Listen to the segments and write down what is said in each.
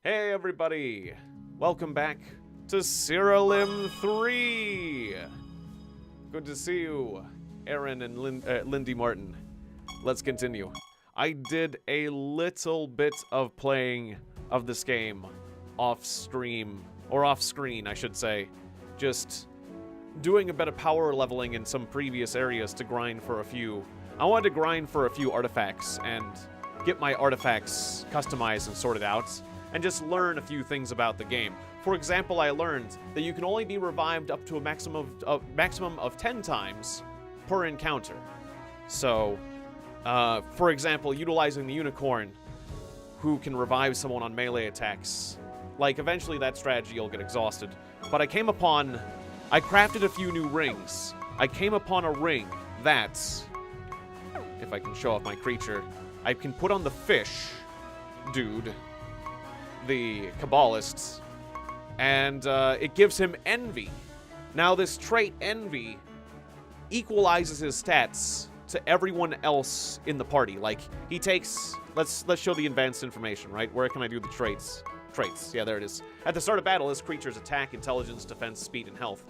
Hey everybody! Welcome back to Siralim 3! Good to see you, Aaron and Lindy Martin. Let's continue. I did a little bit of playing of this game off-stream, or off-screen, I should say. Just doing a bit of power leveling in some previous areas to grind for a few. I wanted to grind for a few artifacts and get my artifacts customized and sorted out, and just learn a few things about the game. For example, I learned that you can only be revived up to a maximum of 10 times per encounter. So, for example, utilizing the unicorn, who can revive someone on melee attacks. Like, eventually that strategy will get exhausted. But I crafted a few new rings. I came upon a ring that, if I can show off my creature, I can put on the fish dude, the Kabbalist, and it gives him envy. Now this trait, envy, equalizes his stats to everyone else in the party. Like, he takes, let's show the advanced information, right? Where can I do the traits? Traits, yeah, there it is. At the start of battle, this creature's attack, intelligence, defense, speed, and health,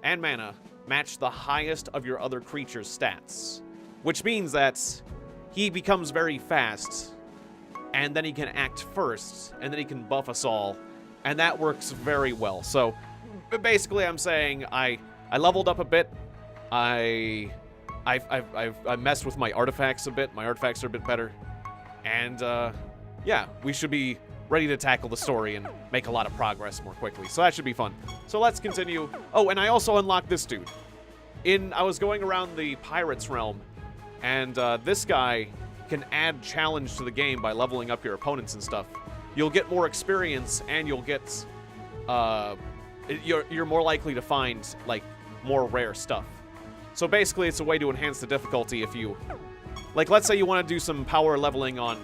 and mana match the highest of your other creature's stats. Which means that he becomes very fast, and then he can act first, and then he can buff us all, and that works very well. So, basically, I'm saying I leveled up a bit. I messed with my artifacts a bit. My artifacts are a bit better, and yeah, we should be ready to tackle the story and make a lot of progress more quickly. So that should be fun. So let's continue. Oh, and I also unlocked this dude. I was going around the Pirates realm, and this guy can add challenge to the game by leveling up your opponents and stuff. You'll get more experience, and you'll get you're more likely to find like more rare stuff. So basically, it's a way to enhance the difficulty if you, like, let's say you want to do some power leveling on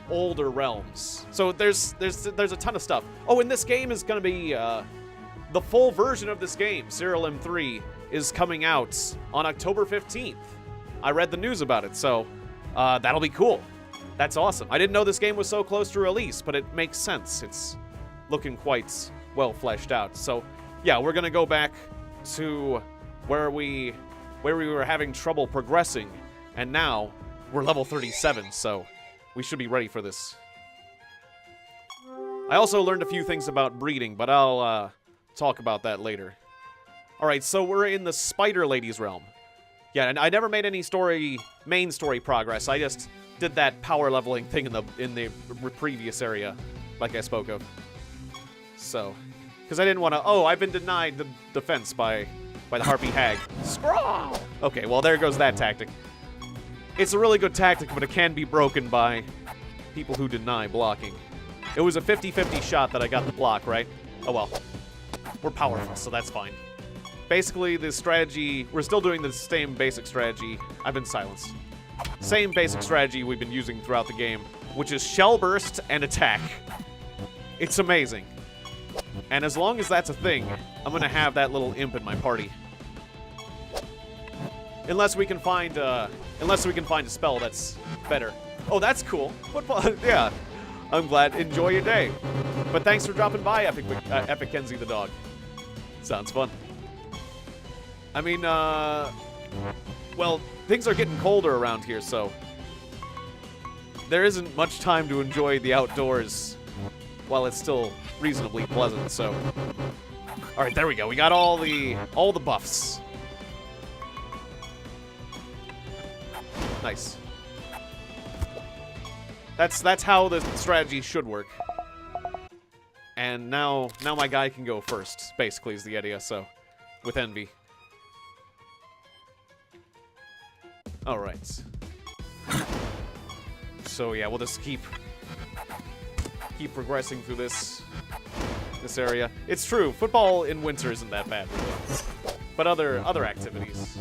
older realms. So there's a ton of stuff. Oh, and this game is going to be the full version of this game, Siralim 3, is coming out on October 15th. I read the news about it, so that'll be cool. That's awesome. I didn't know this game was so close to release, but it makes sense. It's looking quite well fleshed out. So, yeah, we're gonna go back to where we were having trouble progressing, and now we're level 37, so we should be ready for this. I also learned a few things about breeding, but I'll talk about that later. Alright, so we're in the Spider Lady's realm. Yeah, and I never made any main story progress. I just did that power leveling thing in the previous area, like I spoke of. So, because I didn't want to. Oh, I've been denied the defense by the Harpy Hag. Scrawl! Okay, well there goes that tactic. It's a really good tactic, but it can be broken by people who deny blocking. It was a 50-50 shot that I got the block, right? Oh well, we're powerful, so that's fine. Basically, the strategy, we're still doing the same basic strategy. I've been silenced. Same basic strategy we've been using throughout the game, which is shell burst and attack. It's amazing. And as long as that's a thing, I'm gonna have that little imp in my party. Unless we can find a spell that's better. Oh, that's cool. Football, yeah. I'm glad. Enjoy your day. But thanks for dropping by, Epic Kenzie the dog. Sounds fun. I mean, well, things are getting colder around here, so there isn't much time to enjoy the outdoors while it's still reasonably pleasant, so. All right, there we go. We got all the buffs. Nice. That's how the strategy should work. And now my guy can go first, basically, is the idea, so, with envy. Alright. So yeah, we'll just keep progressing through this area. It's true, football in winter isn't that bad, really. But other activities.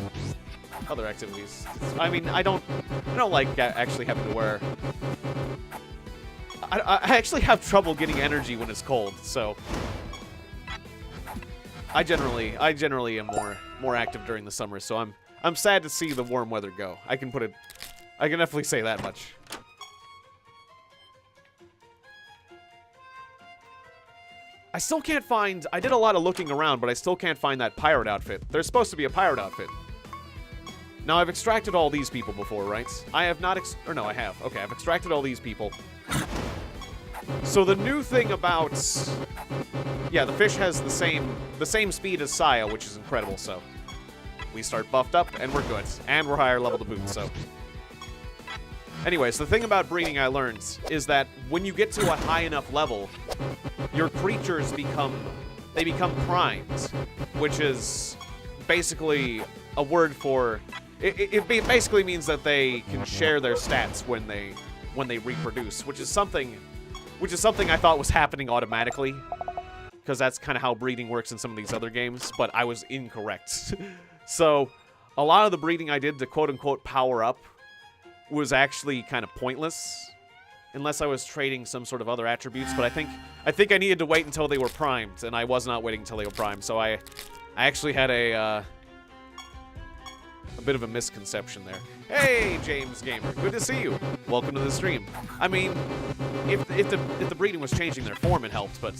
I mean, I don't like actually having to wear. I actually have trouble getting energy when it's cold, so I generally am more active during the summer, so I'm sad to see the warm weather go. I can definitely say that much. I still can't find... I did a lot of looking around, but I still can't find that pirate outfit. There's supposed to be a pirate outfit. Now, I've extracted all these people before, right? I have not... Or no, I have. Okay, I've extracted all these people. So the new thing about... Yeah, the fish has the same speed as Saya, which is incredible, so... We start buffed up, and we're good. And we're higher level to boot, so... Anyways, the thing about breeding I learned is that when you get to a high enough level, your creatures become primed, which is basically a word for... It basically means that they can share their stats when they reproduce, which is something I thought was happening automatically, because that's kind of how breeding works in some of these other games, but I was incorrect. So, a lot of the breeding I did to quote-unquote power up was actually kind of pointless, unless I was trading some sort of other attributes, but I think I needed to wait until they were primed, and I was not waiting until they were primed, so I actually had a bit of a misconception there. Hey, James Gamer, good to see you. Welcome to the stream. I mean, if the breeding was changing their form, it helped, but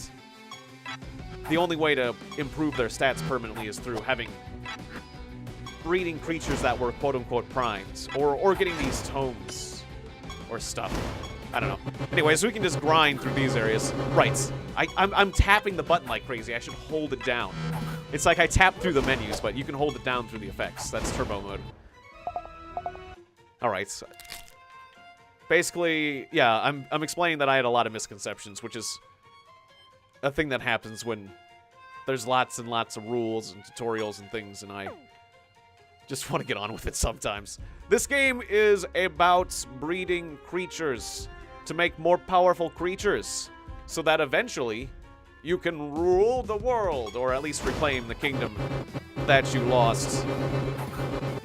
the only way to improve their stats permanently is through having breeding creatures that were quote-unquote primed, or getting these tomes or stuff. I don't know. Anyway, so we can just grind through these areas. Right. I'm tapping the button like crazy. I should hold it down. It's like I tap through the menus, but you can hold it down through the effects. That's turbo mode. Alright. So basically, yeah, I'm explaining that I had a lot of misconceptions, which is a thing that happens when there's lots and lots of rules and tutorials and things, and I just want to get on with it sometimes. This game is about breeding creatures to make more powerful creatures, so that eventually you can rule the world, or at least reclaim the kingdom that you lost.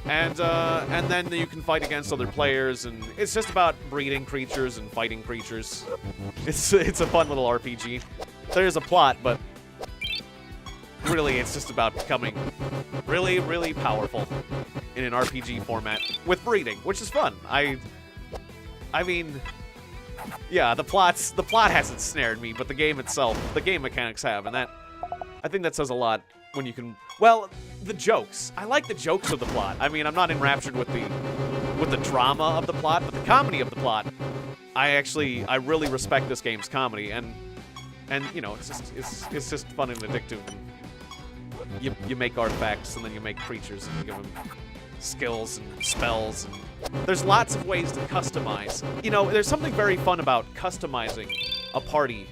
And then you can fight against other players, and it's just about breeding creatures and fighting creatures. It's a fun little RPG. There's a plot, but really it's just about becoming really, really powerful in an RPG format with breeding, which is fun. I mean, yeah, the plot hasn't snared me, but the game itself, the game mechanics have, and that, I think that says a lot when you can, well, the jokes. I like the jokes of the plot. I mean, I'm not enraptured with the drama of the plot, but the comedy of the plot, I really respect this game's comedy, and you know, it's just fun and addictive. And you make artifacts, and then you make creatures, and you give them skills and spells, and there's lots of ways to customize. You know, there's something very fun about customizing a party.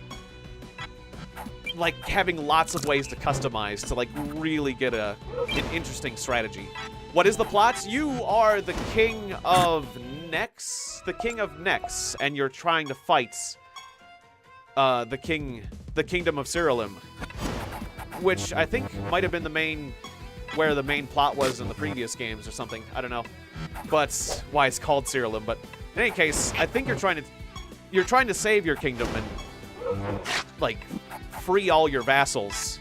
Like, having lots of ways to customize to, like, really get an interesting strategy. What is the plot? You are the King of Nex? The King of Nex, and you're trying to fight the Kingdom of Siralim, which I think might have been where the main plot was in the previous games or something. I don't know. But why it's called Siralim. But in any case, I think you're trying to save your kingdom and, like, free all your vassals,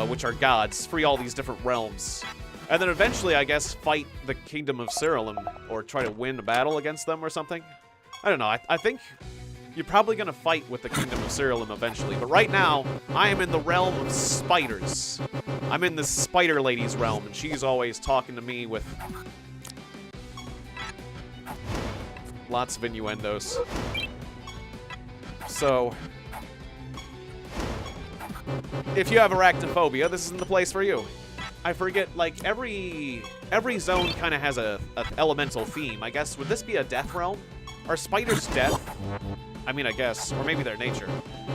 which are gods. Free all these different realms. And then eventually, I guess, fight the Kingdom of Siralim, or try to win a battle against them or something. I don't know. I think you're probably going to fight with the Kingdom of Siralim eventually. But right now, I am in the realm of spiders. I'm in the spider lady's realm, and she's always talking to me with lots of innuendos. So, if you have arachnophobia, this isn't the place for you. I forget, like, every zone kind of has a elemental theme. I guess, would this be a death realm? Are spiders death? I mean, I guess. Or maybe they're nature.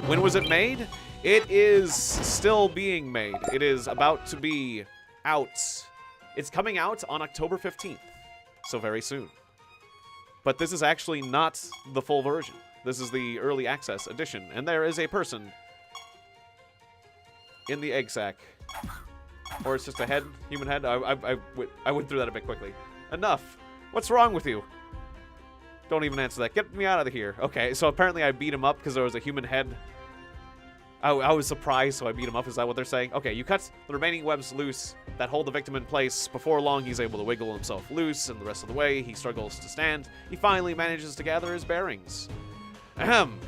When was it made? It is still being made. It is about to be out. It's coming out on October 15th. So very soon. But this is actually not the full version. This is the early access edition. And there is a person in the egg sack. Or it's just a head, human head. I went through that a bit quickly. Enough. What's wrong with you? Don't even answer that. Get me out of here. Okay, so apparently I beat him up because there was a human head. I was surprised, so I beat him up. Is that what they're saying? Okay, you cut the remaining webs loose that hold the victim in place. Before long, he's able to wiggle himself loose, and the rest of the way, he struggles to stand. He finally manages to gather his bearings. Ahem.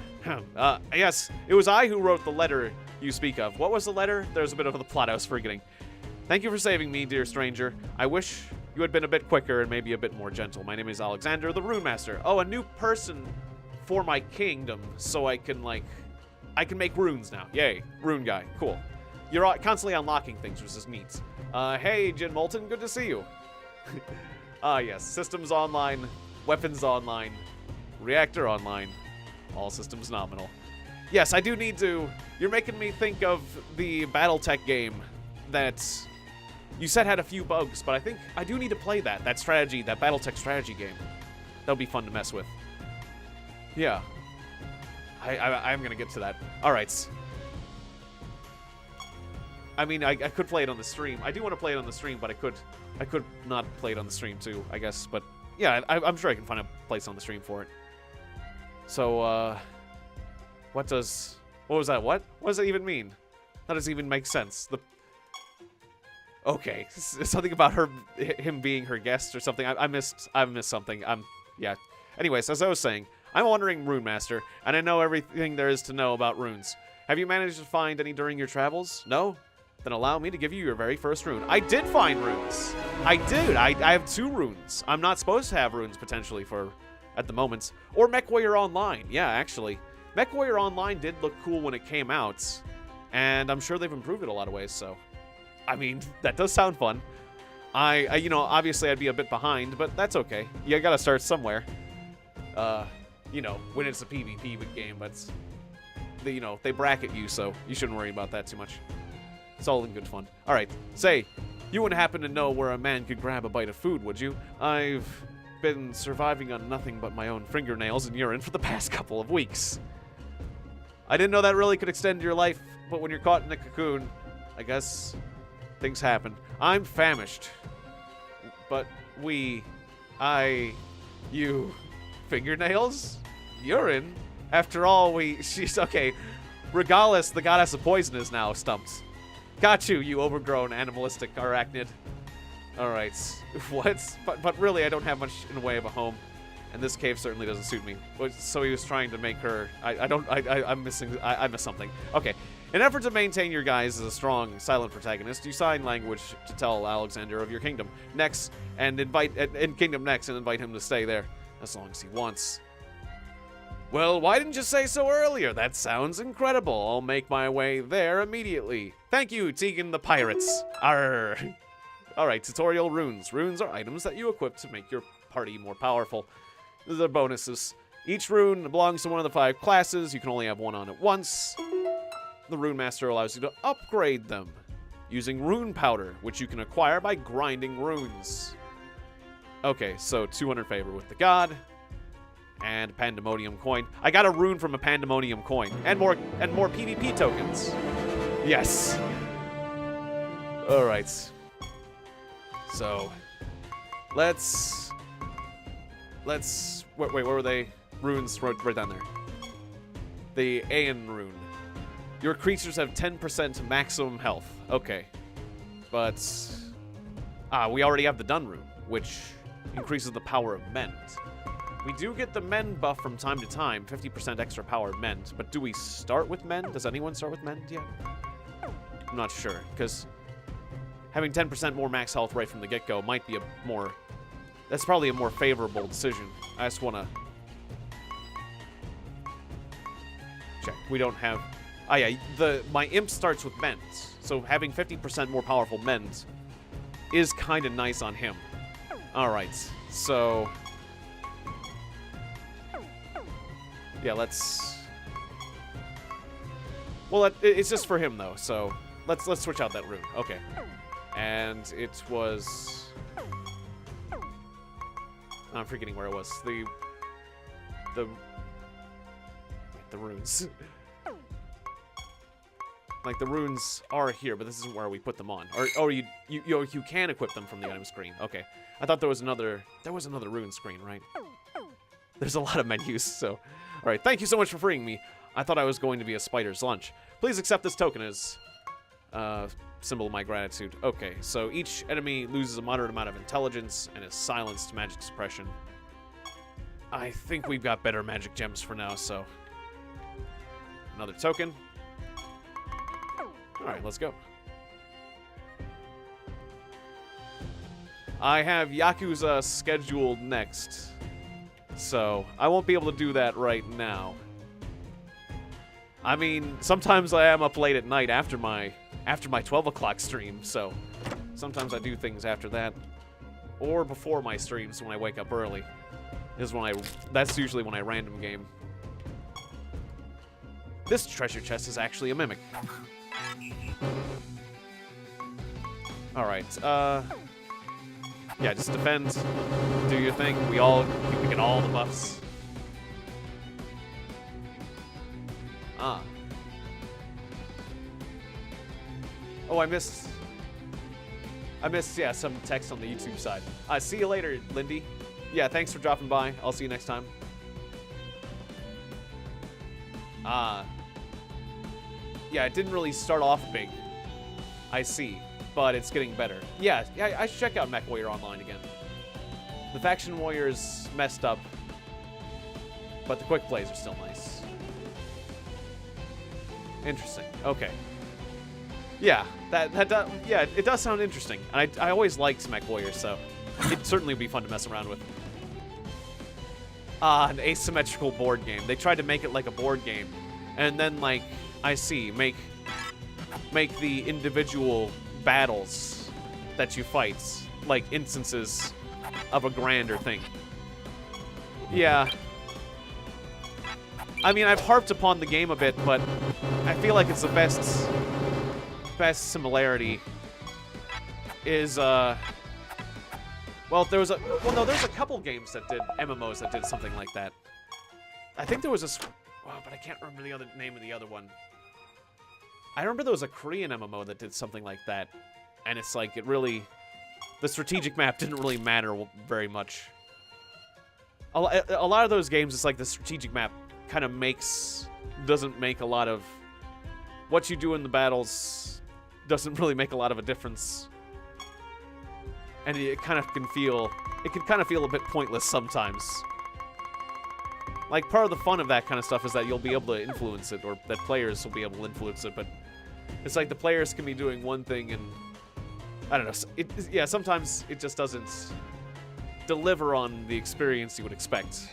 Yes, it was I who wrote the letter you speak of. What was the letter? There's a bit of the plot I was forgetting. Thank you for saving me, dear stranger. I wish you had been a bit quicker and maybe a bit more gentle. My name is Alexander, the Rune Master. Oh, a new person for my kingdom, so I can make runes now. Yay, rune guy, cool. You're constantly unlocking things, which is neat. Hey, Jin Moulton, good to see you. Yes, systems online, weapons online, reactor online, all systems nominal. Yes, I do need to... You're making me think of the Battletech game that you said had a few bugs, but I think I do need to play that Battletech strategy game. That'll be fun to mess with. Yeah. I'm gonna get to that. Alright. I mean, I could play it on the stream. I do want to play it on the stream, but I could not play it on the stream too, I guess. But yeah, I'm sure I can find a place on the stream for it. So, what was that? What does it even mean? That doesn't even make sense. Okay, something about him being her guest or something. I missed something. Yeah. Anyways, as I was saying, I'm a wandering rune master, and I know everything there is to know about runes. Have you managed to find any during your travels? No? Then allow me to give you your very first rune. I did find runes. I did. I have 2 runes. I'm not supposed to have runes potentially at the moment. Or MechWarrior Online. Yeah, actually. MechWarrior Online did look cool when it came out, and I'm sure they've improved it a lot of ways, so... I mean, that does sound fun. You know, obviously I'd be a bit behind, but that's okay. You gotta start somewhere. You know, when it's a PvP game, but you know, they bracket you, so you shouldn't worry about that too much. It's all in good fun. Alright, say, you wouldn't happen to know where a man could grab a bite of food, would you? I've been surviving on nothing but my own fingernails and urine for the past couple of weeks. I didn't know that really could extend your life, but when you're caught in a cocoon, I guess... things happen. I'm famished. But you... Fingernails? Urine? After all, she's okay. Regardless, the goddess of poison is now stumped. Got you overgrown animalistic arachnid. Alright. What? But really, I don't have much in the way of a home. And this cave certainly doesn't suit me. So he was trying to make her... I missed something. Okay. In an effort to maintain your guys as a strong, silent protagonist, you sign language to tell Alexander of your kingdom next, and invite him to stay there as long as he wants. Well, why didn't you say so earlier? That sounds incredible. I'll make my way there immediately. Thank you, Tiegon the Pirates. Arr. Alright, tutorial runes. Runes are items that you equip to make your party more powerful. The bonuses. Each rune belongs to one of the 5 classes. You can only have one on at once. The Rune Master allows you to upgrade them using rune powder, which you can acquire by grinding runes. Okay, so 200 favor with the god and Pandemonium coin. I got a rune from a Pandemonium coin and more PvP tokens. Yes. All right. So let's wait, where were they? Runes right down there. The Aeon rune. Your creatures have 10% maximum health. Okay. But... we already have the Dun rune, which increases the power of Mend. We do get the Mend buff from time to time, 50% extra power Mend. But do we start with Mend? Does anyone start with Mend yet? I'm not sure, because having 10% more max health right from the get-go might be a more... That's probably a more favorable decision. I just want to... check. We don't have... Oh yeah, my imp starts with Mend, so having 50% more powerful Mend is kind of nice on him. Alright, so... yeah, let's... well, it's just for him, though, so let's switch out that rune. Okay. And it was... I'm forgetting where it was. The runes. Like, the runes are here, but this isn't where we put them on. Or you can equip them from the item screen. Okay. I thought there was another rune screen, right? There's a lot of menus, so... Alright, thank you so much for freeing me. I thought I was going to be a spider's lunch. Please accept this token as symbol of my gratitude. Okay, so each enemy loses a moderate amount of intelligence and is silenced to magic suppression. I think we've got better magic gems for now, so... another token. Alright, let's go. I have Yakuza scheduled next, so I won't be able to do that right now. I mean, sometimes I am up late at night after my 12 o'clock stream, so sometimes I do things after that. Or before my streams when I wake up early. That's usually when I random game. This treasure chest is actually a mimic. Alright, yeah, just defend, do your thing. We get all the buffs. Ah. Oh, I missed, yeah, some text on the YouTube side. See you later, Lindy. Yeah, thanks for dropping by. I'll see you next time. Yeah, it didn't really start off big. I see, but it's getting better. Yeah, I should check out Mech Warrior Online again. The Faction Warriors messed up, but the quick plays are still nice. Interesting. Okay. Yeah, yeah, it does sound interesting. And I always liked Mech Warriors, so it'd certainly be fun to mess around with. An asymmetrical board game. They tried to make it like a board game, and then like I see make the individual battles that you fight like instances of a grander thing. Yeah. I mean, I've harped upon the game a bit, but I feel like it's the best similarity is well, there's a couple games that did MMOs that did something like that. I think there was but I can't remember the other name of the other one. I remember there was a Korean MMO that did something like that, and it's like the strategic map didn't really matter very much. A lot of those games, it's like the strategic map kind of doesn't make a lot of what you do in the battles doesn't really make a lot of a difference, and it can kind of feel a bit pointless sometimes. Like, part of the fun of that kind of stuff is that you'll be able to influence it, or that players will be able to influence it, but it's like the players can be doing one thing and I don't know. Yeah, sometimes it just doesn't deliver on the experience you would expect.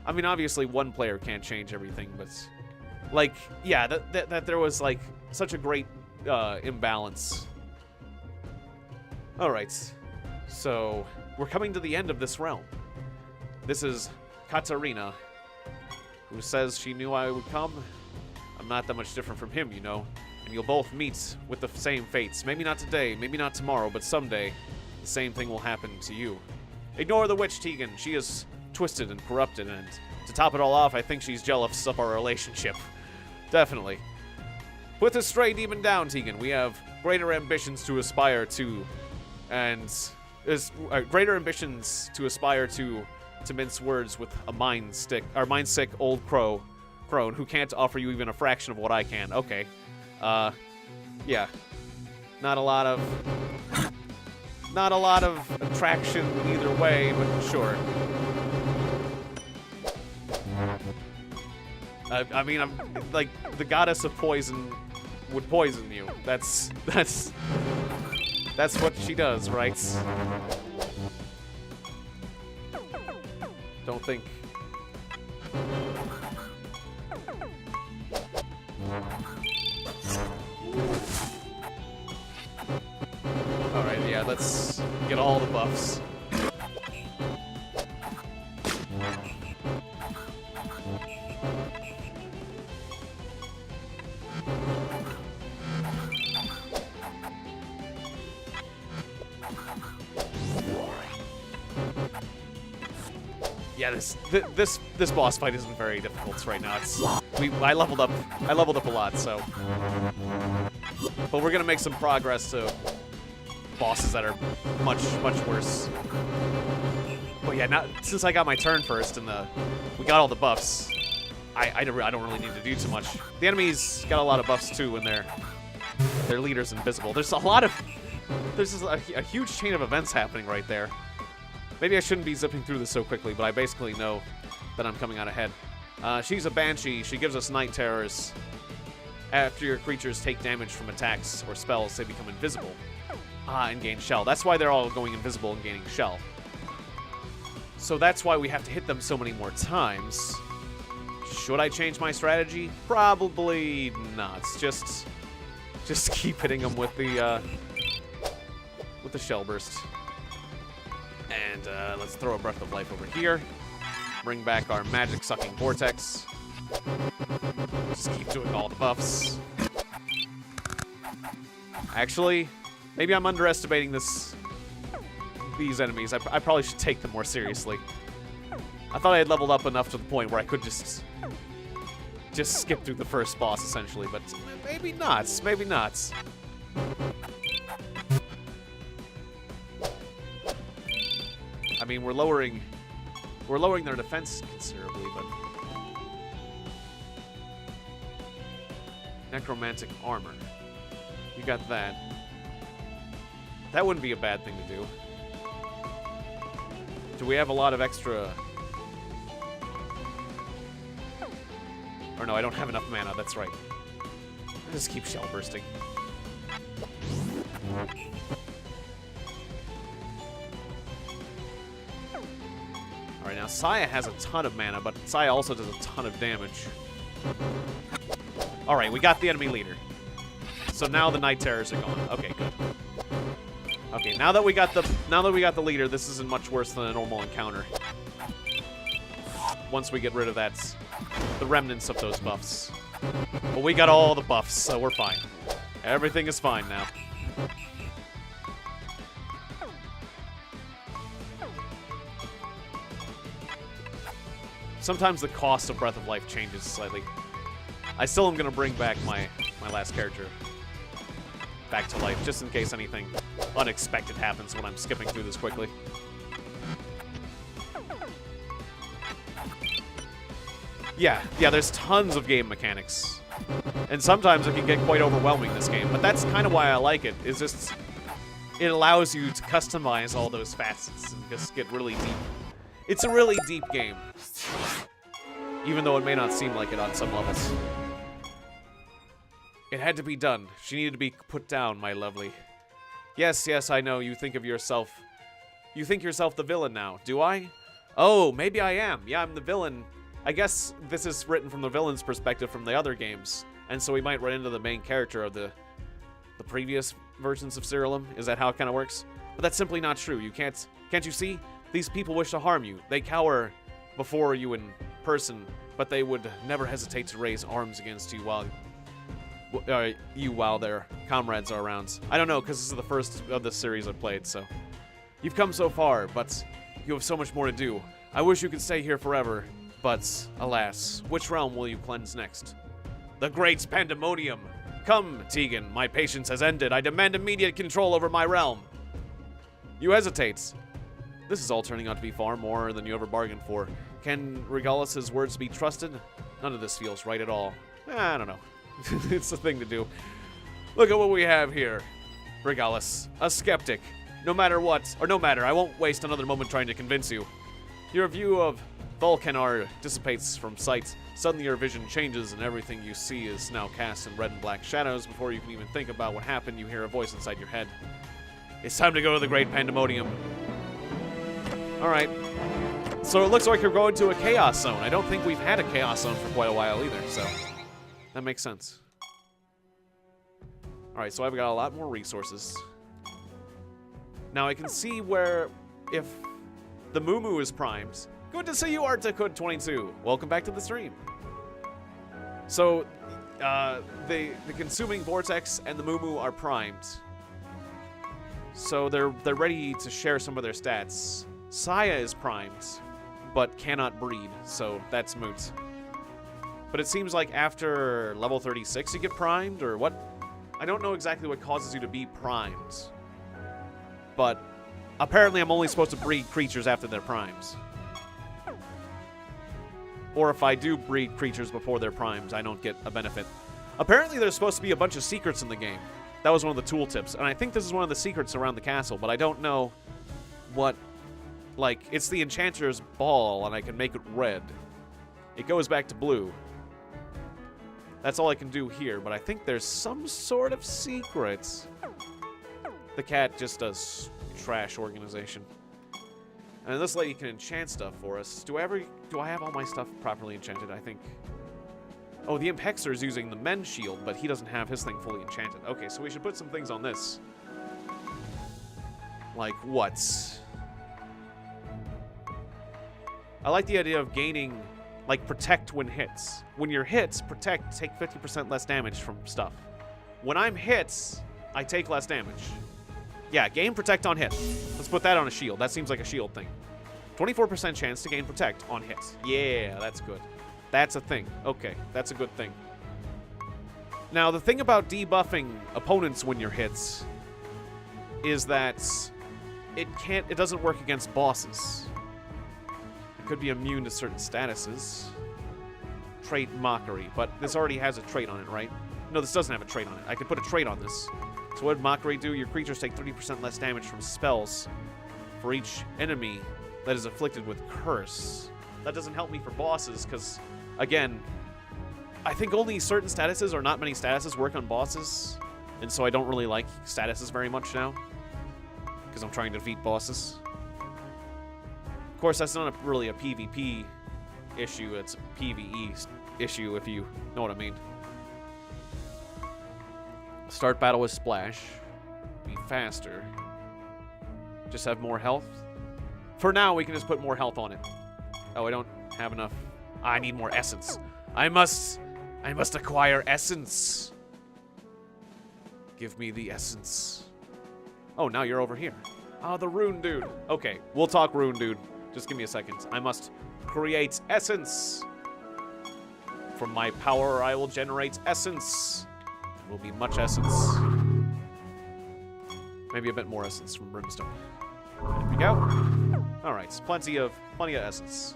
I mean, obviously one player can't change everything, but like, yeah, that there was like such a great imbalance. All right, so we're coming to the end of this realm. This is Katarina, who says she knew I would come. I'm not that much different from him, you know. And you'll both meet with the same fates. Maybe not today, maybe not tomorrow, but someday the same thing will happen to you. Ignore the witch, Tiegon. She is twisted and corrupted, and to top it all off, I think she's jealous of our relationship. Definitely. Put this stray demon down, Tiegon. We have greater ambitions to aspire to, and greater ambitions to aspire to mince words with a mind-sick old crone who can't offer you even a fraction of what I can. Okay. Yeah. Not a lot of attraction either way, but sure. I mean, I'm like the goddess of poison would poison you. That's what she does, right? Don't think. Alright, yeah, let's get all the buffs. Yeah, this boss fight isn't very difficult right now. I leveled up a lot, so. But we're gonna make some progress to bosses that are much worse. But yeah, now since I got my turn first and we got all the buffs, I don't really need to do too much. The enemies got a lot of buffs too when their leader's invisible. There's a huge chain of events happening right there. Maybe I shouldn't be zipping through this so quickly, but I basically know that I'm coming out ahead. She's a Banshee. She gives us night terrors. After your creatures take damage from attacks or spells, they become invisible. And gain shell. That's why they're all going invisible and gaining shell. So that's why we have to hit them so many more times. Should I change my strategy? Probably not. Just keep hitting them with the shell burst. And let's throw a Breath of Life over here. Bring back our magic-sucking vortex. Just keep doing all the buffs. Actually, maybe I'm underestimating these enemies. I probably should take them more seriously. I thought I had leveled up enough to the point where I could just skip through the first boss, essentially, but maybe not. Maybe not. I mean, we're lowering their defense considerably, but necromantic armor. You got that. That wouldn't be a bad thing to do. Do we have a lot of extra? Or no, I don't have enough mana. That's right. I just keep shell bursting. Alright, now Saya has a ton of mana, but Saya also does a ton of damage. Alright, we got the enemy leader. So now the night terrors are gone. Okay, good. Okay, now that we got the leader, this isn't much worse than a normal encounter. Once we get rid of the remnants of those buffs. But we got all the buffs, so we're fine. Everything is fine now. Sometimes the cost of Breath of Life changes slightly. I still am going to bring back my last character back to life, just in case anything unexpected happens when I'm skipping through this quickly. Yeah, there's tons of game mechanics. And sometimes it can get quite overwhelming, this game. But that's kind of why I like it, is just it allows you to customize all those facets and just get really deep. It's a really deep game. Even though it may not seem like it on some levels. It had to be done. She needed to be put down, my lovely. Yes, I know. You think yourself the villain now. Do I? Oh, maybe I am. Yeah, I'm the villain. I guess this is written from the villain's perspective from the other games. And so we might run into the main character of the previous versions of Siralim. Is that how it kind of works? But that's simply not true. You can't you see? These people wish to harm you. They cower before you in person, but they would never hesitate to raise arms against you while their comrades are around. I don't know, because this is the first of the series I've played, so. You've come so far, but you have so much more to do. I wish you could stay here forever, but alas, which realm will you cleanse next? The Great Pandemonium! Come, Tiegon, my patience has ended. I demand immediate control over my realm. You hesitate. This is all turning out to be far more than you ever bargained for. Can Regalus's words be trusted? None of this feels right at all. I don't know. It's the thing to do. Look at what we have here. Regalus, a skeptic. No matter what, or no matter, I won't waste another moment trying to convince you. Your view of Volcanar dissipates from sight. Suddenly your vision changes and everything you see is now cast in red and black shadows. Before you can even think about what happened, you hear a voice inside your head. It's time to go to the Great Pandemonium. Alright. So it looks like you're going to a Chaos Zone. I don't think we've had a Chaos Zone for quite a while either, so that makes sense. Alright, so I've got a lot more resources. Now I can see where, if the Moo is primed. Good to see you, Articud22. Welcome back to the stream. So, the Consuming Vortex and the Moo are primed. So they're ready to share some of their stats. Saya is primed, but cannot breed, so that's moot. But it seems like after level 36 you get primed, or what? I don't know exactly what causes you to be primed. But apparently I'm only supposed to breed creatures after they're primed. Or if I do breed creatures before they're primed, I don't get a benefit. Apparently there's supposed to be a bunch of secrets in the game. That was one of the tooltips, and I think this is one of the secrets around the castle, but I don't know what... Like, it's the Enchanter's Ball, and I can make it red. it goes back to blue. That's all I can do here, but I think there's some sort of secret. The cat just does trash organization. And this lady can enchant stuff for us. Do I have all my stuff properly enchanted? I think. Oh, the Imp Hexer is using the men's shield, but he doesn't have his thing fully enchanted. Okay, so we should put some things on this. Like what? I like the idea of gaining, like, protect when hits. When you're hits, protect, take 50% less damage from stuff. When I'm hits, I take less damage. Yeah, gain protect on hit. Let's put that on a shield. That seems like a shield thing. 24% chance to gain protect on hits. Yeah, that's good. That's a thing. Okay, that's a good thing. Now, the thing about debuffing opponents when you're hits is that it doesn't work against bosses. It could be immune to certain statuses. Trait Mockery, but this already has a trait on it, right? No, this doesn't have a trait on it. I could put a trait on this. So what would Mockery do? Your creatures take 30% less damage from spells for each enemy that is afflicted with curse. That doesn't help me for bosses, because, again, I think only certain statuses or not many statuses work on bosses, and so I don't really like statuses very much now, because I'm trying to defeat bosses. Of course, that's not really a PvP issue, it's a PvE issue, if you know what I mean. Start battle with Splash. Be faster. Just have more health. For now, we can just put more health on it. Oh, I don't have enough. I need more essence. I must acquire essence. Give me the essence. Oh, now you're over here. Oh, the rune dude. Okay, we'll talk rune dude. Just give me a second. I must create essence. From my power, I will generate essence. There will be much essence. Maybe a bit more essence from Brimstone. There we go. All right, plenty of essence.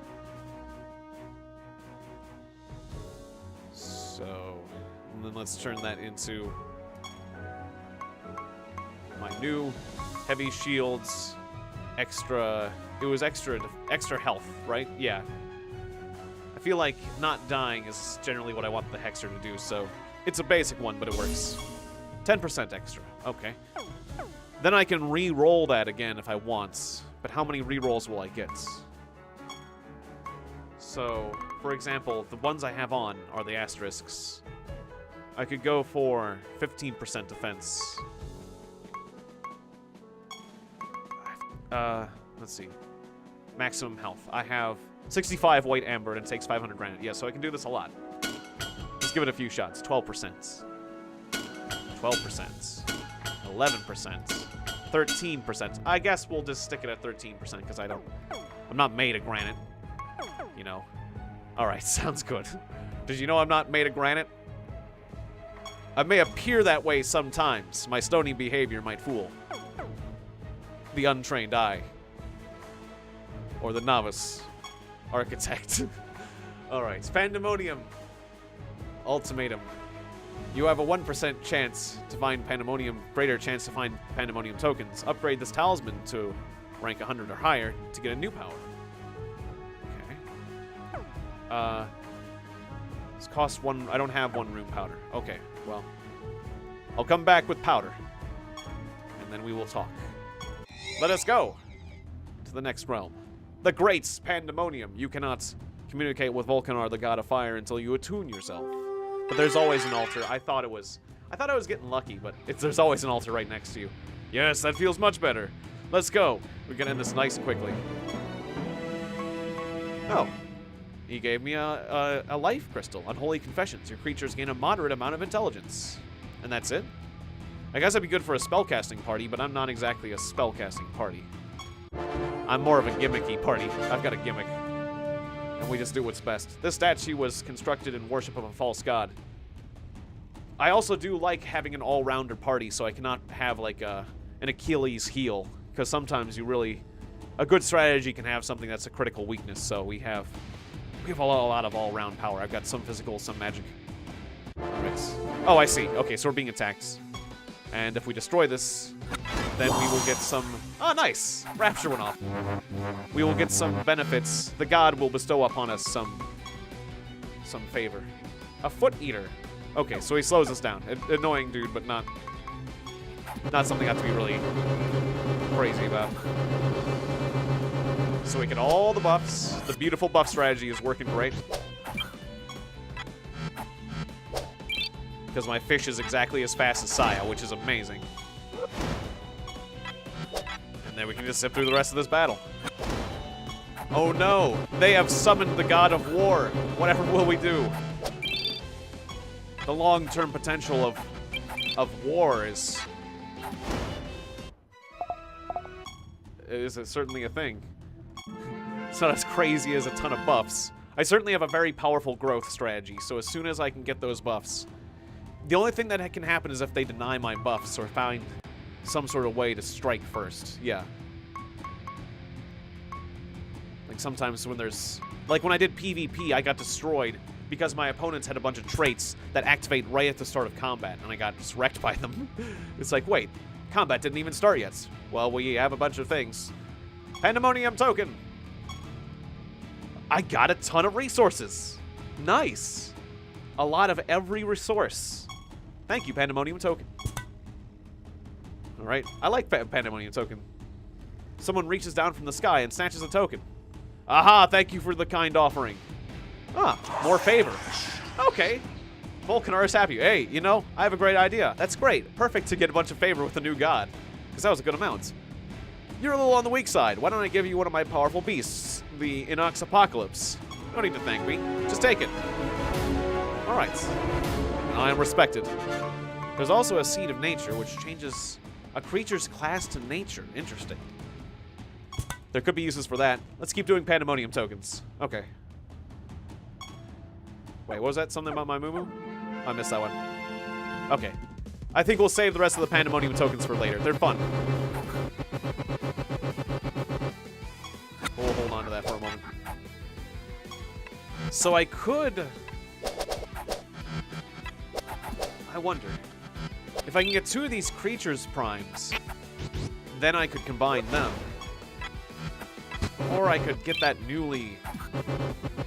So, and then let's turn that into my new heavy shields. Extra. It was extra health, right? Yeah. I feel like not dying is generally what I want the Hexer to do, so it's a basic one, but it works. 10% extra. Okay. Then I can re-roll that again if I want, but how many re-rolls will I get? So, for example, the ones I have on are the asterisks. I could go for 15% defense. Let's see. Maximum health. I have 65 white amber and it takes 500 granite. Yeah, so I can do this a lot. Let's give it a few shots. 12%. 12%. 11%. 13%. I guess we'll just stick it at 13% because I'm not made of granite. You know. Alright, sounds good. Did you know I'm not made of granite? I may appear that way sometimes. My stony behavior might fool the untrained eye. Or the novice architect. Alright, Pandemonium. Ultimatum. You have a 1% chance to find Pandemonium, greater chance to find Pandemonium tokens. Upgrade this talisman to rank 100 or higher to get a new power. Okay. This costs one. I don't have one rune powder. Okay, well. I'll come back with powder. And then we will talk. Let us go to the next realm. The Great Pandemonium. You cannot communicate with Volcanar, the god of fire, until you attune yourself. But there's always an altar. I thought I was getting lucky, but there's always an altar right next to you. Yes, that feels much better. Let's go. We're gonna end this nice and quickly. Oh. He gave me a life crystal. Unholy Confessions. Your creatures gain a moderate amount of intelligence. And that's it? I guess that'd be good for a spellcasting party, but I'm not exactly a spellcasting party. I'm more of a gimmicky party. I've got a gimmick. And we just do what's best. This statue was constructed in worship of a false god. I also do like having an all-rounder party, so I cannot have, like, an Achilles heel. Because sometimes a good strategy can have something that's a critical weakness, so we have a lot of all-round power. I've got some physical, some magic. Alright. Oh, I see. Okay, so we're being attacked. And if we destroy this, then we will get some... Oh, nice! Rapture went off. We will get some benefits. The god will bestow upon us some some favor. A foot eater. Okay, so he slows us down. Annoying dude, but not something I have to be really crazy about. So we get all the buffs. The beautiful buff strategy is working great. Because my fish is exactly as fast as Saya, which is amazing. And then we can just zip through the rest of this battle. Oh no! They have summoned the god of war! Whatever will we do? The long-term potential of war is certainly a thing. It's not as crazy as a ton of buffs. I certainly have a very powerful growth strategy, so as soon as I can get those buffs... The only thing that can happen is if they deny my buffs or find some sort of way to strike first. Yeah. Like sometimes when there's... Like when I did PvP, I got destroyed because my opponents had a bunch of traits that activate right at the start of combat, and I got just wrecked by them. It's like, wait, combat didn't even start yet. Well, we have a bunch of things. Pandemonium token! I got a ton of resources. Nice. A lot of every resource. Thank you, Pandemonium token. Alright, I like Pandemonium token. Someone reaches down from the sky and snatches a token. Aha, thank you for the kind offering. Ah, more favor. Okay. Volcanar is happy. Hey, you know, I have a great idea. That's great. Perfect to get a bunch of favor with the new god. Because that was a good amount. You're a little on the weak side. Why don't I give you one of my powerful beasts? The Inox Apocalypse. No need to thank me. Just take it. Alright. I am respected. There's also a Seed of Nature, which changes a creature's class to nature. Interesting. There could be uses for that. Let's keep doing Pandemonium tokens. Okay. Wait, what was that? Something about my Moo-Moo? I missed that one. Okay. I think we'll save the rest of the Pandemonium tokens for later. They're fun. We'll hold on to that for a moment. So I could... I wonder. If I can get 2 of these creatures' primes, then I could combine them. Or I could get that newly...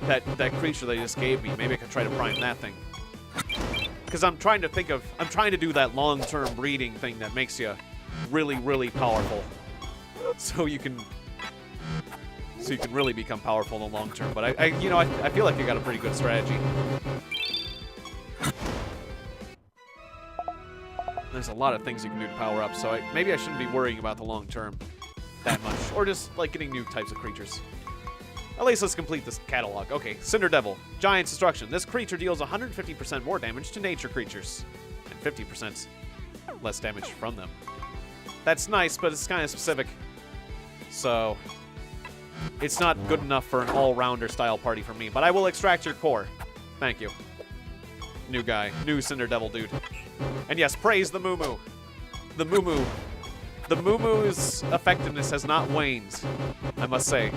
That creature they just gave me. Maybe I could try to prime that thing. Because I'm trying to do that long-term breeding thing that makes you really, really powerful. So you can really become powerful in the long term. But I feel like I got a pretty good strategy. There's a lot of things you can do to power up, so maybe I shouldn't be worrying about the long term that much. Or just, like, getting new types of creatures. At least let's complete this catalog. Okay, Cinder Devil. Giant Destruction. This creature deals 150% more damage to nature creatures. And 50% less damage from them. That's nice, but it's kind of specific. So, it's not good enough for an all-rounder style party for me. But I will extract your core. Thank you. New guy. New Cinder Devil dude. And yes, praise the Moo-Moo. The Moo-Moo. The Moo-Moo's effectiveness has not waned, I must say.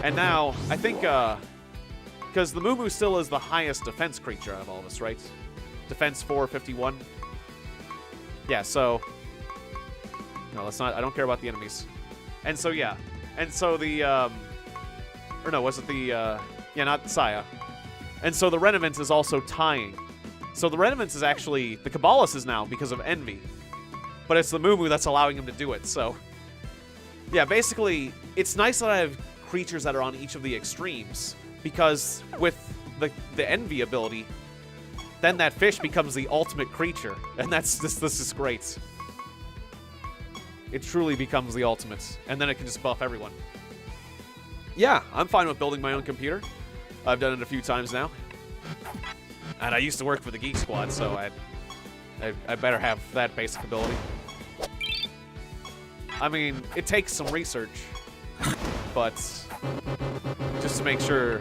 And now, I think, because the Moo-Moo still is the highest defense creature out of all of us, right? Defense 451. Yeah, so... No, let's not... I don't care about the enemies. And so, yeah. And so the, or no, was it the, yeah, not Saya. And so the Renovance is also tying. So the Renovance is actually... The Cabalist is now because of Envy. But it's the Moo-Moo that's allowing him to do it, so... Yeah, basically, it's nice that I have creatures that are on each of the extremes, because with the Envy ability, then that fish becomes the ultimate creature, and this is great. It truly becomes the ultimate, and then it can just buff everyone. Yeah, I'm fine with building my own computer. I've done it a few times now. And I used to work for the Geek Squad, so I better have that basic ability. I mean, it takes some research, but just to make sure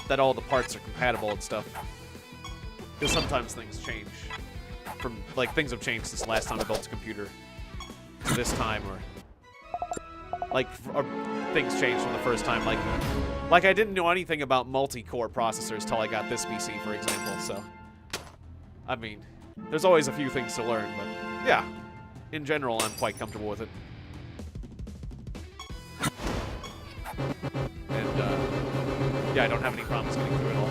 that all the parts are compatible and stuff. Because sometimes things change. Things have changed since the last time I built a computer to this time, or things changed from the first time. Like I didn't know anything about multi-core processors till I got this PC, for example, so... I mean, there's always a few things to learn, but yeah. In general, I'm quite comfortable with it. And, yeah, I don't have any problems getting through it all.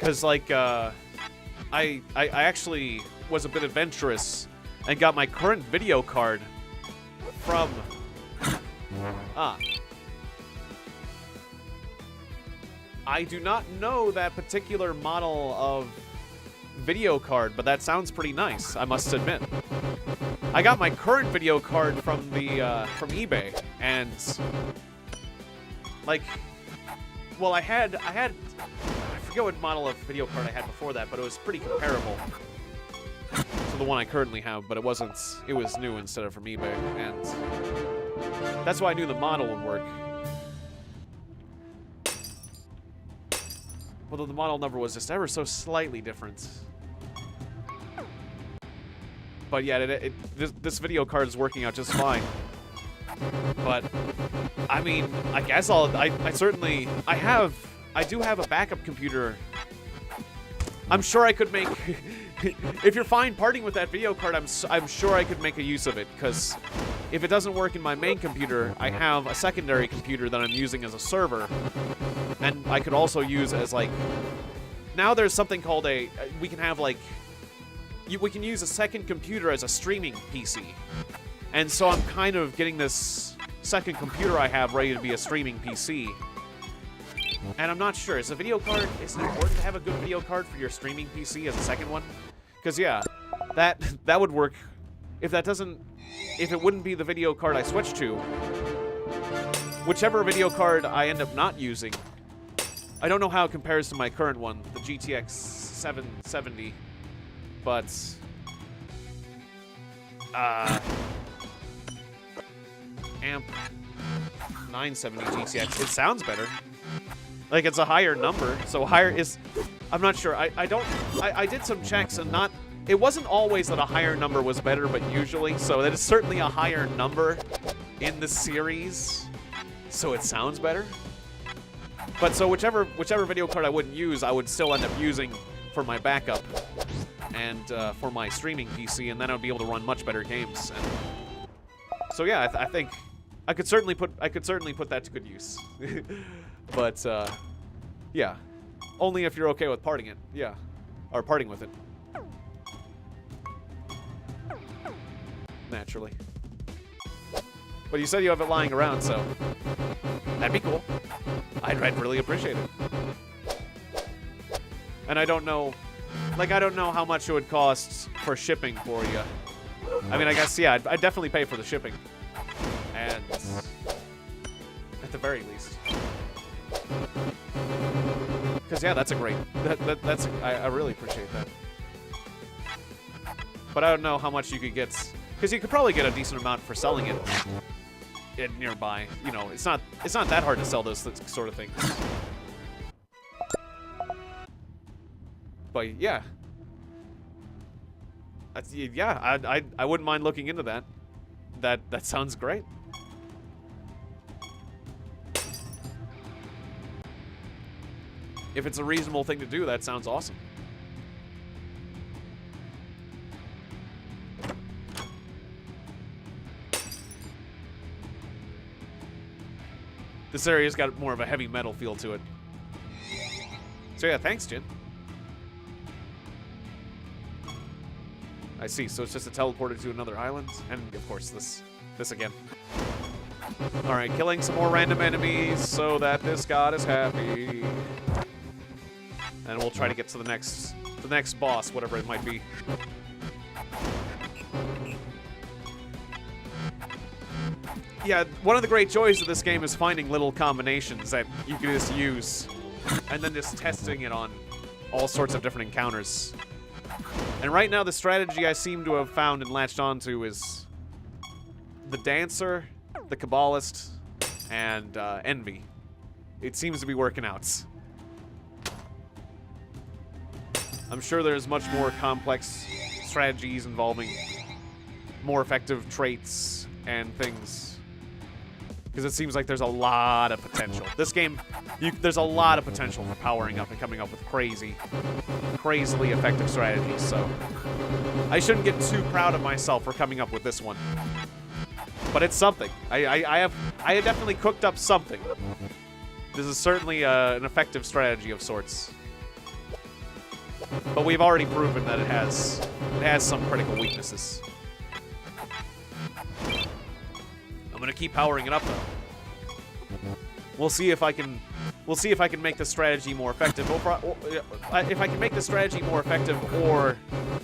Because, like, I actually was a bit adventurous and got my current video card from... I do not know that particular model of video card, but that sounds pretty nice, I must admit. I got my current video card from from eBay, and like, well, I forget what model of video card I had before that, but it was pretty comparable to the one I currently have, but it was new instead of from eBay, and that's why I knew the model would work. Although the model number was just ever so slightly different. But yeah, this video card is working out just fine. But I mean, I guess I do have a backup computer. I'm sure I could make if you're fine parting with that video card, I'm sure I could make a use of it, because if it doesn't work in my main computer, I have a secondary computer that I'm using as a server, and I could also use as, like, now there's something called we can have, like, we can use a second computer as a streaming PC, and so I'm kind of getting this second computer I have ready to be a streaming PC. And I'm not sure, is it important to have a good video card for your streaming PC as a second one? Because yeah, that would work. If it wouldn't be the video card I switch to, whichever video card I end up not using, I don't know how it compares to my current one, the GTX 770, but amp 970 GTX, it sounds better. Like, it's a higher number, so higher is... I'm not sure. I did some checks, and it wasn't always that a higher number was better, but usually. So that is certainly a higher number in the series, so it sounds better. But so whichever video card I wouldn't use, I would still end up using for my backup and for my streaming PC, and then I would be able to run much better games. And so yeah, I think I could certainly put that to good use. But yeah, only if you're okay with parting it. Yeah, or parting with it. Naturally. But you said you have it lying around, so that'd be cool. I'd really appreciate it. And I don't know how much it would cost for shipping for you. I mean, I guess, yeah, I'd definitely pay for the shipping. And at the very least. Because, yeah, that's a great... I really appreciate that. But I don't know how much you could get... Because you could probably get a decent amount for selling it nearby. You know, it's not that hard to sell those sort of things. But, yeah. I wouldn't mind looking into that. That sounds great. If it's a reasonable thing to do, that sounds awesome. This area's got more of a heavy metal feel to it. So yeah, thanks, Jin. I see, so it's just a teleporter to another island, and of course this again. Alright, killing some more random enemies so that this god is happy. And we'll try to get to the next boss, whatever it might be. Yeah, one of the great joys of this game is finding little combinations that you can just use, and then just testing it on all sorts of different encounters. And right now, the strategy I seem to have found and latched onto is the Dancer, the Kabbalist, and Envy. It seems to be working out. I'm sure there's much more complex strategies involving more effective traits and things. Because it seems like there's a lot of potential. This game, there's a lot of potential for powering up and coming up with crazily effective strategies, so I shouldn't get too proud of myself for coming up with this one. But it's something. I have definitely cooked up something. This is certainly an effective strategy of sorts. But we've already proven that it has some critical weaknesses. I'm gonna keep powering it up though. We'll see if I can make the strategy more effective. If I can make the strategy more effective, or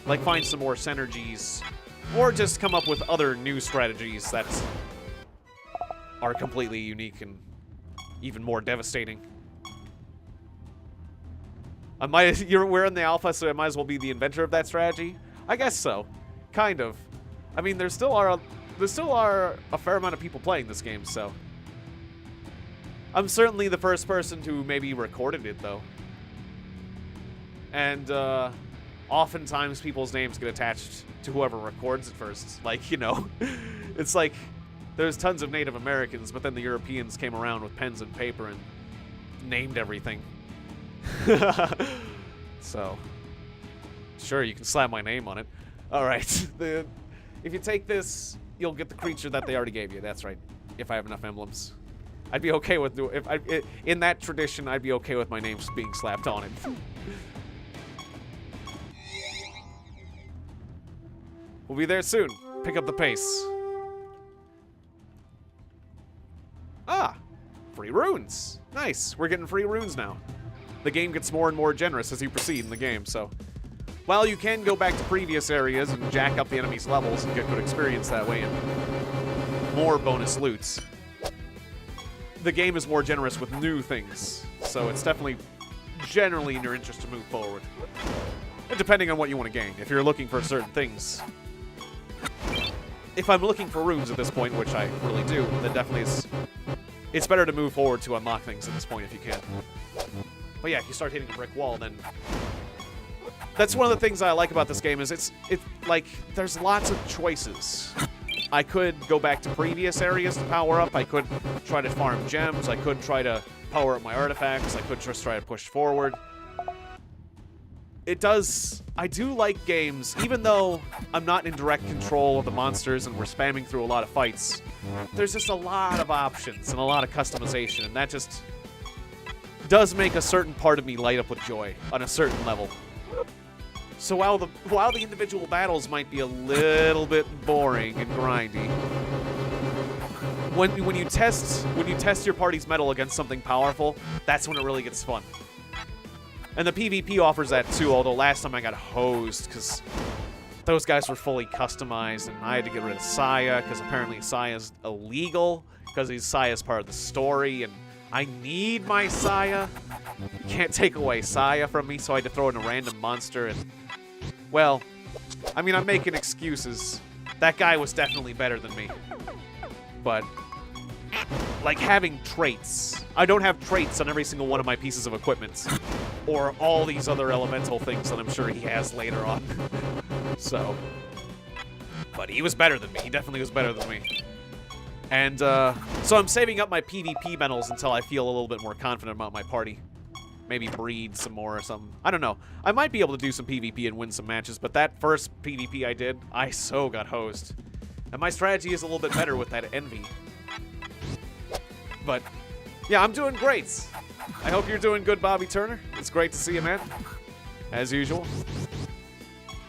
like find some more synergies, or just come up with other new strategies that are completely unique and even more devastating. We're in the alpha, so I might as well be the inventor of that strategy. I guess so, kind of. I mean, there still are a fair amount of people playing this game, so. I'm certainly the first person to maybe recorded it, though. And, oftentimes people's names get attached to whoever records it first. Like, you know, it's like there's tons of Native Americans, but then the Europeans came around with pens and paper and named everything. So, sure, you can slap my name on it. All right. If you take this, you'll get the creature that they already gave you. That's right. If I have enough emblems. I'd be okay with in that tradition. I'd be okay with my name being slapped on it. We'll be there soon. Pick up the pace. Ah, free runes. Nice. We're getting free runes now. The game gets more and more generous as you proceed in the game. So, while you can go back to previous areas and jack up the enemy's levels and get good experience that way and more bonus loots, the game is more generous with new things, so it's definitely generally in your interest to move forward. And depending on what you want to gain, if you're looking for certain things. If I'm looking for runes at this point, which I really do, then definitely it's better to move forward to unlock things at this point if you can. But yeah, if you start hitting a brick wall, then that's one of the things I like about this game is it's like there's lots of choices. I could go back to previous areas to power up. I could try to farm gems. I could try to power up my artifacts. I could just try to push forward. I do like games, even though I'm not in direct control of the monsters and we're spamming through a lot of fights, there's just a lot of options and a lot of customization, and that just does make a certain part of me light up with joy on a certain level. So while the individual battles might be a little bit boring and grindy, when you test your party's mettle against something powerful, that's when it really gets fun. And the PvP offers that too, although last time I got hosed because those guys were fully customized and I had to get rid of Saya because apparently Saya's illegal because Saya's part of the story and I need my Saya. You can't take away Saya from me, so I had to throw in a random monster and, well, I mean, I'm making excuses. That guy was definitely better than me. But, like, having traits. I don't have traits on every single one of my pieces of equipment. Or all these other elemental things that I'm sure he has later on. So. But he was better than me. He definitely was better than me. And, so I'm saving up my PvP medals until I feel a little bit more confident about my party. Maybe breed some more or something. I don't know. I might be able to do some PvP and win some matches, but that first PvP I did, I so got hosed. And my strategy is a little bit better with that envy. But, yeah, I'm doing great. I hope you're doing good, Bobby Turner. It's great to see you, man. As usual.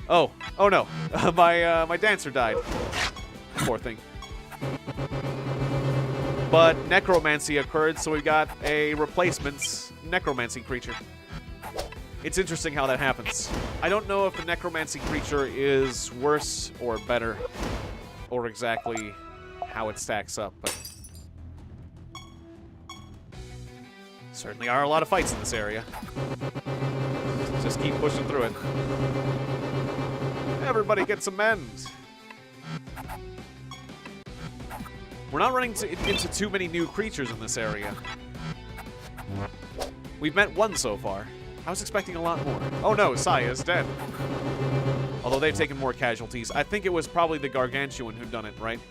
Oh no. My dancer died. Poor thing. But necromancy occurred, so we got a replacement necromancy creature. It's interesting how that happens. I don't know if the necromancy creature is worse or better, or exactly how it stacks up, but certainly are a lot of fights in this area. Just keep pushing through it. Everybody gets a mend. We're not running into too many new creatures in this area. We've met one so far. I was expecting a lot more. Oh no, Saya is dead. Although they've taken more casualties. I think it was probably the Gargantuan who done it, right?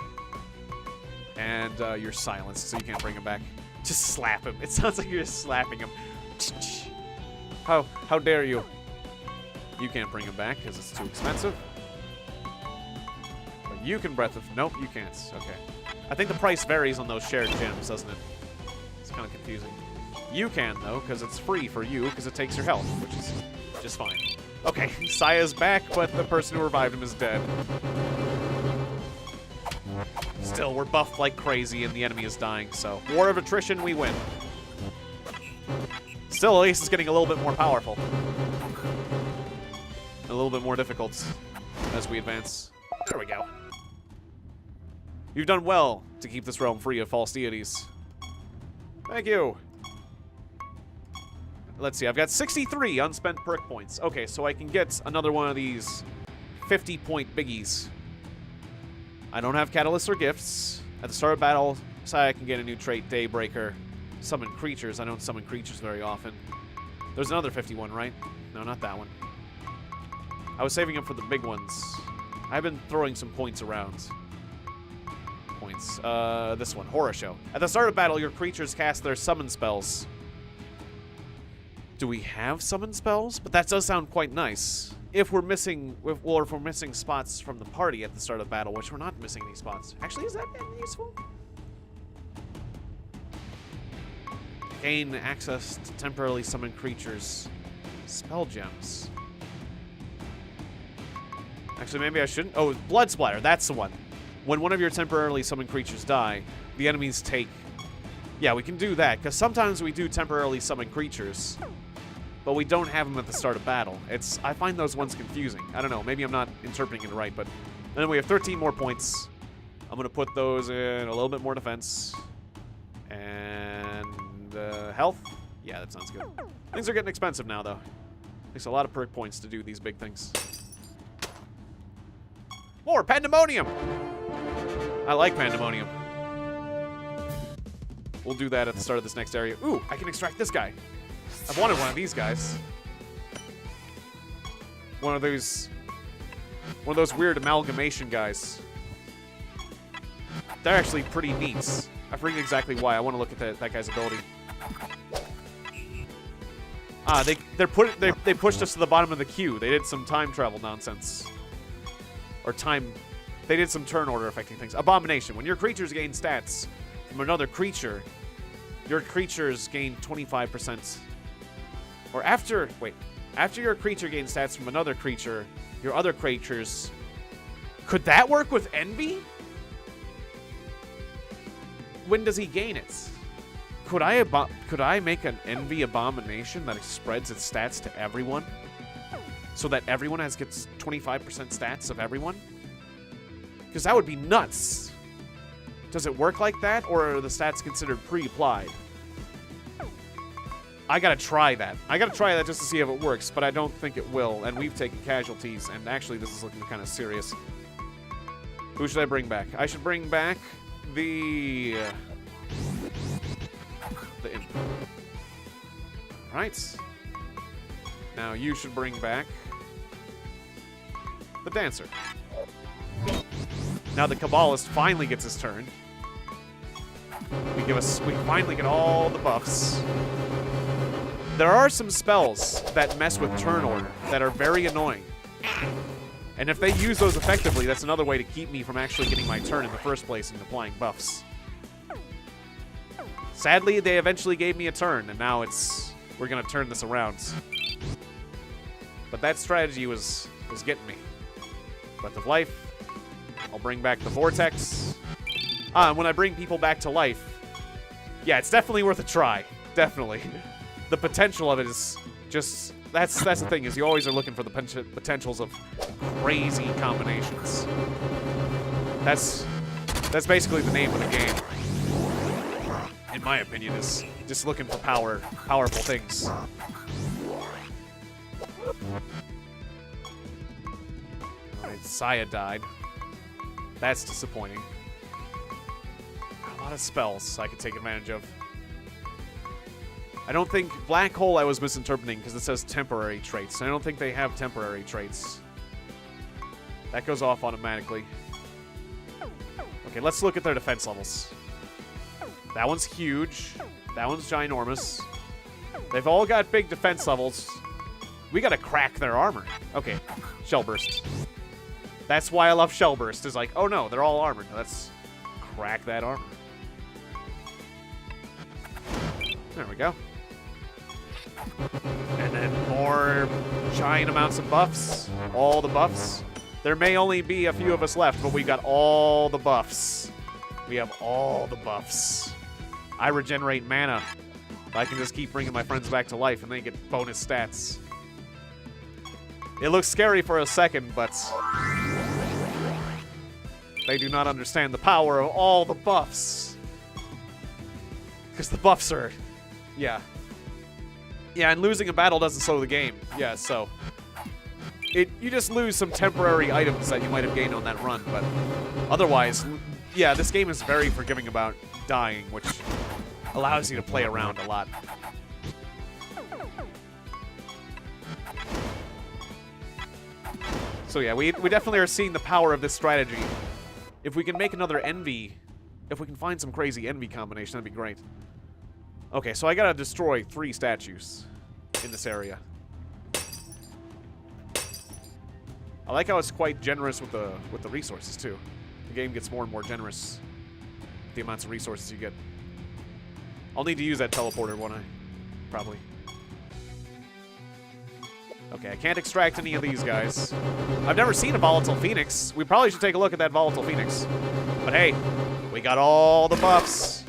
And you're silenced, so you can't bring him back. Just slap him. It sounds like you're just slapping him. How dare you? You can't bring him back because it's too expensive. But you can breath of... Nope, you can't. Okay. I think the price varies on those shared gems, doesn't it? It's kind of confusing. You can, though, because it's free for you, because it takes your health, which is just fine. Okay, Saya's back, but the person who revived him is dead. Still, we're buffed like crazy and the enemy is dying, so war of attrition, we win. Still, Ace is getting a little bit more powerful. A little bit more difficult as we advance. There we go. You've done well to keep this realm free of false deities. Thank you. Let's see, I've got 63 unspent perk points. Okay, so I can get another one of these 50-point biggies. I don't have catalysts or gifts. At the start of battle, I can get a new trait, Daybreaker. Summon creatures. I don't summon creatures very often. There's another 51, right? No, not that one. I was saving them for the big ones. I've been throwing some points around. Points. This one, Horror Show. At the start of battle, your creatures cast their summon spells. Do we have summon spells? But that does sound quite nice. If we're missing, if we're missing spots from the party at the start of battle, which we're not missing any spots. Actually, is that useful? Gain access to temporarily summon creatures. Spell gems. Actually, maybe I shouldn't. Oh, Blood Splatter. That's the one. When one of your temporarily summoned creatures die, the enemies take... Yeah, we can do that, because sometimes we do temporarily summon creatures, but we don't have them at the start of battle. I find those ones confusing. I don't know. Maybe I'm not interpreting it right, but... then we have 13 more points. I'm going to put those in a little bit more defense. And... health? Yeah, that sounds good. Things are getting expensive now, though. Takes a lot of perk points to do these big things. More Pandemonium! I like Pandemonium. We'll do that at the start of this next area. Ooh, I can extract this guy. I've wanted one of these guys. One of those weird amalgamation guys. They're actually pretty neat. I forget exactly why. I want to look at that guy's ability. Ah, they pushed us to the bottom of the queue. They did some time travel nonsense. Or time... They did some turn order affecting things. Abomination. When your creatures gain stats from another creature, your creatures gain 25%. Or after... Wait. After your creature gains stats from another creature, your other creatures... Could that work with Envy? When does he gain it? Could I make an Envy Abomination that spreads its stats to everyone? So that everyone gets 25% stats of everyone? Because that would be nuts. Does it work like that, or are the stats considered pre-applied? I gotta try that. I gotta try that just to see if it works, but I don't think it will, and we've taken casualties, and actually this is looking kind of serious. Who should I bring back? I should bring back the imp. Right. Now you should bring back the dancer. Now the Kabbalist finally gets his turn. We finally get all the buffs. There are some spells that mess with turn order that are very annoying. And if they use those effectively, that's another way to keep me from actually getting my turn in the first place and applying buffs. Sadly, they eventually gave me a turn, and now we're gonna turn this around. But that strategy was getting me. Breath of Life. I'll bring back the Vortex. And when I bring people back to life, yeah, it's definitely worth a try. Definitely. The potential of it is just... That's the thing, is you always are looking for the potentials of crazy combinations. That's basically the name of the game. In my opinion, is just looking for powerful things. Alright, Saya died. That's disappointing. A lot of spells I could take advantage of. I don't think... Black Hole I was misinterpreting because it says temporary traits. I don't think they have temporary traits. That goes off automatically. Okay, let's look at their defense levels. That one's huge. That one's ginormous. They've all got big defense levels. We gotta crack their armor. Okay, Shell Burst. That's why I love Shell Burst. Is like, oh no, they're all armored. Let's crack that armor. There we go. And then more giant amounts of buffs. All the buffs. There may only be a few of us left, but we got all the buffs. We have all the buffs. I regenerate mana. I can just keep bringing my friends back to life and they get bonus stats. It looks scary for a second, but they do not understand the power of all the buffs. Because the buffs are... Yeah. Yeah, and losing a battle doesn't slow the game. Yeah, so... You just lose some temporary items that you might have gained on that run, but otherwise, yeah, this game is very forgiving about dying, which allows you to play around a lot. So yeah, we definitely are seeing the power of this strategy. If we can make another Envy, if we can find some crazy Envy combination, that'd be great. Okay, so I gotta destroy 3 statues in this area. I like how it's quite generous with the resources too. The game gets more and more generous with the amounts of resources you get. I'll need to use that teleporter, won't I? Probably. Okay, I can't extract any of these guys. I've never seen a volatile phoenix. We probably should take a look at that volatile phoenix. But hey, we got all the buffs.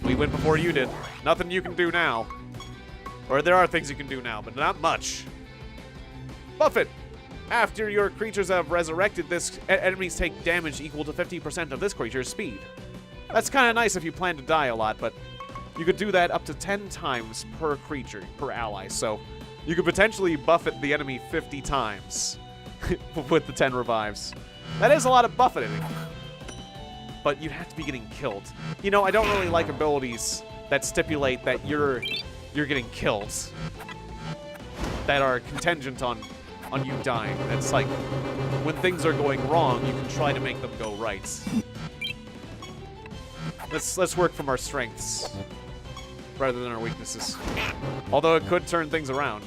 We went before you did. Nothing you can do now. Or there are things you can do now, but not much. Buff it! After your creatures have resurrected, this enemies take damage equal to 50% of this creature's speed. That's kind of nice if you plan to die a lot, but you could do that up to 10 times per creature, per ally, so you could potentially buffet the enemy 50 times with the 10 revives. That is a lot of buffeting, but you'd have to be getting killed. You know, I don't really like abilities that stipulate that you're getting killed, that are contingent on you dying. That's like, when things are going wrong, you can try to make them go right. Let's work from our strengths rather than our weaknesses. Although it could turn things around.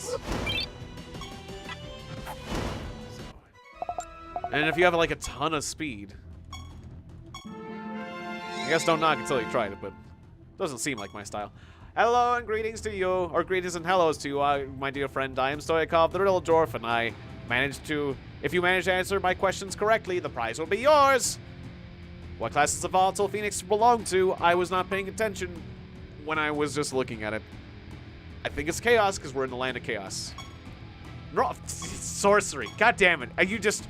And if you have like a ton of speed, I guess don't knock until you tried it, but it doesn't seem like my style. Hello and greetings to you, or greetings and hellos to you, my dear friend. I am Stoyakov, the Riddle Dwarf, and if you manage to answer my questions correctly, the prize will be yours. What class does the volatile phoenix belong to? I was not paying attention when I was just looking at it. I think it's chaos, because we're in the land of chaos. No, sorcery. God damn it. Are you just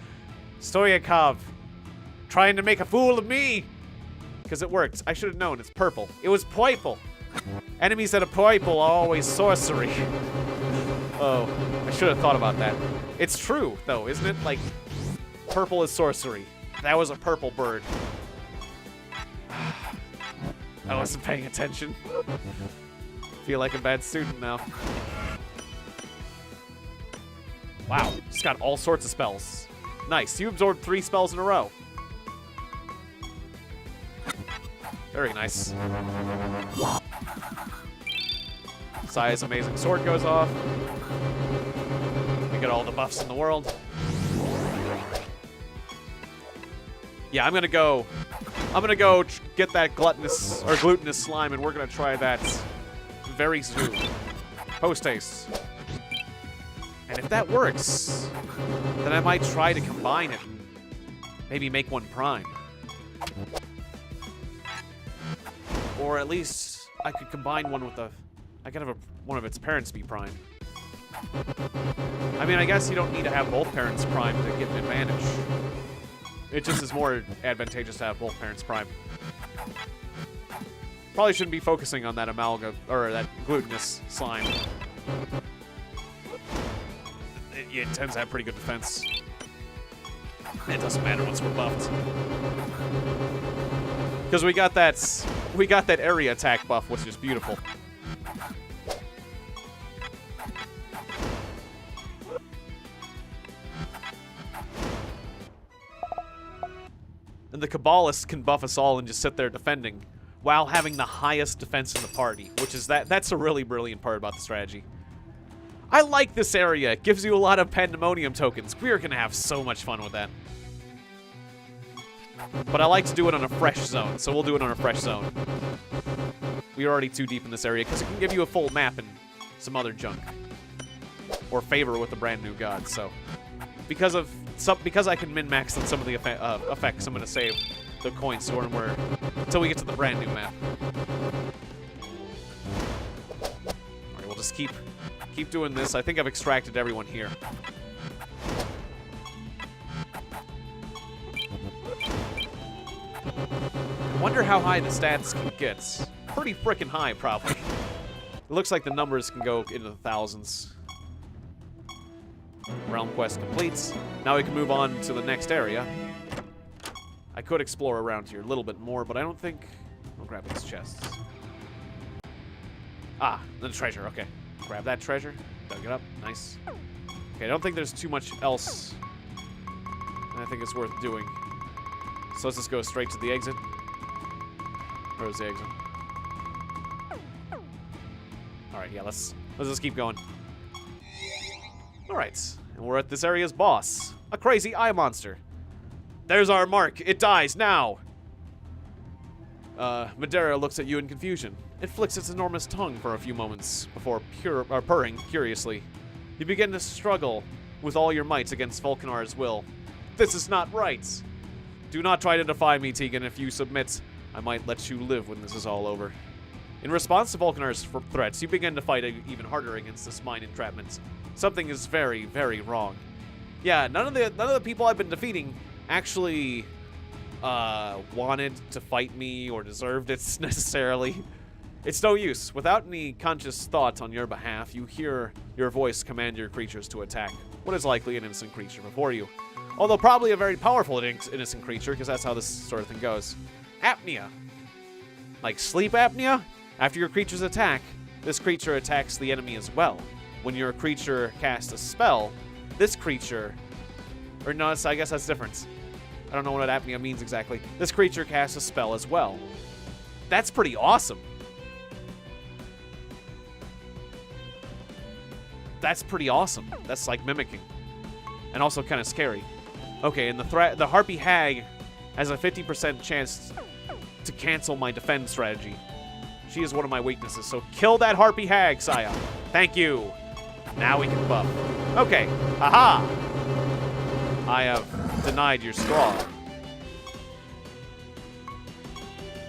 Stoyakov trying to make a fool of me? Because it worked. I should have known. It's purple. It was purple. Enemies that are purple are always sorcery. Oh, I should have thought about that. It's true, though, isn't it? Like, purple is sorcery. That was a purple bird. I wasn't paying attention. Feel like a bad student now. Wow, just got all sorts of spells. Nice, you absorbed 3 spells in a row. Very nice. Sai's amazing sword goes off. We get all the buffs in the world. Yeah, I'm gonna go get that glutinous slime, and we're gonna try that very soon. Post haste. And if that works, then I might try to combine it and maybe make one prime. Or at least I could combine one with I could have one of its parents be prime. I mean, I guess you don't need to have both parents prime to get an advantage. It just is more advantageous to have both parents prime. Probably shouldn't be focusing on that amalgam, or that glutinous slime. It tends to have pretty good defense. It doesn't matter once we're buffed. Because we got that area attack buff, which is beautiful. And the Kabbalists can buff us all and just sit there defending while having the highest defense in the party, which is that's a really brilliant part about the strategy. I like this area. It gives you a lot of pandemonium tokens. We're going to have so much fun with that. But I like to do it on a fresh zone, so we'll do it on a fresh zone. We're already too deep in this area because it can give you a full map and some other junk. Or favor with the brand new god, so. Because I can min-max on some of the effects, I'm going to save the coins so until we get to the brand new map. Alright, we'll just keep doing this. I think I've extracted everyone here. I wonder how high the stats can get. Pretty freaking high, probably. It looks like the numbers can go into the thousands. Realm quest completes. Now we can move on to the next area. I could explore around here a little bit more, but I don't think... I'll grab these chests. Ah, the treasure, okay. Grab that treasure. Dug it up, nice. Okay, I don't think there's too much else I think it's worth doing. So let's just go straight to the exit. Where's the exit? Alright, yeah, let's just keep going. Alright, and we're at this area's boss. A crazy eye monster. There's our mark. It dies now. Madeira looks at you in confusion. It flicks its enormous tongue for a few moments before purring curiously. You begin to struggle with all your might against Vulcanar's will. This is not right. Do not try to defy me, Tiegon. If you submit, I might let you live when this is all over. In response to Vulcanar's threats, you begin to fight even harder against this mine entrapment. Something is very, very wrong. Yeah, none of the people I've been defeating actually wanted to fight me or deserved it necessarily. It's no use. Without any conscious thought on your behalf, you hear your voice command your creatures to attack what is likely an innocent creature before you. Although probably a very powerful innocent creature, because that's how this sort of thing goes. Apnea. Like sleep apnea? After your creature's attack, this creature attacks the enemy as well. When your creature casts a spell, this creature... Or no, I guess that's different. I don't know what apnea means exactly. This creature casts a spell as well. That's pretty awesome. That's pretty awesome. That's like mimicking. And also kind of scary. Okay, and the Harpy Hag has a 50% chance to cancel my defend strategy. She is one of my weaknesses, so kill that Harpy Hag, Saya. Thank you. Now we can buff. Okay, haha. I have denied your straw.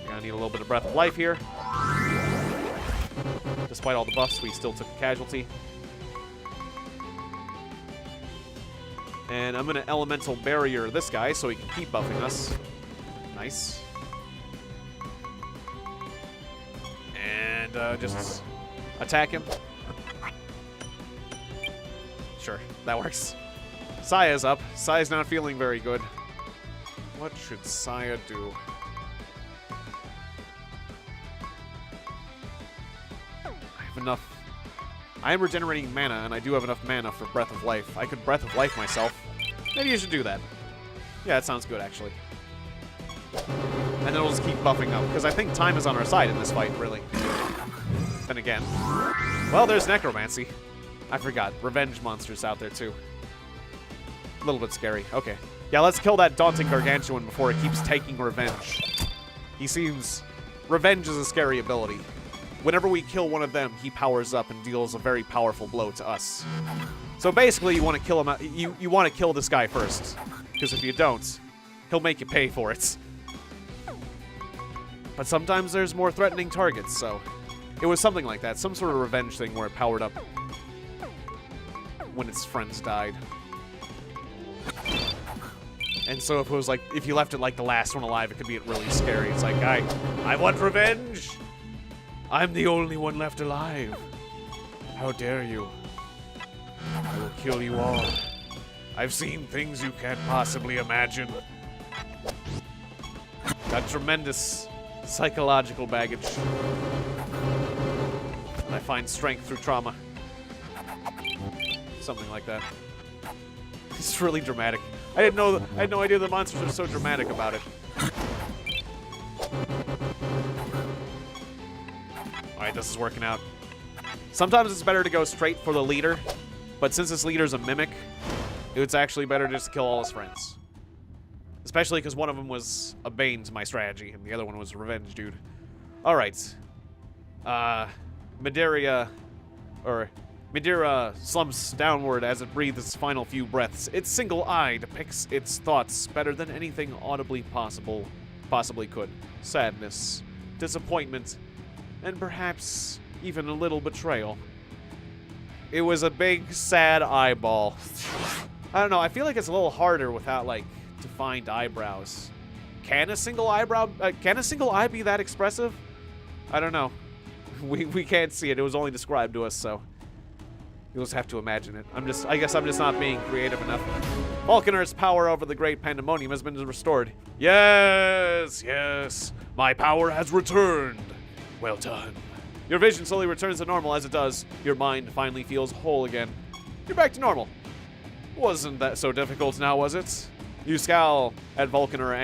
Gonna need a little bit of breath of life here. Despite all the buffs, we still took a casualty. And I'm gonna elemental barrier this guy so he can keep buffing us. Nice. And just attack him. Sure, that works. Saya's up. Saya's not feeling very good. What should Saya do? I have enough. I am regenerating mana, and I do have enough mana for Breath of Life. I could Breath of Life myself. Maybe you should do that. Yeah, that sounds good, actually. And then we'll just keep buffing up, because I think time is on our side in this fight, really. Then again. Well, there's Necromancy. I forgot. Revenge monsters out there, too. A little bit scary. Okay. Yeah, let's kill that daunting gargantuan before it keeps taking revenge. He seems... Revenge is a scary ability. Whenever we kill one of them, he powers up and deals a very powerful blow to us. So basically, you want to kill him. You want to kill this guy first, because if you don't, he'll make you pay for it. But sometimes there's more threatening targets, so it was something like that, some sort of revenge thing where it powered up when its friends died. And so if it was like, if you left it like the last one alive, it could be really scary. It's like, I want revenge. I'm the only one left alive. How dare you? I will kill you all. I've seen things you can't possibly imagine. Got tremendous psychological baggage. I find strength through trauma. Something like that. It's really dramatic. I had no idea the monsters are so dramatic about it. Alright, this is working out. Sometimes it's better to go straight for the leader, but since this leader's a mimic, it's actually better just to kill all his friends. Especially because one of them was a bane to my strategy, and the other one was a revenge dude. Alright. Madeira Madeira slumps downward as it breathes its final few breaths. Its single eye depicts its thoughts better than anything audibly possibly could. Sadness, disappointment, and perhaps even a little betrayal. It was a big, sad eyeball. I don't know, I feel like it's a little harder without, like, defined eyebrows. Can a single eye be that expressive? I don't know. We can't see it. It was only described to us, so you'll just have to imagine it. I guess I'm just not being creative enough. Vulcanar's power over the great pandemonium has been restored. Yes, yes. My power has returned. Well done. Your vision slowly returns to normal. As it does, your mind finally feels whole again. You're back to normal. Wasn't that so difficult now, was it? You scowl at Vulcanar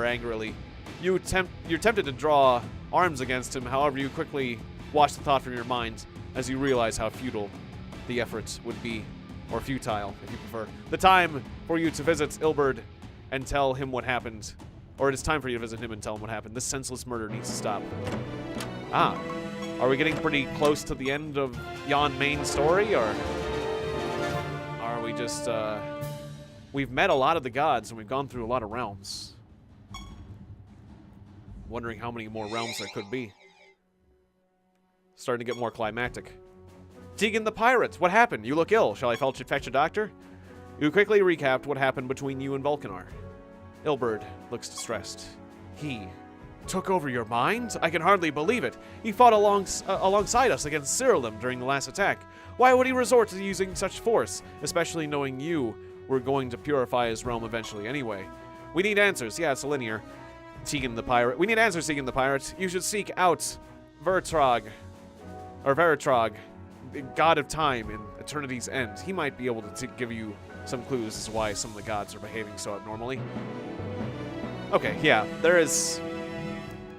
angrily. You're tempted to draw arms against him, however you quickly wash the thought from your mind as you realize how futile the efforts would be, or futile, if you prefer. The time for you to visit Ilberd and tell him what happened, or it is time for you to visit him and tell him what happened. This senseless murder needs to stop. Ah, are we getting pretty close to the end of Yon main story, or are we just, we've met a lot of the gods and we've gone through a lot of realms. Wondering how many more realms there could be. Starting to get more climactic. Tiegon the pirate, what happened? You look ill. Shall I fetch a doctor? You quickly recapped what happened between you and Vulcanar. Ilberd looks distressed. He took over your mind? I can hardly believe it. He fought alongside us against Siralim during the last attack. Why would he resort to using such force, especially knowing you were going to purify his realm eventually anyway? We need answers. Yeah, it's linear. Tiegon the pirate. We need answers, Tiegon the pirate. You should seek out Veritrog, god of time and eternity's end. He might be able to give you some clues as to why some of the gods are behaving so abnormally. Okay, yeah, there is...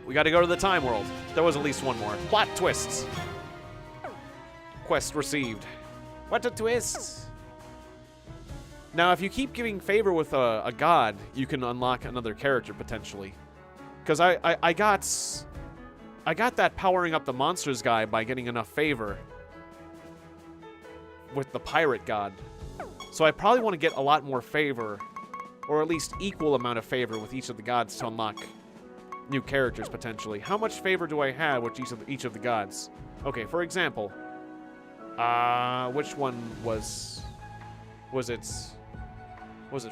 We gotta go to the time world. There was at least one more. Plot twists. Quest received. What a twist! Now, if you keep giving favor with a god, you can unlock another character, potentially. Because I got that powering up the monsters guy by getting enough favor with the pirate god. So I probably want to get a lot more favor, or at least equal amount of favor with each of the gods to unlock new characters, potentially. How much favor do I have with each of the gods? Okay, for example, which one was it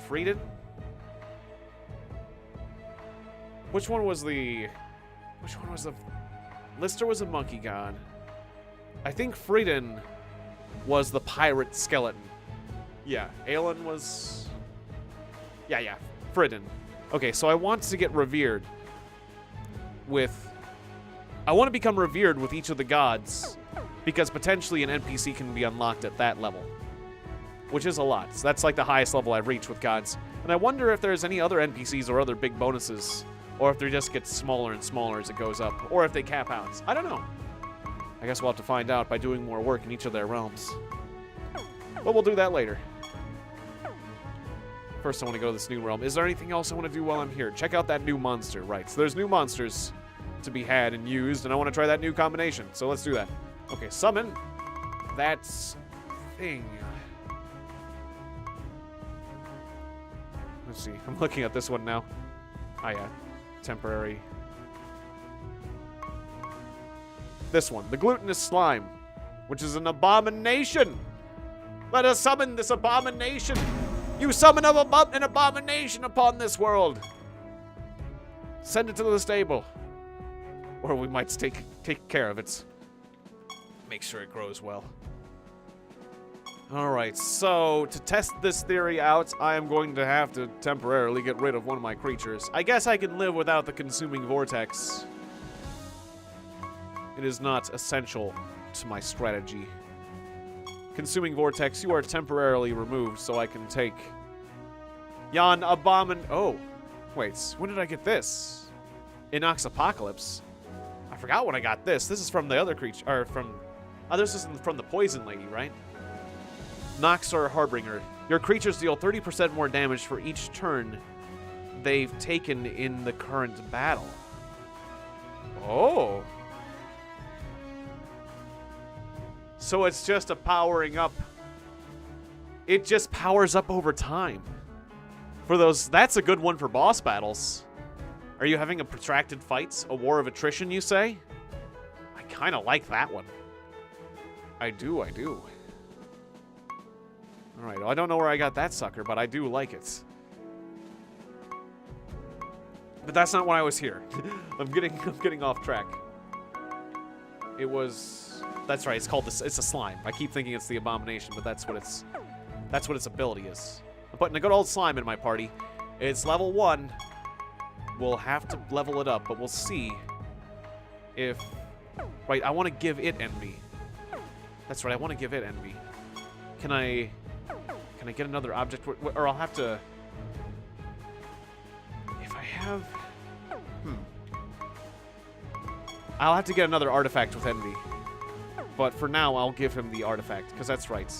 Frieden? Which one was the Lister was a monkey god. I think Frieden was the pirate skeleton. Yeah, Aelin was... Yeah, Frieden. Okay, so I want to get revered with... I want to become revered with each of the gods, because potentially an NPC can be unlocked at that level, which is a lot. So that's like the highest level I've reached with gods. And I wonder if there's any other NPCs or other big bonuses, or if they just get smaller and smaller as it goes up, or if they cap out. I don't know. I guess we'll have to find out by doing more work in each of their realms. But we'll do that later. First, I want to go to this new realm. Is there anything else I want to do while I'm here? Check out that new monster. Right, so there's new monsters to be had and used, and I want to try that new combination. So let's do that. Okay, summon that thing. Let's see. I'm looking at this one now. Oh, yeah. Temporary. This one. The glutinous slime, which is an abomination. Let us summon this abomination. You summon an abomination upon this world. Send it to the stable. Or we might take care of it. Make sure it grows well. Alright, so to test this theory out, I am going to have to temporarily get rid of one of my creatures. I guess I can live without the consuming vortex. It is not essential to my strategy. Consuming vortex, you are temporarily removed, so I can take Yon Abomin... Oh, wait, when did I get this? Inox Apocalypse. I forgot when I got this. This is from the other creature, or from... Oh, this is from the Poison Lady, right? Noxor Harbinger. Your creatures deal 30% more damage for each turn they've taken in the current battle. Oh. So it's just a powering up. It just powers up over time. For those, that's a good one for boss battles. Are you having a protracted fight? A war of attrition, you say? I kind of like that one. I do. Alright, well, I don't know where I got that sucker, but I do like it. But that's not why I was here. I'm getting off track. It was... That's right, it's called it's a slime. I keep thinking it's the abomination, but that's what its ability is. I'm putting a good old slime in my party. It's level 1. We'll have to level it up, but we'll see if... Right, I want to give it envy. That's right, I want to give it envy. Can I get another object? Or I'll have to... If I have... I'll have to get another artifact with envy. But for now, I'll give him the artifact, because that's right.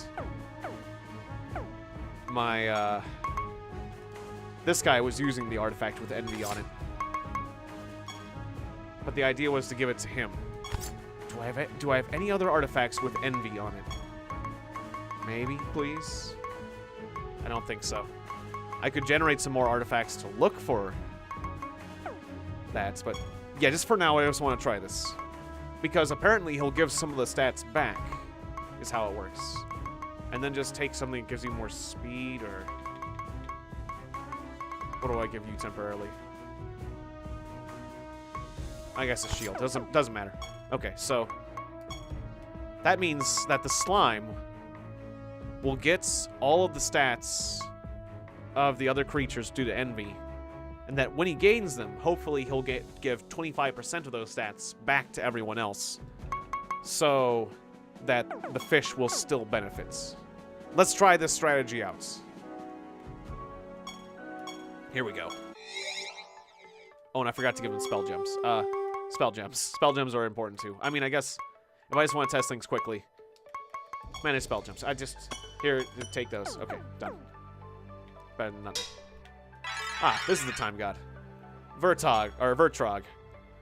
This guy was using the artifact with envy on it. But the idea was to give it to him. Do I have any other artifacts with envy on it? Maybe, please? I don't think so. I could generate some more artifacts to look for that, but yeah, just for now, I just want to try this. Because apparently he'll give some of the stats back, is how it works. And then just take something that gives you more speed, or... What do I give you temporarily? I guess a shield. Doesn't matter. Okay, so... That means that the slime will get all of the stats of the other creatures due to envy. And that when he gains them, hopefully he'll give 25% of those stats back to everyone else. So that the fish will still benefit. Let's try this strategy out. Here we go. Oh, and I forgot to give him spell gems. Spell gems. Spell gems are important too. I mean, I guess if I just want to test things quickly. Manage spell gems. Here, take those. Okay, done. Better than nothing. Ah, this is the time god. Vertrog.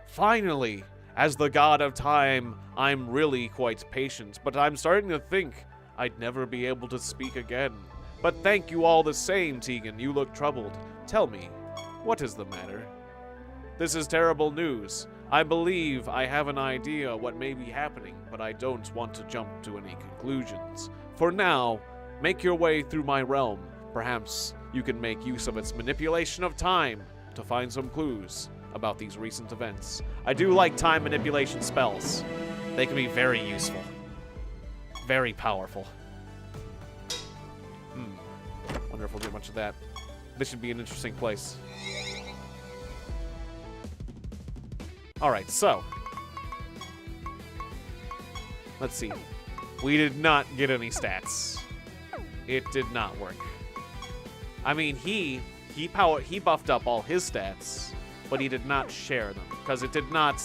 Finally! As the god of time, I'm really quite patient, but I'm starting to think I'd never be able to speak again. But thank you all the same, Tiegon. You look troubled. Tell me, what is the matter? This is terrible news. I believe I have an idea what may be happening, but I don't want to jump to any conclusions. For now, make your way through my realm. Perhaps you can make use of its manipulation of time to find some clues about these recent events. I do like time manipulation spells. They can be very useful. Very powerful. Wonder if we'll get much of that. This should be an interesting place. Alright, so. Let's see. We did not get any stats. It did not work. I mean, he buffed up all his stats, but he did not share them, because it did not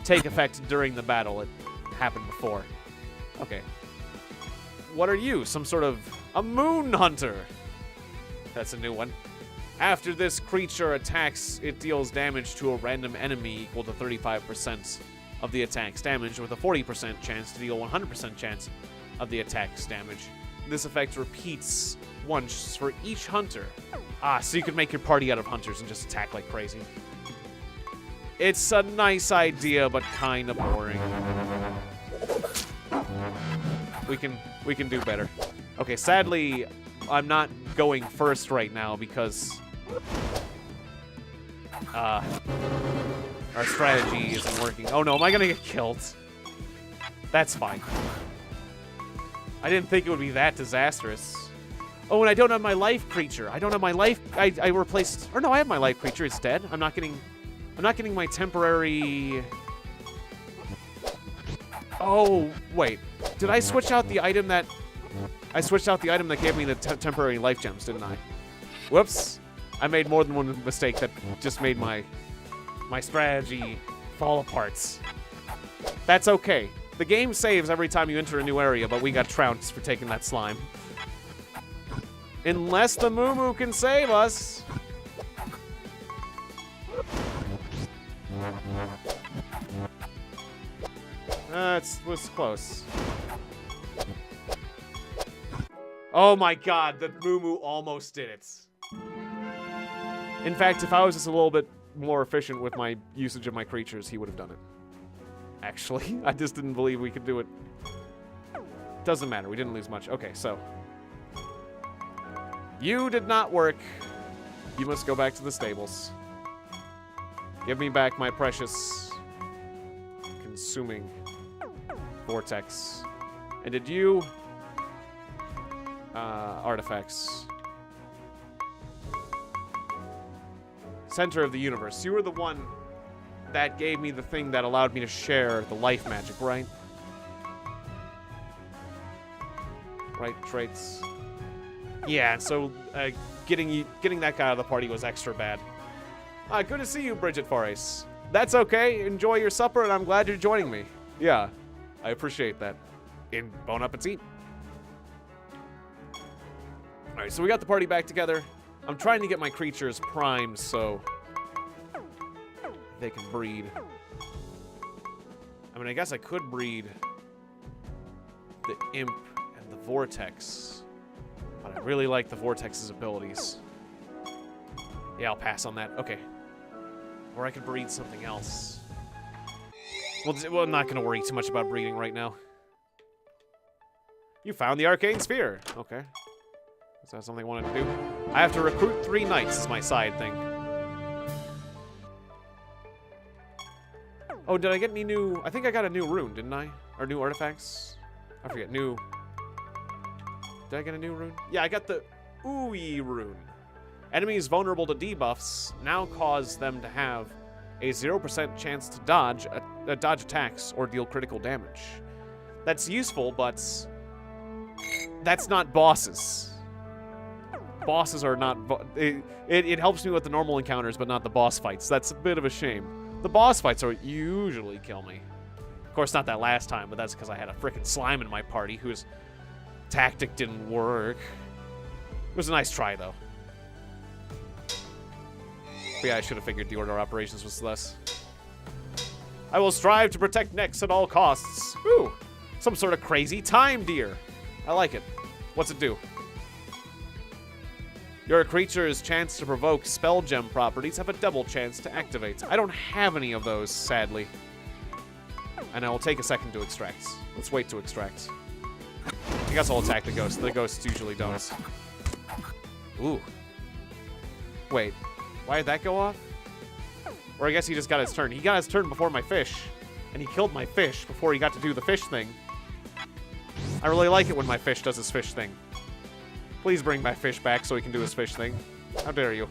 take effect during the battle. It happened before. Okay. What are you? Some sort of a moon hunter? That's a new one. After this creature attacks, it deals damage to a random enemy equal to 35% of the attack's damage, with a 40% chance to deal 100% chance of the attack's damage. This effect repeats once for each hunter. Ah, so you can make your party out of hunters and just attack like crazy. It's a nice idea, but kind of boring. We can do better. Okay, sadly, I'm not going first right now because our strategy isn't working. Oh no, am I gonna get killed? That's fine. I didn't think it would be that disastrous. Oh, and I don't have my life creature. I don't have my life. I replaced. Or no, I have my life creature. It's dead. I'm not getting my temporary. Oh wait, did I switch out the item that? I switched out the item that gave me the temporary life gems, didn't I? Whoops! I made more than one mistake that just made my strategy fall apart. That's okay. The game saves every time you enter a new area, but we got trounced for taking that slime. Unless the Moo can save us. It was close. Oh my god, the Moo almost did it. In fact, if I was just a little bit more efficient with my usage of my creatures, he would have done it. Actually, I just didn't believe we could do it. Doesn't matter, we didn't lose much. Okay, so. You did not work. You must go back to the stables. Give me back my precious consuming vortex. And did you... artifacts. Center of the universe. You were the one that gave me the thing that allowed me to share the life magic, right? Right, traits. Yeah, so getting that guy out of the party was extra bad. Good to see you, Bridget Fares. That's okay. Enjoy your supper, and I'm glad you're joining me. Yeah, I appreciate that. In bon appetit. Alright, so we got the party back together. I'm trying to get my creatures primed so they can breed. I mean, I guess I could breed the Imp and the Vortex. But I really like the Vortex's abilities. Yeah, I'll pass on that. Okay. Or I could breed something else. Well, I'm not going to worry too much about breeding right now. You found the Arcane Sphere. Okay. Is that something I wanted to do? I have to recruit 3 knights is my side thing. Oh, did I get any new... I think I got a new rune, didn't I? Or new artifacts? I forget. New... Did I get a new rune? Yeah, I got the Ooey rune. Enemies vulnerable to debuffs now cause them to have a 0% chance to dodge attacks or deal critical damage. That's useful, but that's not bosses. Bosses are not... It helps me with the normal encounters, but not the boss fights. That's a bit of a shame. The boss fights are usually kill me. Of course, not that last time, but that's because I had a frickin' slime in my party whose tactic didn't work. It was a nice try, though. But yeah, I should have figured the order of operations was less. I will strive to protect Nex at all costs. Ooh, some sort of crazy time deer. I like it. What's it do? Your creature's chance to provoke spell gem properties have a double chance to activate. I don't have any of those, sadly. And I will take a second to extract. Let's wait to extract. I guess I'll attack the ghost. The ghosts usually don't. Ooh. Wait. Why did that go off? Or I guess he just got his turn. He got his turn before my fish. And he killed my fish before he got to do the fish thing. I really like it when my fish does his fish thing. Please bring my fish back so he can do his fish thing. How dare you?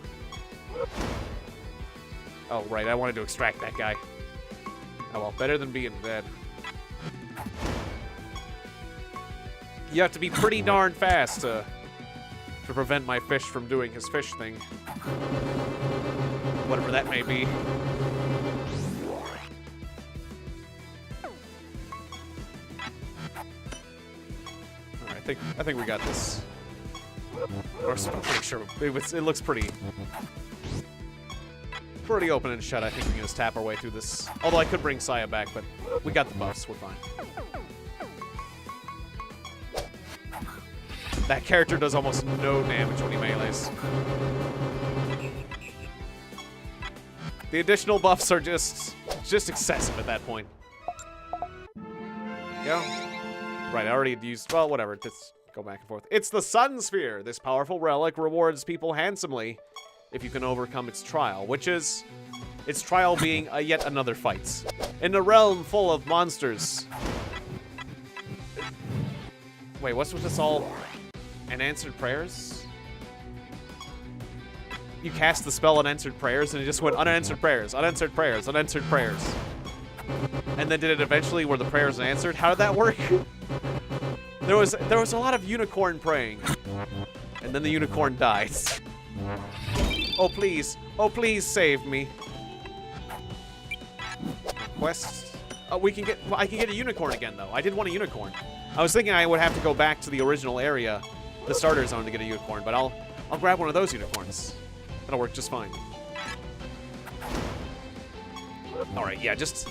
Oh, right. I wanted to extract that guy. Oh, well. Better than being dead. You have to be pretty darn fast to prevent my fish from doing his fish thing. Whatever that may be. Alright, I think we got this. Or I'm pretty sure it looks pretty open and shut. I think we can just tap our way through this. Although I could bring Saya back, but we got the buffs. We're fine. That character does almost no damage when he melees. The additional buffs are just excessive at that point. Yeah. Right, I already used... Well, whatever. Just go back and forth. It's the Sun Sphere. This powerful relic rewards people handsomely if you can overcome its trial, which is... Its trial being yet another fight. In a realm full of monsters. Wait, what's with this all... Unanswered prayers? You cast the spell unanswered prayers and it just went unanswered prayers, unanswered prayers, unanswered prayers. And then did it eventually were the prayers answered? How did that work? There was a lot of unicorn praying. And then the unicorn dies. Oh please save me. Quest. Oh, I can get a unicorn again though. I did want a unicorn. I was thinking I would have to go back to the original area, the starter zone, to get a unicorn, but I'll grab one of those unicorns. That'll work just fine. Alright, yeah, just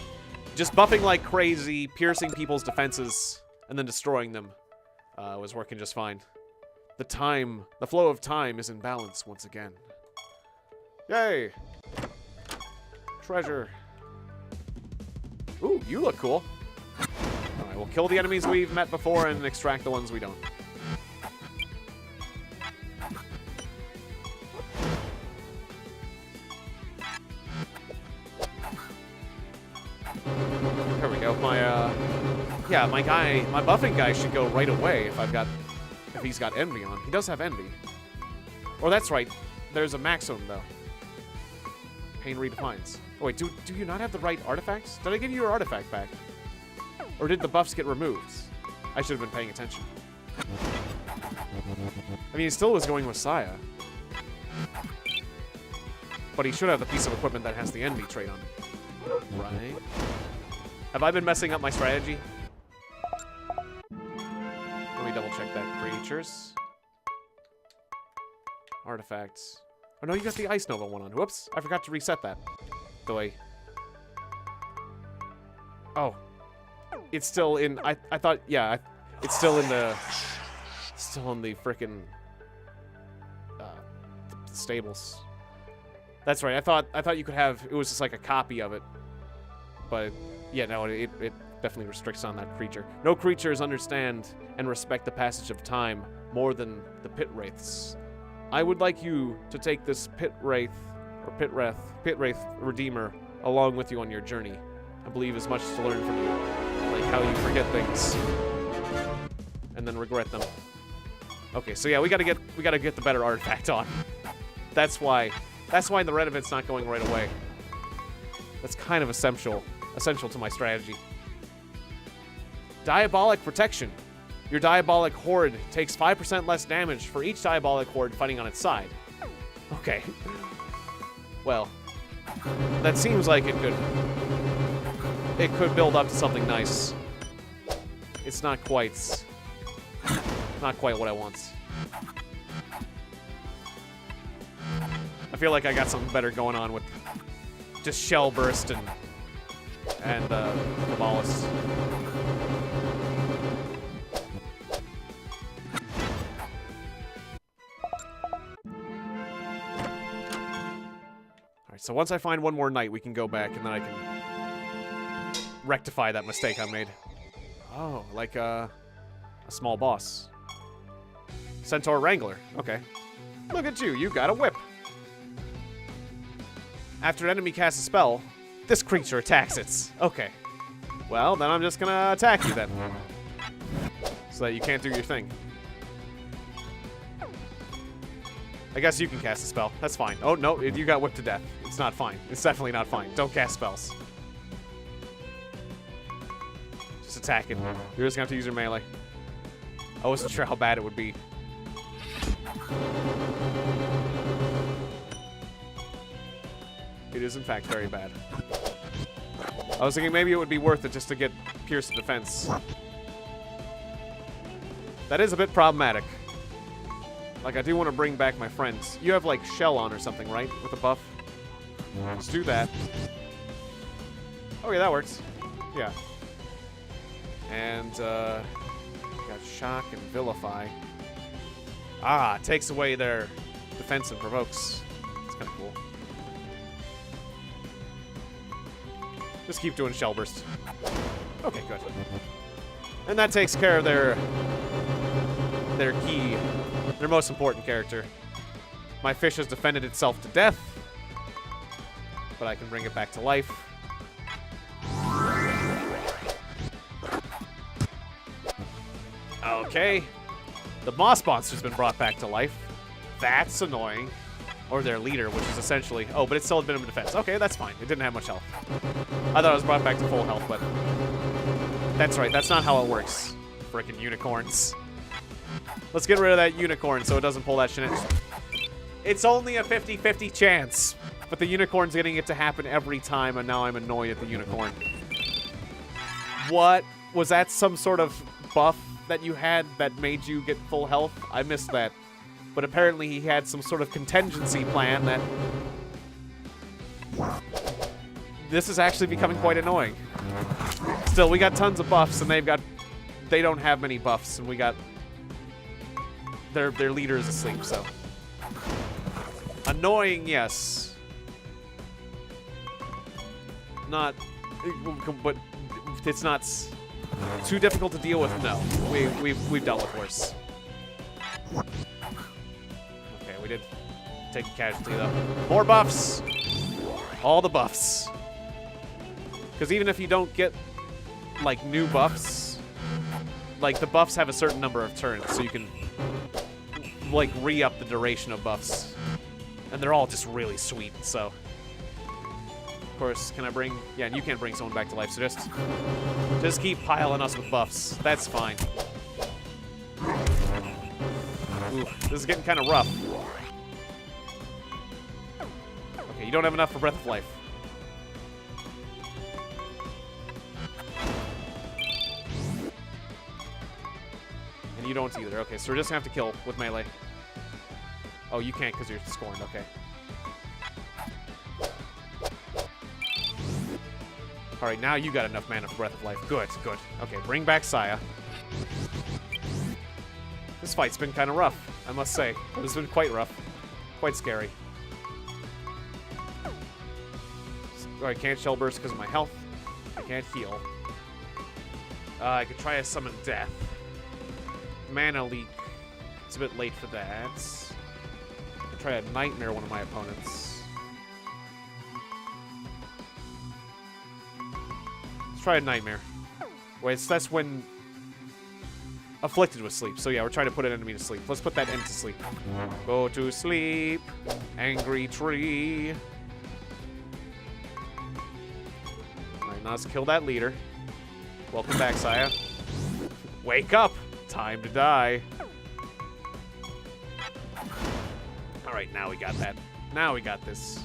buffing like crazy, piercing people's defenses, and then destroying them was working just fine. the flow of time is in balance once again. Yay! Treasure. Ooh, you look cool. Alright, we'll kill the enemies we've met before and extract the ones we don't. There we go. My buffing guy should go right away if he's got envy on. He does have envy. Or that's right. There's a maximum though. Pain redefines. Oh wait, do you not have the right artifacts? Did I give you your artifact back? Or did the buffs get removed? I should have been paying attention. I mean, he still was going with Saya. But he should have the piece of equipment that has the envy trait on it. Right. Have I been messing up my strategy? Let me double check that. Creatures. Artifacts. Oh no, you got the Ice Nova one on. Whoops, I forgot to reset that. Oh. It's still in, I thought, yeah, it's still in the frickin' the stables. That's right, I thought you could have, it was just like a copy of it. But, yeah, no, it definitely restricts on that creature. No creatures understand and respect the passage of time more than the pit wraiths. I would like you to take this pit wraith redeemer along with you on your journey. I believe there's much to learn from you, like how you forget things and then regret them. Okay, so yeah, we gotta get the better artifact on. That's why the red event's not going right away. That's kind of essential to my strategy. Diabolic protection. Your diabolic horde takes 5% less damage for each diabolic horde fighting on its side. Okay. Well, that seems like it could build up to something nice. It's not quite what I want. I feel like I got something better going on with just Shell Burst and Cabalist. Alright, so once I find one more knight, we can go back and then I can rectify that mistake I made. Oh, like a small boss. Centaur Wrangler. Okay. Look at you, you got a whip. After an enemy casts a spell, this creature attacks it. Okay. Well, then I'm just gonna attack you then. So that you can't do your thing. I guess you can cast a spell. That's fine. Oh, no, you got whipped to death. It's not fine. It's definitely not fine. Don't cast spells. Just attack it. You're just gonna have to use your melee. I wasn't sure how bad it would be. It is, in fact, very bad. I was thinking maybe it would be worth it just to get pierce defense. That is a bit problematic. Like, I do want to bring back my friends. You have, like, Shell on or something, right? With a buff? Let's do that. Okay, that works. Yeah. And, got Shock and Vilify. Ah, takes away their defense and provokes. It's kind of cool. Just keep doing Shell Burst. Okay, good. And that takes care of their most important character. My fish has defended itself to death, but I can bring it back to life. Okay. The Moss Monster's been brought back to life. That's annoying. Or their leader, which is essentially... Oh, but it's still a minimum defense. Okay, that's fine. It didn't have much health. I thought it was brought back to full health, but... That's right. That's not how it works. Frickin' unicorns. Let's get rid of that unicorn so it doesn't pull that shenanigans. It's only a 50-50 chance. But the unicorn's getting it to happen every time, and now I'm annoyed at the unicorn. What? Was that some sort of buff that you had that made you get full health? I missed that. But apparently he had some sort of contingency plan that... This is actually becoming quite annoying. Still, we got tons of buffs, and they don't have many buffs, and we got their leader is asleep, so. Annoying, yes. Not, but it's not too difficult to deal with. No, we've dealt with worse. Okay, we did take a casualty though. More buffs. All the buffs. Because even if you don't get like new buffs, like the buffs have a certain number of turns, so you can like re-up the duration of buffs. And they're all just really sweet, so. Of course, can I bring... Yeah, and you can't bring someone back to life, so just keep piling us with buffs. That's fine. Ooh, this is getting kind of rough. Okay, you don't have enough for Breath of Life. And you don't either. Okay, so we're just gonna have to kill with melee. Oh, you can't because you're scorned. Okay. All right, now you got enough mana for Breath of Life. Good, good. Okay, bring back Saya. This fight's been kind of rough, I must say. It's been quite rough. Quite scary. Oh, I can't Shell Burst because of my health. I can't heal. I could try a Summon Death. Mana Leak. It's a bit late for that. Try a Nightmare one of my opponents. Let's try a Nightmare. Wait, that's when afflicted with sleep. So yeah, we're trying to put an enemy to sleep. Let's put that end to sleep. Go to sleep, angry tree. Alright, now let's kill that leader. Welcome back, Saya. Wake up! Time to die. Alright, now we got that. Now we got this.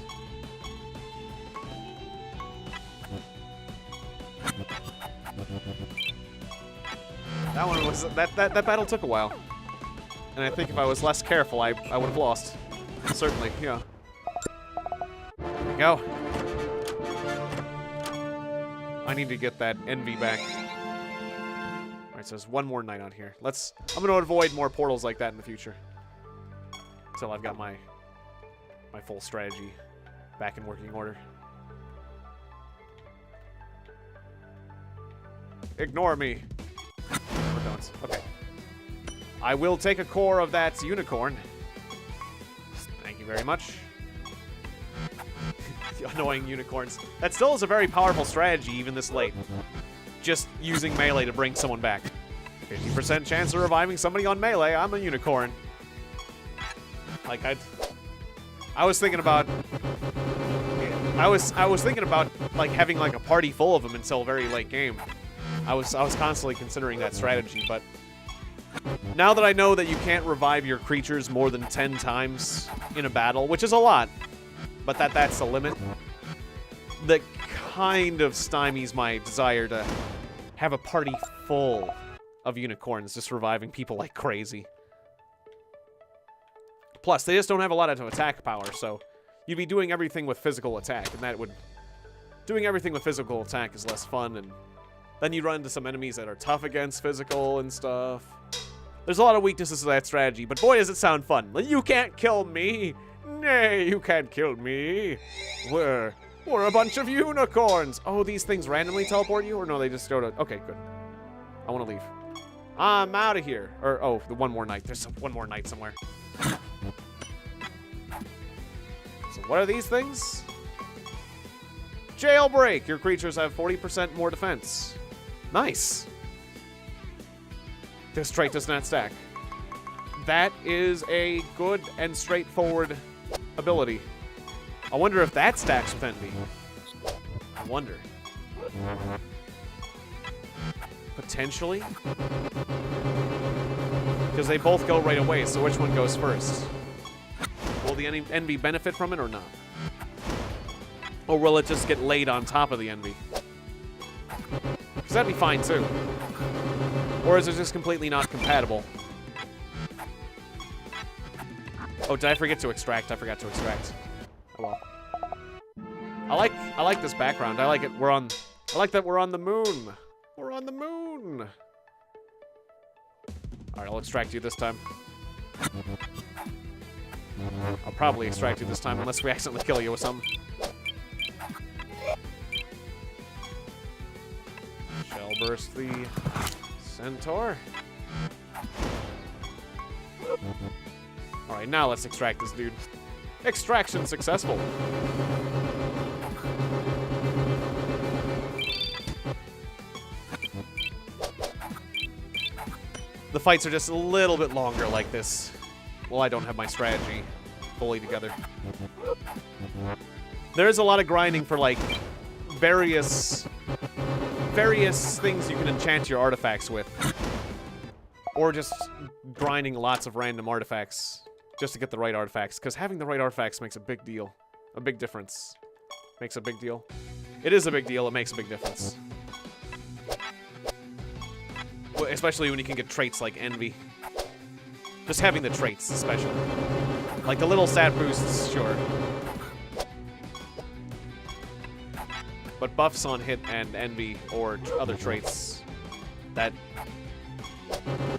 That one was... That battle took a while. And I think if I was less careful, I would have lost. Certainly, yeah. There we go. I need to get that envy back. Alright, so there's one more night on here. I'm gonna avoid more portals like that in the future. Until I've got my full strategy back in working order. Ignore me. Okay. I will take a core of that unicorn. Thank you very much. Annoying unicorns. That still is a very powerful strategy even this late. Just using melee to bring someone back. 50% chance of reviving somebody on melee. I'm a unicorn. Like I was thinking about I was thinking about like having like a party full of them until very late game. I was constantly considering that strategy, but now that I know that you can't revive your creatures more than 10 times in a battle, which is a lot, but that's the limit, that kind of stymies my desire to have a party full of unicorns just reviving people like crazy. Plus, they just don't have a lot of attack power, so you'd be doing everything with physical attack, and that would... Doing everything with physical attack is less fun, and then you run into some enemies that are tough against physical and stuff. There's a lot of weaknesses to that strategy, but boy, does it sound fun. You can't kill me! Nay, you can't kill me! We're a bunch of unicorns! Oh, these things randomly teleport you? Or no, they just go to... Okay, good. I want to leave. I'm out of here. Or, oh, the one more night. There's one more night somewhere. So what are these things? Jailbreak! Your creatures have 40% more defense. Nice. This trait does not stack. That is a good and straightforward ability. I wonder if that stacks with Envy. I wonder. Potentially? Because they both go right away, so which one goes first? Will the Envy benefit from it or not? Or will it just get laid on top of the Envy? Because that'd be fine too. Or is it just completely not compatible? Oh, did I forget to extract? I forgot to extract. Oh well. I like this background. I like it. I like that we're on the moon. We're on the moon. All right, I'll extract you this time. I'll probably extract you this time unless we accidentally kill you with something. Shell burst the centaur. Alright, now let's extract this dude. Extraction successful. The fights are just a little bit longer like this. Well, I don't have my strategy fully together. There is a lot of grinding for, like, various things you can enchant your artifacts with. Or just grinding lots of random artifacts just to get the right artifacts. Because having the right artifacts makes a big deal. A big difference. Makes a big deal. It is a big deal. It makes a big difference. Especially when you can get traits like envy. Just having the traits, especially. Like the little stat boosts, sure. But buffs on hit and envy or other traits. That...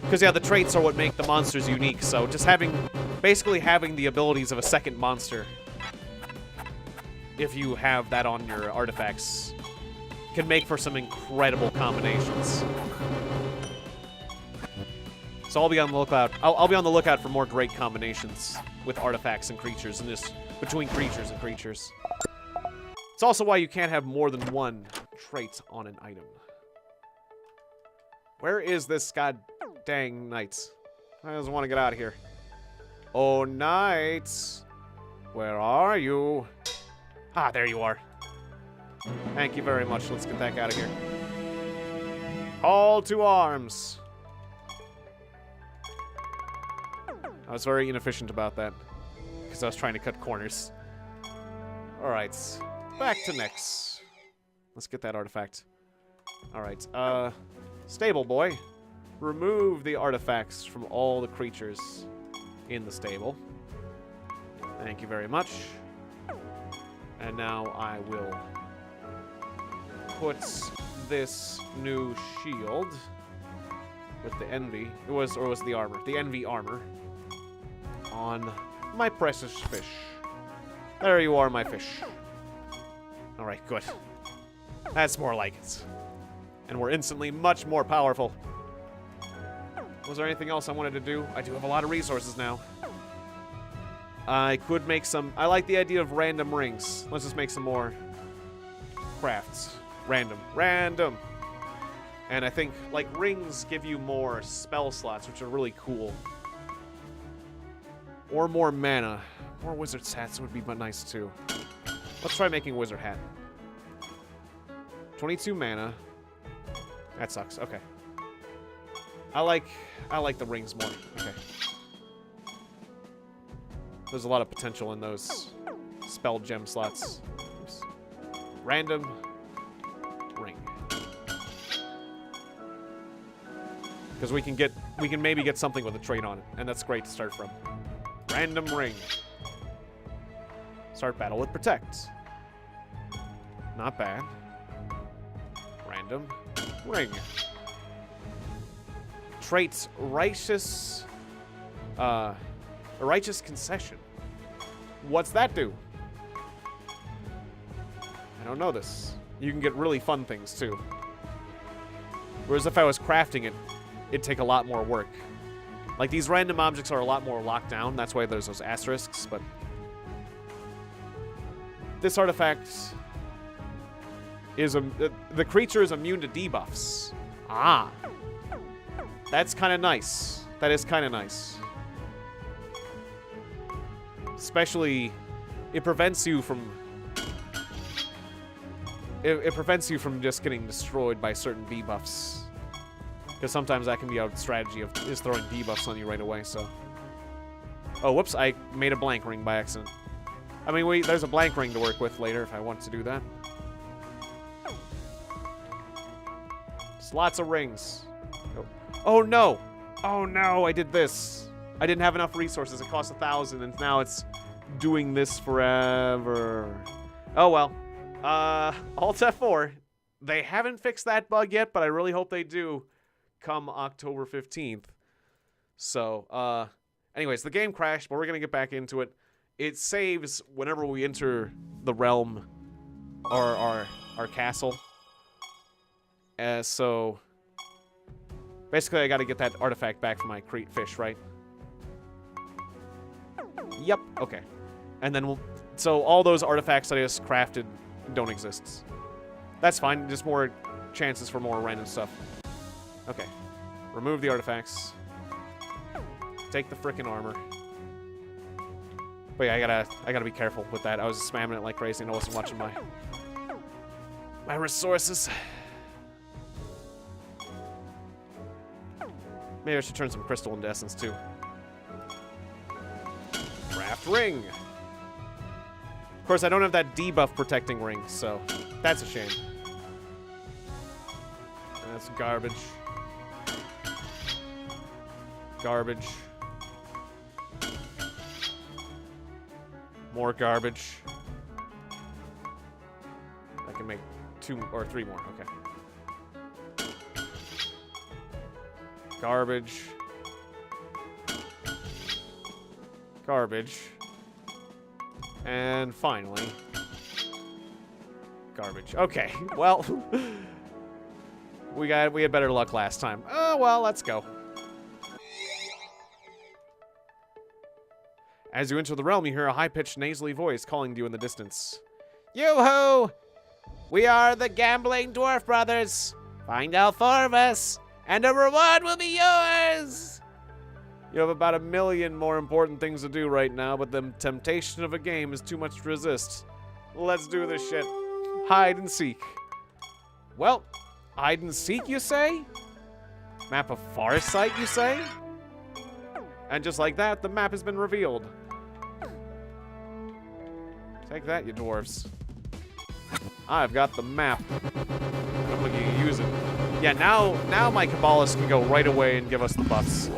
Because, yeah, the traits are what make the monsters unique, so just basically having the abilities of a second monster, if you have that on your artifacts, can make for some incredible combinations. So I'll be on the lookout. I'll be on the lookout for more great combinations with artifacts and creatures, and just between creatures and creatures. It's also why you can't have more than one trait on an item. Where is this god dang knight? I just want to get out of here. Oh, knight! Where are you? Ah, there you are. Thank you very much. Let's get that guy out of here. Call to arms. I was very inefficient about that, because I was trying to cut corners. Alright, back to Nyx. Let's get that artifact. Alright, stable boy. Remove the artifacts from all the creatures in the stable. Thank you very much. And now I will put this new shield with the envy. Or was it the armor? The envy armor. On my precious fish. There you are, my fish. Alright, good. That's more like it. And we're instantly much more powerful. Was there anything else I wanted to do? I do have a lot of resources now. I could make some... I like the idea of random rings. Let's just make some more crafts. Random. Random! And I think, like, rings give you more spell slots, which are really cool. Or more mana. More wizard's hats would be nice, too. Let's try making a wizard hat. 22 mana. That sucks. Okay. I like the rings more. Okay. There's a lot of potential in those spell gem slots. Oops. Random ring. Because we can maybe get something with a trait on it, and that's great to start from. Random ring. Start battle with protect. Not bad. Random ring. Traits righteous. A righteous concession. What's that do? I don't know this. You can get really fun things too. Whereas if I was crafting it, it'd take a lot more work. Like, these random objects are a lot more locked down. That's why there's those asterisks, but... This artifact is... the creature is immune to debuffs. Ah. That's kind of nice. That is kind of nice. Especially, it prevents you from... It prevents you from just getting destroyed by certain debuffs. Because sometimes that can be a strategy of just throwing debuffs on you right away, so... Oh, whoops, I made a blank ring by accident. I mean, there's a blank ring to work with later if I want to do that. Just lots of rings. Oh, no! Oh, no, I did this. I didn't have enough resources. It cost 1,000, and now it's doing this forever. Oh, well. Alt F4. They haven't fixed that bug yet, but I really hope they do come October 15th. So, Anyways, the game crashed, but we're going to get back into it. It saves whenever we enter the realm or our castle. So basically I got to get that artifact back from my crete fish, right? Yep, okay. And then so all those artifacts that I just crafted don't exist. That's fine, just more chances for more random stuff. Okay. Remove the artifacts. Take the frickin' armor. But yeah, I gotta be careful with that. I was spamming it like crazy and I wasn't watching my resources. Maybe I should turn some crystal into essence too. Craft ring. Of course, I don't have that debuff protecting ring, so that's a shame. That's garbage. Garbage. More garbage. I can make 2 or 3 more. Okay. Garbage. Garbage. And finally, garbage. Okay. Well, we had better luck last time. Oh, well, let's go. As you enter the realm, you hear a high-pitched, nasally voice calling to you in the distance. Yoo-hoo! We are the Gambling Dwarf Brothers. Find all 4 of us, and a reward will be yours! You have about 1 million more important things to do right now, but the temptation of a game is too much to resist. Let's do this shit. Hide and seek. Well, hide and seek, you say? Map of Farsight, you say? And just like that, the map has been revealed. Take that, you dwarves. I've got the map. I'm looking to use it. Yeah, now my Kabbalist can go right away and give us the buffs.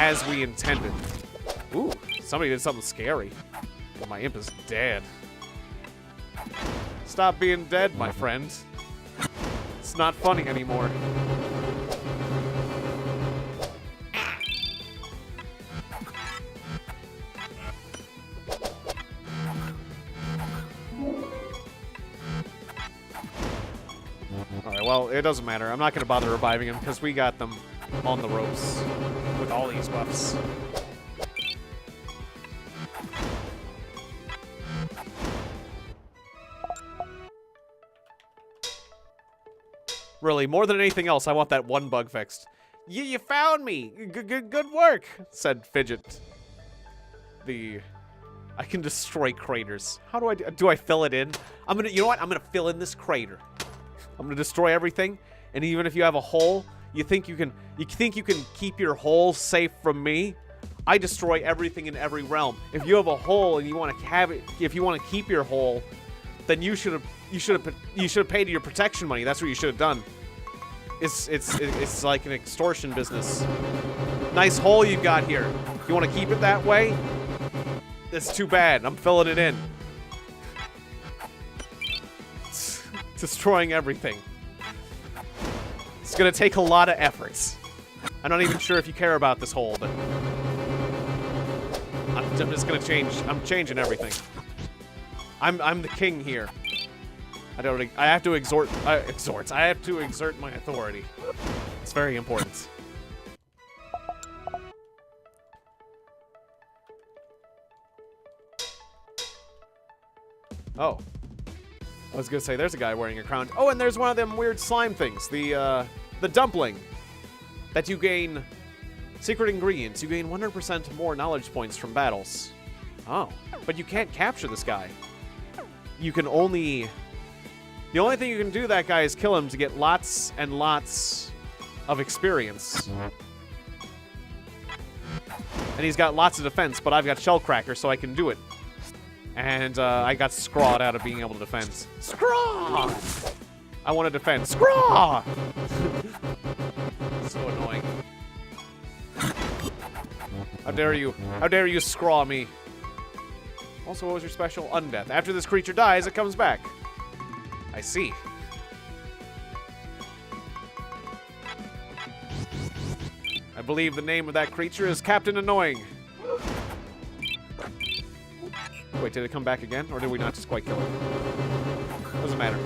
As we intended. Ooh, somebody did something scary. Well, my imp is dead. Stop being dead, my friend. It's not funny anymore. Alright, well, it doesn't matter. I'm not going to bother reviving him because we got them on the ropes with all these buffs. Really, more than anything else, I want that one bug fixed. You found me! Good work! Said Fidget. I can destroy craters. How do I do I fill it in? You know what? I'm gonna fill in this crater. I'm gonna destroy everything, and even if you have a hole, you think you can keep your hole safe from me? I destroy everything in every realm. If you have a hole and you want to have it, if you want to keep your hole, then you should have paid your protection money. That's what you should have done. It's like an extortion business. Nice hole you got here. You want to keep it that way? It's too bad. I'm filling it in. It's destroying everything. It's gonna take a lot of efforts. I'm not even sure if you care about this hole, but I'm just gonna change. I'm changing everything. I'm the king here. I have to exert my authority. It's very important. Oh. I was gonna say there's a guy wearing a crown. Oh, and there's one of them weird slime things. The dumpling. That you gain secret ingredients. You gain 100% more knowledge points from battles. Oh. But you can't capture this guy. You can only... The only thing you can do to that guy is kill him to get lots and lots of experience. And he's got lots of defense, but I've got Shellcracker, so I can do it. And I got scrawled out of being able to defend. Scraw! I want to defend. Scraw! So annoying. How dare you? How dare you scraw me? Also, what was your special? Undeath. After this creature dies, it comes back. I see. I believe the name of that creature is Captain Annoying. Wait, did it come back again? Or did we not just quite kill it? Doesn't matter.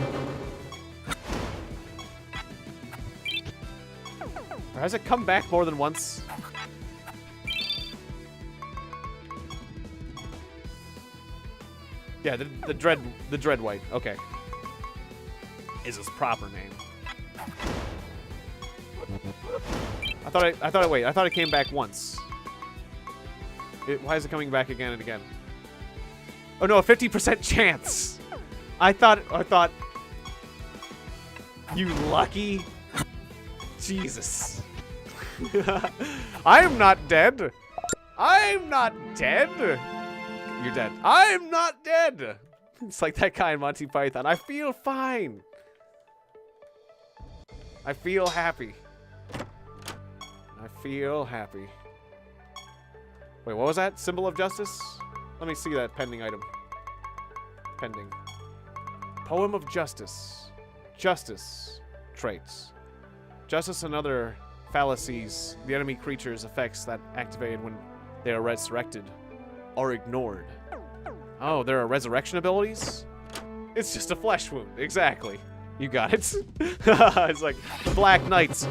Or has it come back more than once? Yeah, the dread white. Okay. Is his proper name. I thought it came back once. Why is it coming back again and again? Oh no, a 50% chance. I thought you lucky. Jesus. I'm not dead. I'm not dead. You're dead. I'm not dead. It's like that guy in Monty Python. I feel fine. I feel happy. I feel happy. Wait, what was that? Symbol of justice? Let me see that pending item. Pending. Poem of justice. Justice. Traits. Justice and other fallacies, the enemy creature's effects that activated when they are resurrected, are ignored. Oh, there are resurrection abilities? It's just a flesh wound. Exactly. You got it. It's like the Black Knights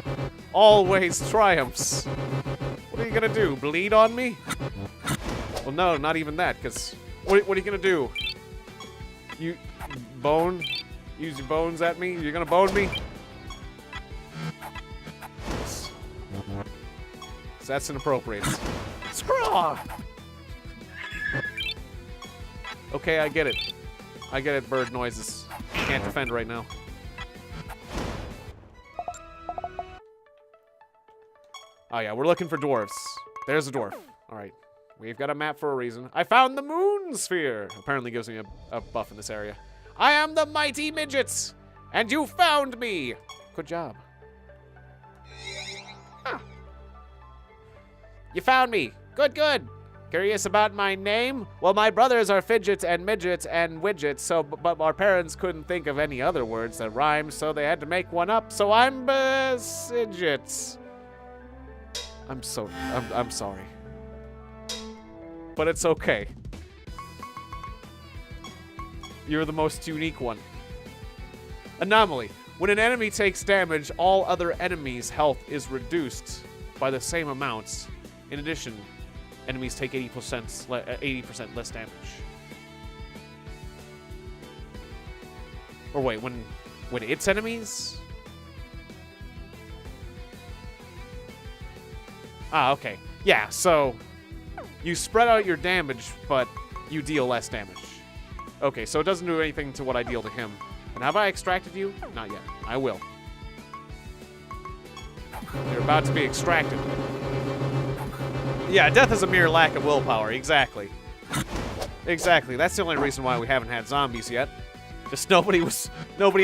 always triumphs. What are you gonna do? Bleed on me? Well, no, not even that, because what are you gonna do? You bone? Use your bones at me? You're gonna bone me? So that's inappropriate. Scraw! Okay, I get it. I get it, bird noises. Can't defend right now. Oh yeah, we're looking for dwarves. There's a dwarf. Alright. We've got a map for a reason. I found the moon sphere! Apparently gives me a buff in this area. I am the mighty midgets! And you found me! Good job. Ah. You found me! Good, good! Curious about my name? Well, my brothers are fidgets and midgets and widgets, so but our parents couldn't think of any other words that rhyme, so they had to make one up, so I'm Sidgets. I'm sorry. But it's okay. You're the most unique one. Anomaly. When an enemy takes damage, all other enemies' health is reduced by the same amounts. In addition, enemies take 80% less damage. Or wait, when its enemies? Ah, okay. Yeah, so you spread out your damage, but you deal less damage. Okay, so it doesn't do anything to what I deal to him. And have I extracted you? Not yet. I will. You're about to be extracted. Yeah, death is a mere lack of willpower. Exactly. Exactly. That's the only reason why we haven't had zombies yet. Just nobody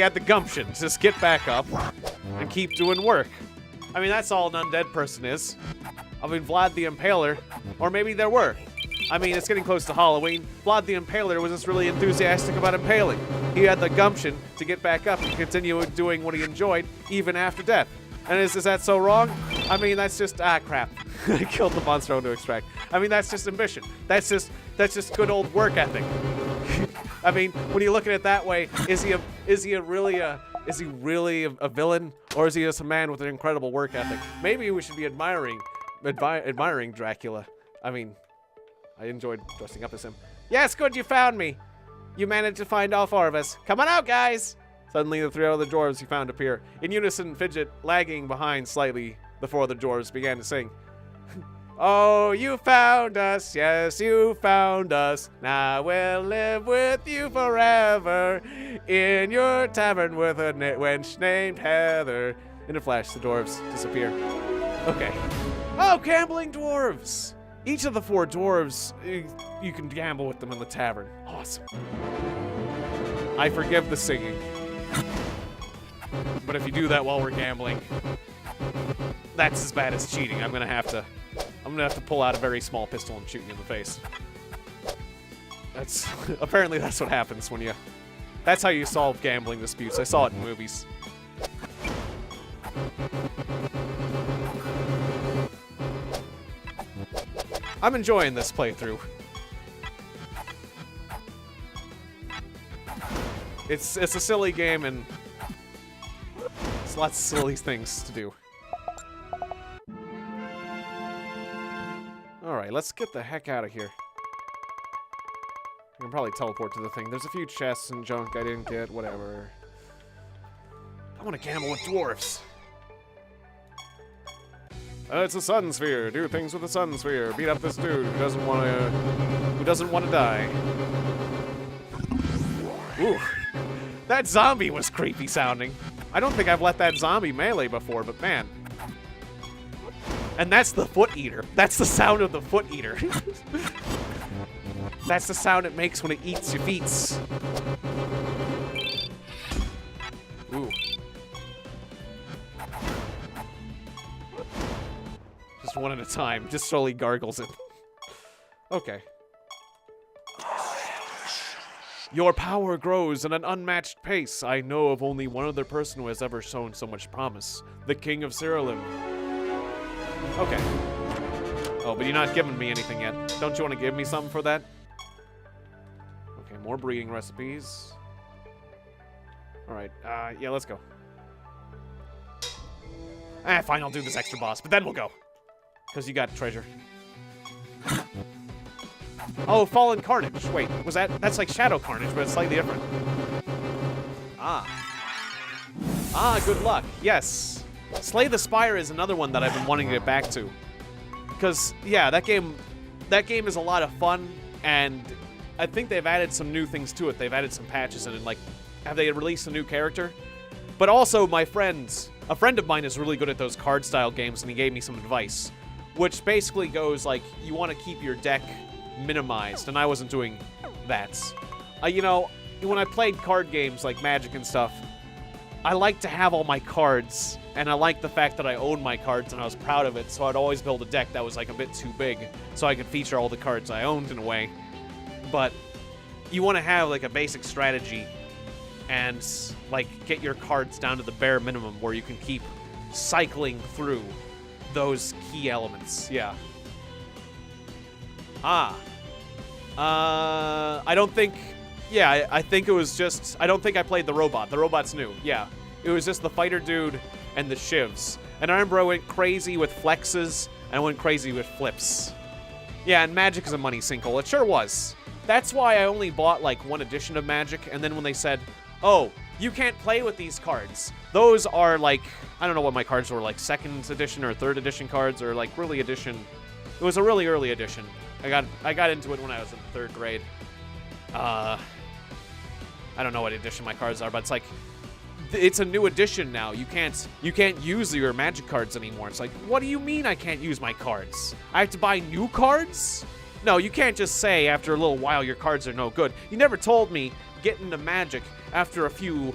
had the gumption to just get back up and keep doing work. I mean, that's all an undead person is. I mean, Vlad the Impaler, or maybe there were. I mean, it's getting close to Halloween. Vlad the Impaler was just really enthusiastic about impaling. He had the gumption to get back up and continue doing what he enjoyed, even after death. And is that so wrong? I mean, that's just, crap. I killed the monster I want to extract. I mean, that's just ambition. That's just good old work ethic. I mean, when you look at it that way, is he really a villain, or is he just a man with an incredible work ethic? Maybe we should be admiring Dracula. I mean, I enjoyed dressing up as him. Yes, good, you found me. You managed to find all four of us. Come on out, guys. Suddenly, the three other dwarves you found appear. In unison, Fidget, lagging behind slightly, the four other dwarves began to sing. Oh, you found us, yes, you found us. Now we'll live with you forever in your tavern with a wench named Heather. In a flash, the dwarves disappear. Okay. Oh, gambling dwarves! Each of the four dwarves, you can gamble with them in the tavern. Awesome. I forgive the singing. But if you do that while we're gambling, that's as bad as cheating. I'm gonna have to pull out a very small pistol and shoot you in the face. Apparently that's what happens when that's how you solve gambling disputes. I saw it in movies. I'm enjoying this playthrough. It's a silly game, and it's lots of silly things to do. Alright, let's get the heck out of here. I can probably teleport to the thing. There's a few chests and junk I didn't get, whatever. I want to gamble with dwarfs. It's a sun sphere. Do things with a sun sphere. Beat up this dude who doesn't want to die. Ooh. That zombie was creepy sounding. I don't think I've let that zombie melee before, but man. And that's the foot eater. That's the sound of the foot eater. That's the sound it makes when it eats your feets. Ooh. Just one at a time. Just slowly gargles it. Okay. Your power grows at an unmatched pace. I know of only one other person who has ever shown so much promise. The King of Siralim. Okay. Oh, but you're not giving me anything yet. Don't you want to give me something for that? Okay, more breeding recipes. Alright, yeah, let's go. Fine, I'll do this extra boss, but then we'll go. Because you got treasure. Oh, Fallen Carnage. Wait, was that's like Shadow Carnage, but it's slightly different. Ah, good luck. Yes. Slay the Spire is another one that I've been wanting to get back to. Because, yeah, that game is a lot of fun, and I think they've added some new things to it. They've added some patches in it, like, have they released a new character? But also, a friend of mine is really good at those card-style games, and he gave me some advice. Which basically goes, like, you want to keep your deck minimized, and I wasn't doing that. You know, when I played card games like Magic and stuff, I like to have all my cards, and I like the fact that I own my cards and I was proud of it, so I'd always build a deck that was like a bit too big so I could feature all the cards I owned in a way. But you want to have like a basic strategy and like get your cards down to the bare minimum where you can keep cycling through those key elements. Yeah. I don't think... Yeah, I think it was just... I don't think I played the robot. The robot's new. Yeah. It was just the fighter dude and the shivs. And I remember I went crazy with flexes, and I went crazy with flips. Yeah, and Magic is a money sinkhole. It sure was. That's why I only bought, like, one edition of Magic, and then when they said, oh, you can't play with these cards. Those are, like... I don't know what my cards were, like, 2nd edition or 3rd edition cards, or, like, early edition. It was a really early edition. I got into it when I was in 3rd grade. I don't know what edition my cards are, but it's like it's a new edition now. You can't use your Magic cards anymore. It's like, what do you mean I can't use my cards? I have to buy new cards? No, you can't just say after a little while your cards are no good. You never told me get into Magic after a few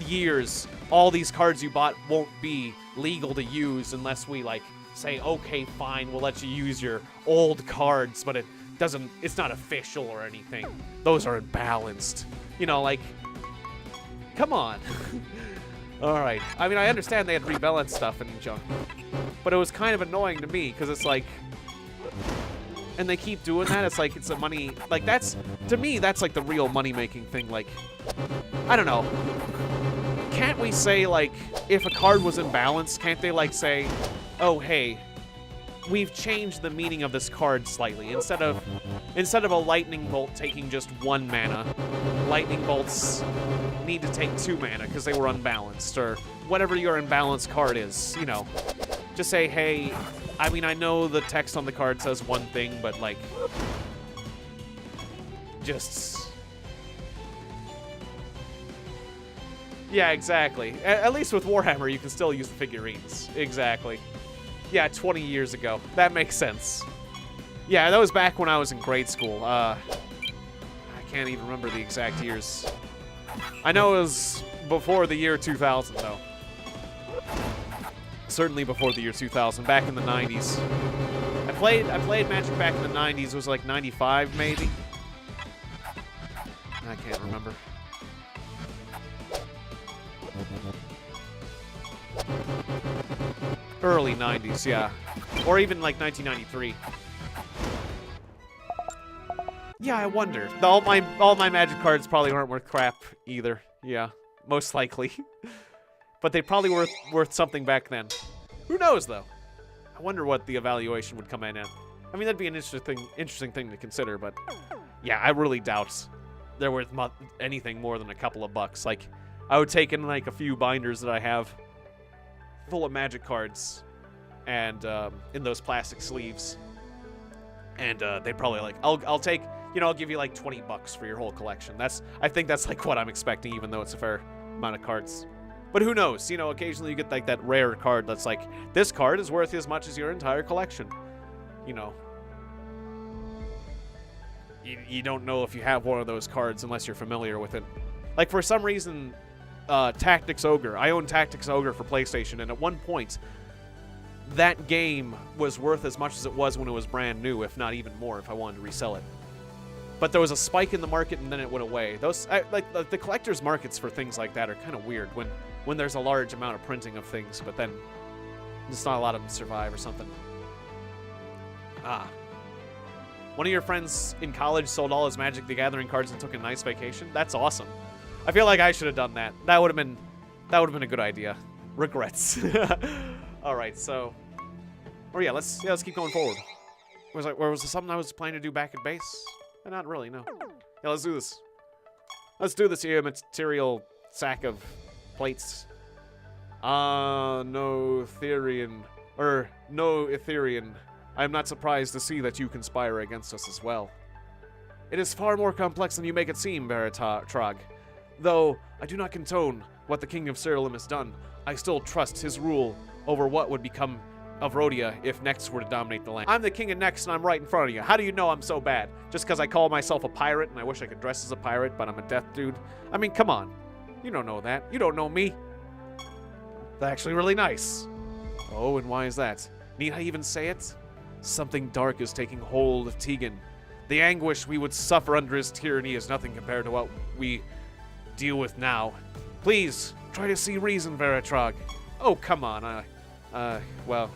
years all these cards you bought won't be legal to use unless we like say, okay, fine, we'll let you use your old cards, but it's not official or anything. Those are imbalanced. You know, like, come on. All right. I mean, I understand they had rebalance stuff and junk, but it was kind of annoying to me because it's like, and they keep doing that. It's like, it's a money, like that's, to me, that's like the real money-making thing. Like, I don't know. Can't we say, like, if a card was imbalanced, can't they, like, say, oh, hey, we've changed the meaning of this card slightly. Instead of a lightning bolt taking just 1 mana, lightning bolts need to take 2 mana because they were unbalanced, or whatever your imbalanced card is, you know. Just say, hey, I mean, I know the text on the card says one thing, but, like, just... Yeah, exactly. At least with Warhammer, you can still use the figurines. Exactly. Yeah, 20 years ago. That makes sense. Yeah, that was back when I was in grade school. I can't even remember the exact years. I know it was before the year 2000, though. Certainly before the year 2000, back in the 90s. I played Magic back in the 90s. It was like 95, maybe? I can't remember. Early 90s, yeah. Or even like 1993. Yeah, I wonder. All my Magic cards probably aren't worth crap either. Yeah, most likely. But they probably were worth something back then. Who knows, though? I wonder what the evaluation would come in at. I mean, that'd be an interesting thing to consider, but yeah, I really doubt they're worth anything more than a couple of bucks. Like, I would take in, like, a few binders that I have full of magic cards and in those plastic sleeves. And they'd probably, like, I'll take, you know, I'll give you, like, 20 bucks for your whole collection. I think that's, like, what I'm expecting, even though it's a fair amount of cards. But who knows? You know, occasionally you get, like, that rare card that's like, this card is worth as much as your entire collection. You know. You don't know if you have one of those cards unless you're familiar with it. Like, for some reason, Tactics Ogre. I own Tactics Ogre for PlayStation, and at one point, that game was worth as much as it was when it was brand new, if not even more, if I wanted to resell it. But there was a spike in the market, and then it went away. Those, like the collector's markets for things like that are kind of weird when there's a large amount of printing of things, but then just not a lot of them survive or something. One of your friends in college sold all his Magic the Gathering cards and took a nice vacation. That's awesome. I feel like I should have done that. That would have been a good idea. Regrets. All right, so, yeah, let's keep going forward. Was there something I was planning to do back at base? Not really, no. Yeah, let's do this. Let's do this here, material sack of plates. No Etherean. I am not surprised to see that you conspire against us as well. It is far more complex than you make it seem, Baratrog. Though I do not condone what the King of Siralim has done, I still trust his rule over what would become of Rodia if Nex were to dominate the land. I'm the king of Nex and I'm right in front of you. How do you know I'm so bad? Just because I call myself a pirate and I wish I could dress as a pirate, but I'm a death dude? I mean, come on. You don't know that. You don't know me. That's actually really nice. Oh, and why is that? Need I even say it? Something dark is taking hold of Tiegon. The anguish we would suffer under his tyranny is nothing compared to what we deal with now. Please, try to see reason, Baratrog. Oh, come on. Well,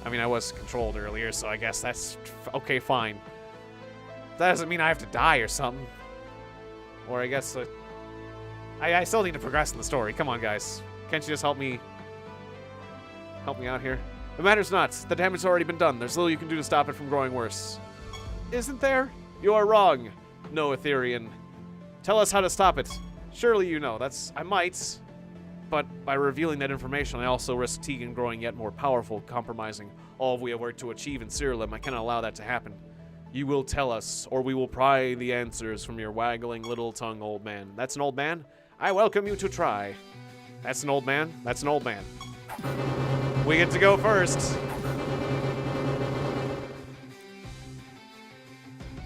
I mean, I was controlled earlier, so I guess that's okay, fine. That doesn't mean I have to die or something. Or I guess, I still need to progress in the story. Come on, guys. Can't you just help me out here? It matters not. The damage has already been done. There's little you can do to stop it from growing worse. Isn't there? You are wrong. No, Etherean. Tell us how to stop it. Surely you know. I might. But by revealing that information, I also risk Tiegon growing yet more powerful, compromising all we have worked to achieve in Siralim. I cannot allow that to happen. You will tell us, or we will pry the answers from your waggling little tongue, old man. That's an old man? I welcome you to try. That's an old man? That's an old man. We get to go first.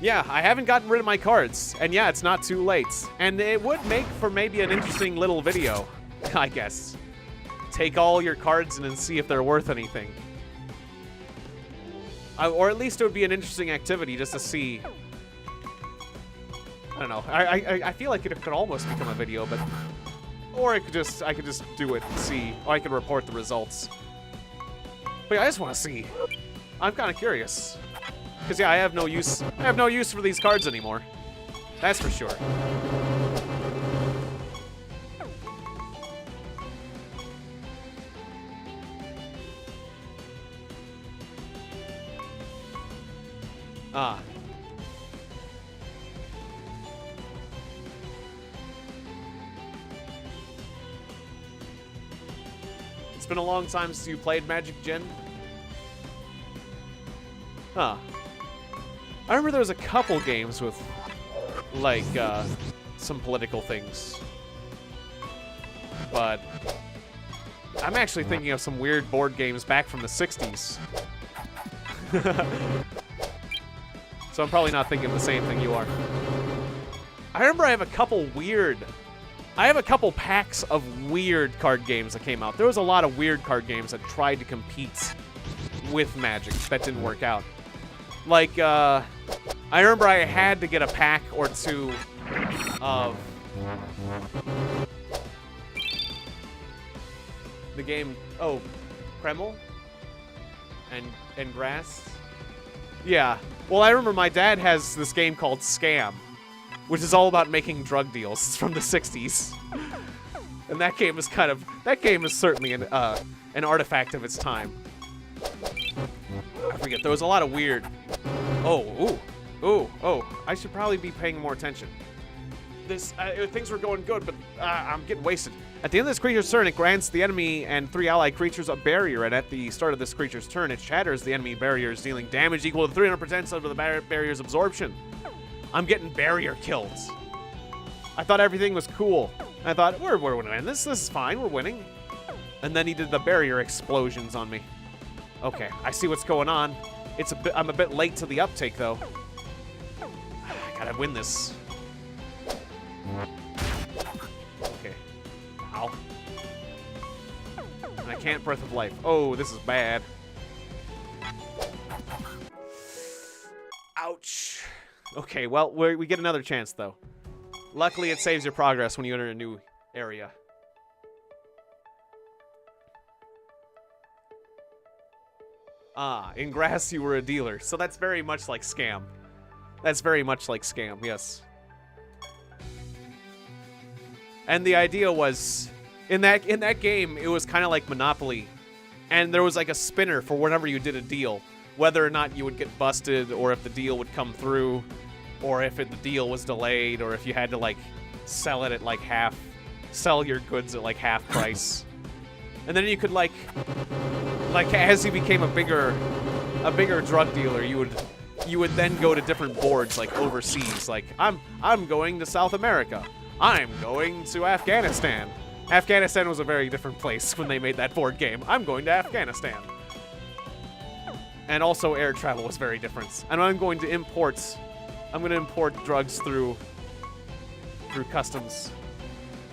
Yeah, I haven't gotten rid of my cards. And yeah, it's not too late. And it would make for maybe an interesting little video, I guess. Take all your cards and then see if they're worth anything. Or at least it would be an interesting activity just to see. I don't know. I feel like it could almost become a video, but... Or I could just do it and see. Or I could report the results. But yeah, I just want to see. I'm kind of curious. Because yeah, I have no use for these cards anymore. That's for sure. It's been a long time since you played Magic Gen. Huh. I remember there was a couple games with, like, some political things. But I'm actually thinking of some weird board games back from the 60s. So I'm probably not thinking of the same thing you are. I remember I have a couple packs of weird card games that came out. There was a lot of weird card games that tried to compete with Magic that didn't work out. Like, I remember I had to get a pack or two of the game, Kreml and Grass. Yeah. Well, I remember my dad has this game called Scam. which is all about making drug deals. It's from the 60s. And that game is certainly an artifact of its time. I forget, there was a lot of weird... Oh, I should probably be paying more attention. Things were going good, but I'm getting wasted. At the end of this creature's turn, it grants the enemy and 3 allied creatures a barrier, and at the start of this creature's turn, it shatters the enemy barriers, dealing damage equal to 300% of the barrier's absorption. I'm getting barrier kills. I thought everything was cool. I thought, we're winning. This is fine, we're winning. And then he did the barrier explosions on me. Okay, I see what's going on. I'm a bit late to the uptake, though. I gotta win this. Okay. Ow. And I can't Breath of Life. Oh, this is bad. Ouch. Okay, well, we get another chance, though. Luckily, it saves your progress when you enter a new area. Ah, in grass you were a dealer. So that's very much like Scam. That's very much like Scam, yes. And the idea was, in that game, it was kind of like Monopoly. And there was like a spinner for whenever you did a deal. Whether or not you would get busted, or if the deal would come through, or if the deal was delayed, or if you had to like sell it at like sell your goods at like half price. And then you could like as you became a bigger drug dealer, you would then go to different boards like overseas. Like I'm going to South America. I'm going to Afghanistan. Afghanistan was a very different place when they made that board game. I'm going to Afghanistan. And also air travel was very different. And I'm going to import drugs through customs.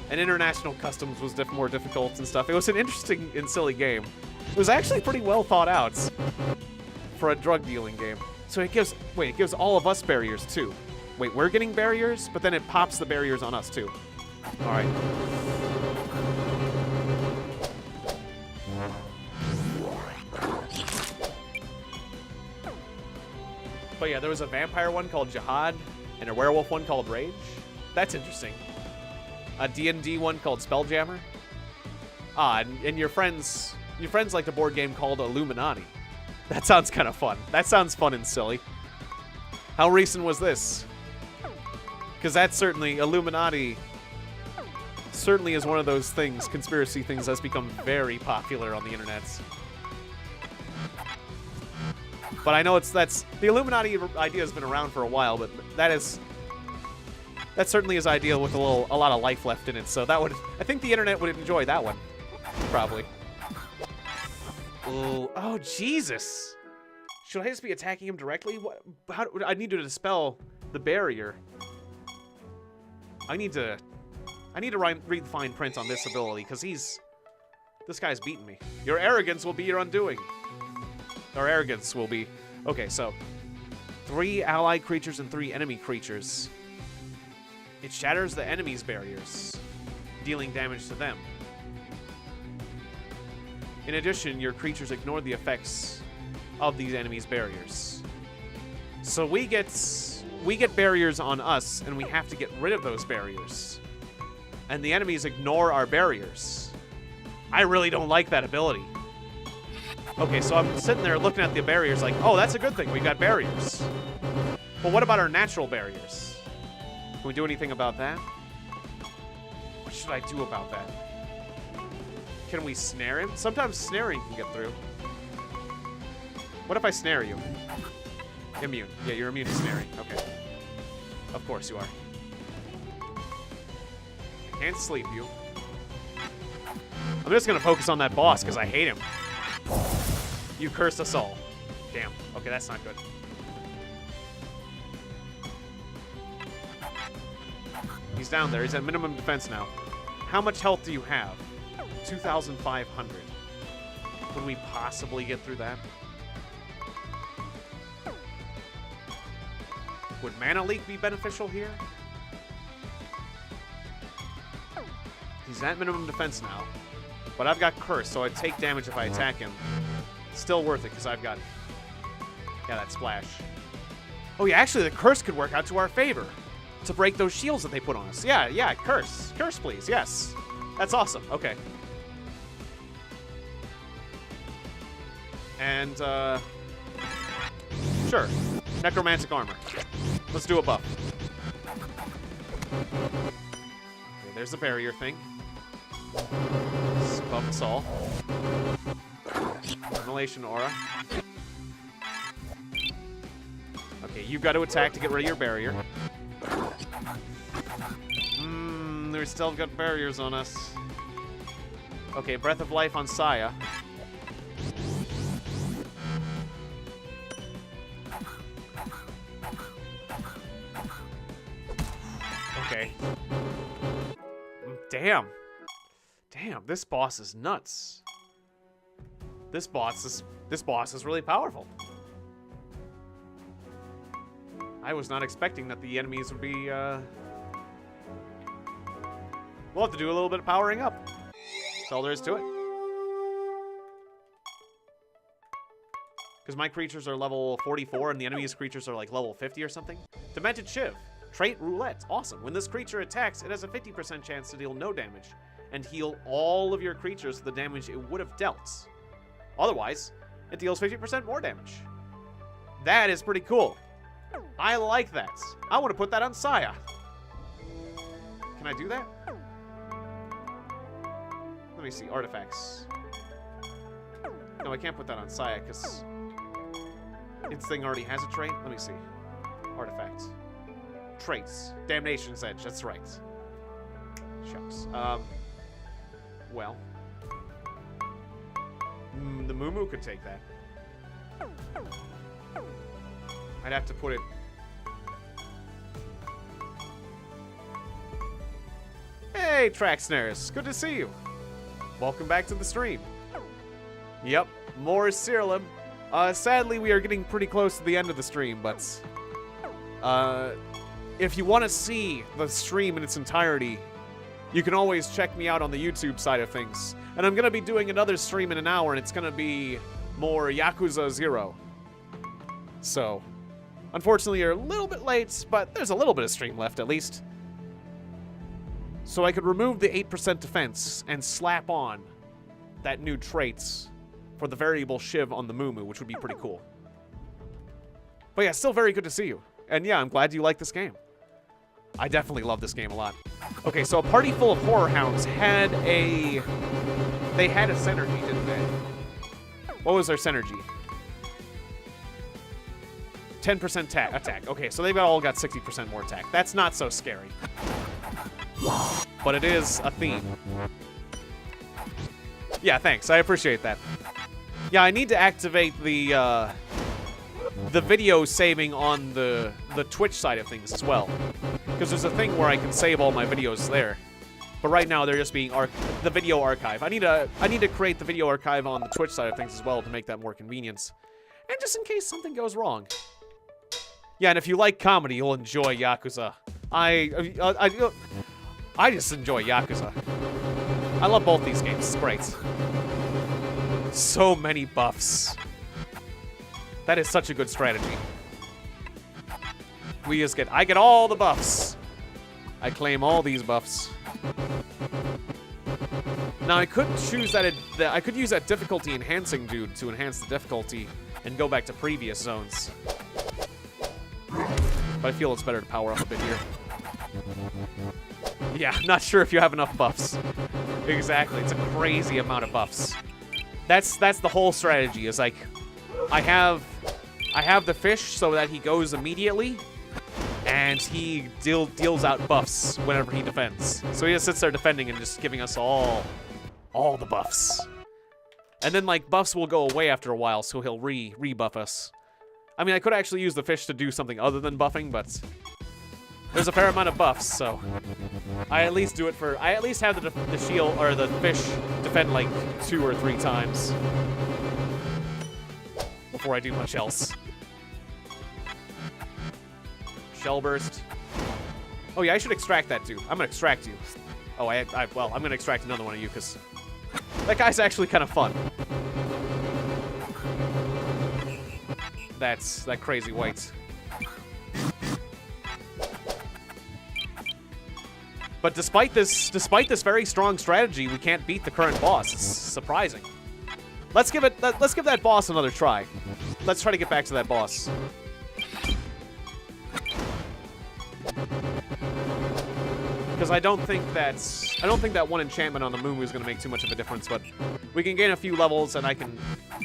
And international customs was more difficult and stuff. It was an interesting and silly game. It was actually pretty well thought out for a drug dealing game. So it gives all of us barriers too. Wait, we're getting barriers, but then it pops the barriers on us too. All right. But yeah, there was a vampire one called Jihad and a werewolf one called Rage. That's interesting. A D&D one called Spelljammer. Ah, and your friends liked a board game called Illuminati. That sounds kind of fun. That sounds fun and silly. How recent was this? Because that's certainly, Illuminati certainly is one of those things, conspiracy things, that's become very popular on the internet. But I know the Illuminati idea has been around for a while, but that certainly is ideal with a lot of life left in it. So I think the internet would enjoy that one, probably. Oh Jesus! Should I just be attacking him directly? I need to dispel the barrier. I need to read the fine print on this ability, because this guy's beating me. Your arrogance will be your undoing. Or arrogance will be... Okay, so 3 allied creatures and 3 enemy creatures. It shatters the enemy's barriers, dealing damage to them. In addition, your creatures ignore the effects of these enemies' barriers. So we get barriers on us, and we have to get rid of those barriers. And the enemies ignore our barriers. I really don't like that ability. Okay, so I'm sitting there looking at the barriers like, oh, that's a good thing, we got barriers. But what about our natural barriers? Can we do anything about that? What should I do about that? Can we snare him? Sometimes snaring can get through. What if I snare you? Immune. Yeah, you're immune to snaring. Okay. Of course you are. I can't sleep you. I'm just gonna focus on that boss because I hate him. You cursed us all. Damn. Okay, that's not good. He's down there. He's at minimum defense now. How much health do you have? 2,500. Would we possibly get through that? Would Mana Leak be beneficial here? He's at minimum defense now. But I've got Curse, so I'd take damage if I attack him. Still worth it, because I've got... Yeah, that splash. Oh yeah, actually the Curse could work out to our favor. to break those shields that they put on us. Yeah, yeah, curse. Curse, please. Yes. That's awesome. Okay. And, sure. Necromantic armor. Let's do a buff. Okay, there's the barrier thing. Let's buff us all. Annihilation aura. Okay, you've got to attack to get rid of your barrier. We still got barriers on us. Okay, Breath of Life on Saya. Okay. Damn. Damn, this boss is nuts. This boss is really powerful. I was not expecting that the enemies would be, We'll have to do a little bit of powering up. That's all there is to it. Because my creatures are level 44 and the enemy's creatures are like level 50 or something. Demented Shiv. Trait Roulette. Awesome. When this creature attacks, it has a 50% chance to deal no damage and heal all of your creatures the damage it would have dealt. Otherwise, it deals 50% more damage. That is pretty cool. I like that. I want to put that on Saya. Can I do that? Let me see. Artifacts. No, I can't put that on Saya because its thing already has a trait. Let me see. Artifact. Traits. Damnation's Edge. That's right. Shucks. Well. The Moo could take that. I'd have to put it... Hey, Tracksnares. Good to see you. Welcome back to the stream. Yep, more Siralim. Sadly, we are getting pretty close to the end of the stream, but... if you want to see the stream in its entirety, you can always check me out on the YouTube side of things. And I'm going to be doing another stream in an hour, and it's going to be more Yakuza 0. So, unfortunately, you're a little bit late, but there's a little bit of stream left, at least. So I could remove the 8% defense and slap on that new traits for the variable Shiv on the Moo, which would be pretty cool. But yeah, still very good to see you. And yeah, I'm glad you like this game. I definitely love this game a lot. Okay, so a party full of horror hounds had a... They had a synergy, didn't they? What was their synergy? 10% attack. Okay, so they've all got 60% more attack. That's not so scary. But it is a theme. Yeah, thanks. I appreciate that. Yeah, I need to activate the video saving on the Twitch side of things as well. Because there's a thing where I can save all my videos there. But right now they're just being the video archive. I need to create the video archive on the Twitch side of things as well to make that more convenient. And just in case something goes wrong. Yeah, and if you like comedy, you'll enjoy Yakuza. I just enjoy Yakuza. I love both these games. It's great. So many buffs. That is such a good strategy. I get all the buffs. I claim all these buffs. Now I could choose that. I could use that difficulty enhancing dude to enhance the difficulty and go back to previous zones. But I feel it's better to power up a bit here. Yeah, not sure if you have enough buffs. Exactly, it's a crazy amount of buffs. That's the whole strategy. Is like, I have the fish so that he goes immediately, and he deals out buffs whenever he defends. So he just sits there defending and just giving us all the buffs. And then like buffs will go away after a while, so he'll rebuff us. I mean, I could actually use the fish to do something other than buffing, but there's a fair amount of buffs, so I at least do it for... I at least have the shield, or the fish, defend like 2 or 3 times before I do much else. Shell burst. Oh yeah, I should extract that too. I'm gonna extract you. Oh, well, I'm gonna extract another one of you, because that guy's actually kind of fun. That crazy white. But despite this very strong strategy, we can't beat the current boss. It's surprising. Let's give that boss another try. Let's try to get back to that boss. Because I don't think that one enchantment on the moon was going to make too much of a difference, but we can gain a few levels and I can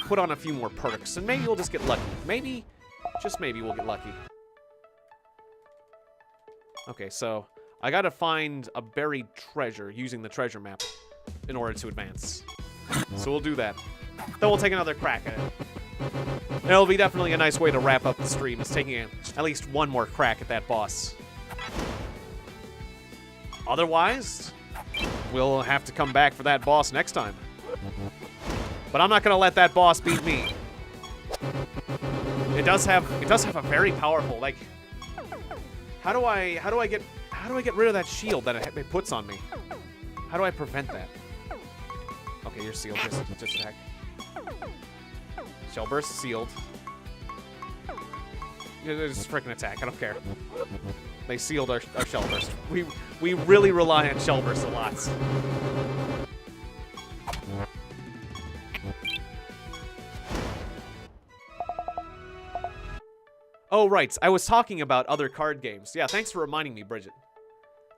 put on a few more perks, and maybe we'll just get lucky. Maybe, just maybe we'll get lucky. Okay, so I gotta find a buried treasure using the treasure map in order to advance. So we'll do that. Then we'll take another crack at it. It'll be definitely a nice way to wrap up the stream, is taking at least one more crack at that boss. Otherwise, we'll have to come back for that boss next time. But I'm not gonna let that boss beat me. It does have a very powerful, like, how do I get rid of that shield that it puts on me? How do I prevent that? Okay, you're sealed. Just attack. Shell burst sealed. Just freaking attack. I don't care. They sealed our shell burst. We really rely on shell burst a lot. Oh, right. I was talking about other card games. Yeah, thanks for reminding me, Bridget.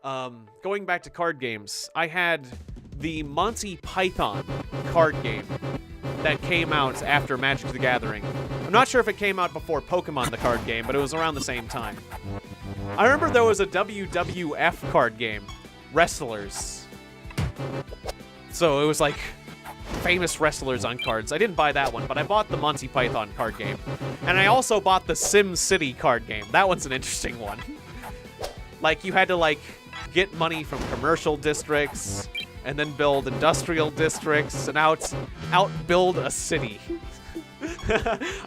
Going back to card games, I had the Monty Python card game that came out after Magic the Gathering. I'm not sure if it came out before Pokemon the card game, but it was around the same time. I remember there was a WWF card game, Wrestlers. So it was like famous wrestlers on cards. I didn't buy that one, but I bought the Monty Python card game. And I also bought the Sim City card game. That one's an interesting one. Like, you had to, like, get money from commercial districts, and then build industrial districts, and outbuild a city.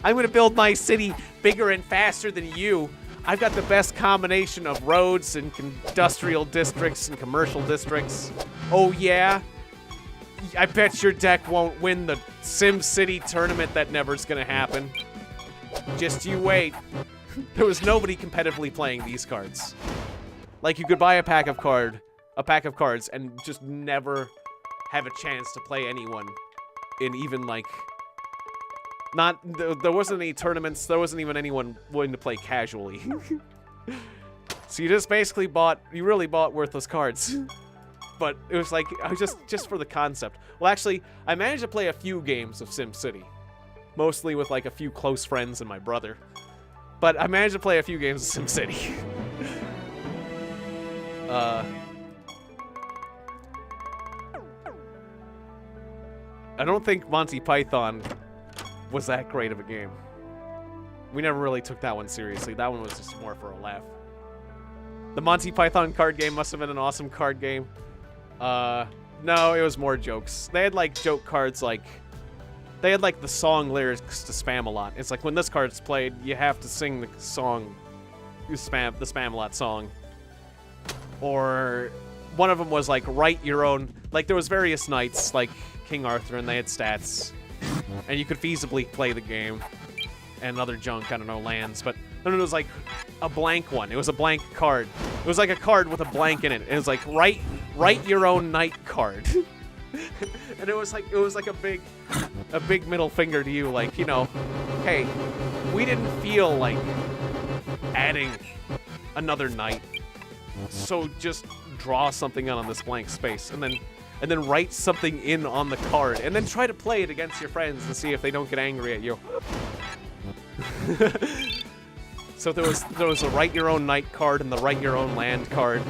I'm gonna build my city bigger and faster than you. I've got the best combination of roads and industrial districts and commercial districts. Oh yeah? I bet your deck won't win the Sim City tournament. That never's gonna happen. Just you wait. There was nobody competitively playing these cards. Like, you could buy a pack of cards and just never have a chance to play anyone in even, like, there wasn't any tournaments, there wasn't even anyone willing to play casually. So you just basically you really bought worthless cards. But it was like, I was just for the concept. Well, actually, I managed to play a few games of SimCity. Mostly with, like, a few close friends and my brother. But I managed to play a few games of SimCity. I don't think Monty Python was that great of a game. We never really took that one seriously. That one was just more for a laugh. The Monty Python card game must have been an awesome card game. No, it was more jokes. They had, like, joke cards, like, they had, like, the song lyrics to Spam-A-Lot. It's like, when this card's played, you have to sing the song, the Spam-A-Lot song. Or one of them was, like, write your own, like, there was various knights, like King Arthur, and they had stats. And you could feasibly play the game. And other junk, I don't know, lands. But then it was, like, a blank one. It was a blank card. It was like a card with a blank in it. It was like, write your own knight card. And it was like a big middle finger to you, like, you know, hey, we didn't feel like adding another knight, so just draw something on this blank space, and then write something in on the card, and then try to play it against your friends and see if they don't get angry at you. So there was a write your own knight card and the write your own land card,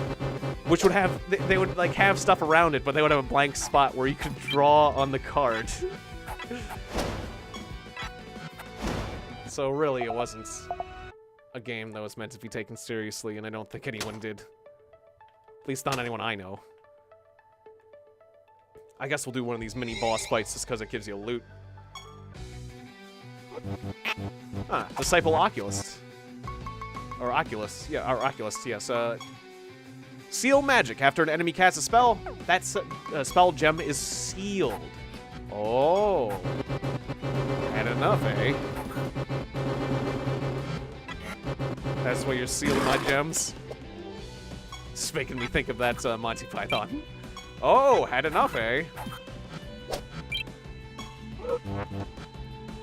which would have, they would, like, have stuff around it, but they would have a blank spot where you could draw on the card. So really, it wasn't a game that was meant to be taken seriously, and I don't think anyone did. At least not anyone I know. I guess we'll do one of these mini boss fights just because it gives you loot. Ah, Disciple Oculus. Or Oculus. Yeah, or Oculus, yes. Seal magic. After an enemy casts a spell, that spell gem is sealed. Oh. Had enough, eh? That's why you're sealing my gems? It's making me think of that Monty Python. Oh, had enough, eh?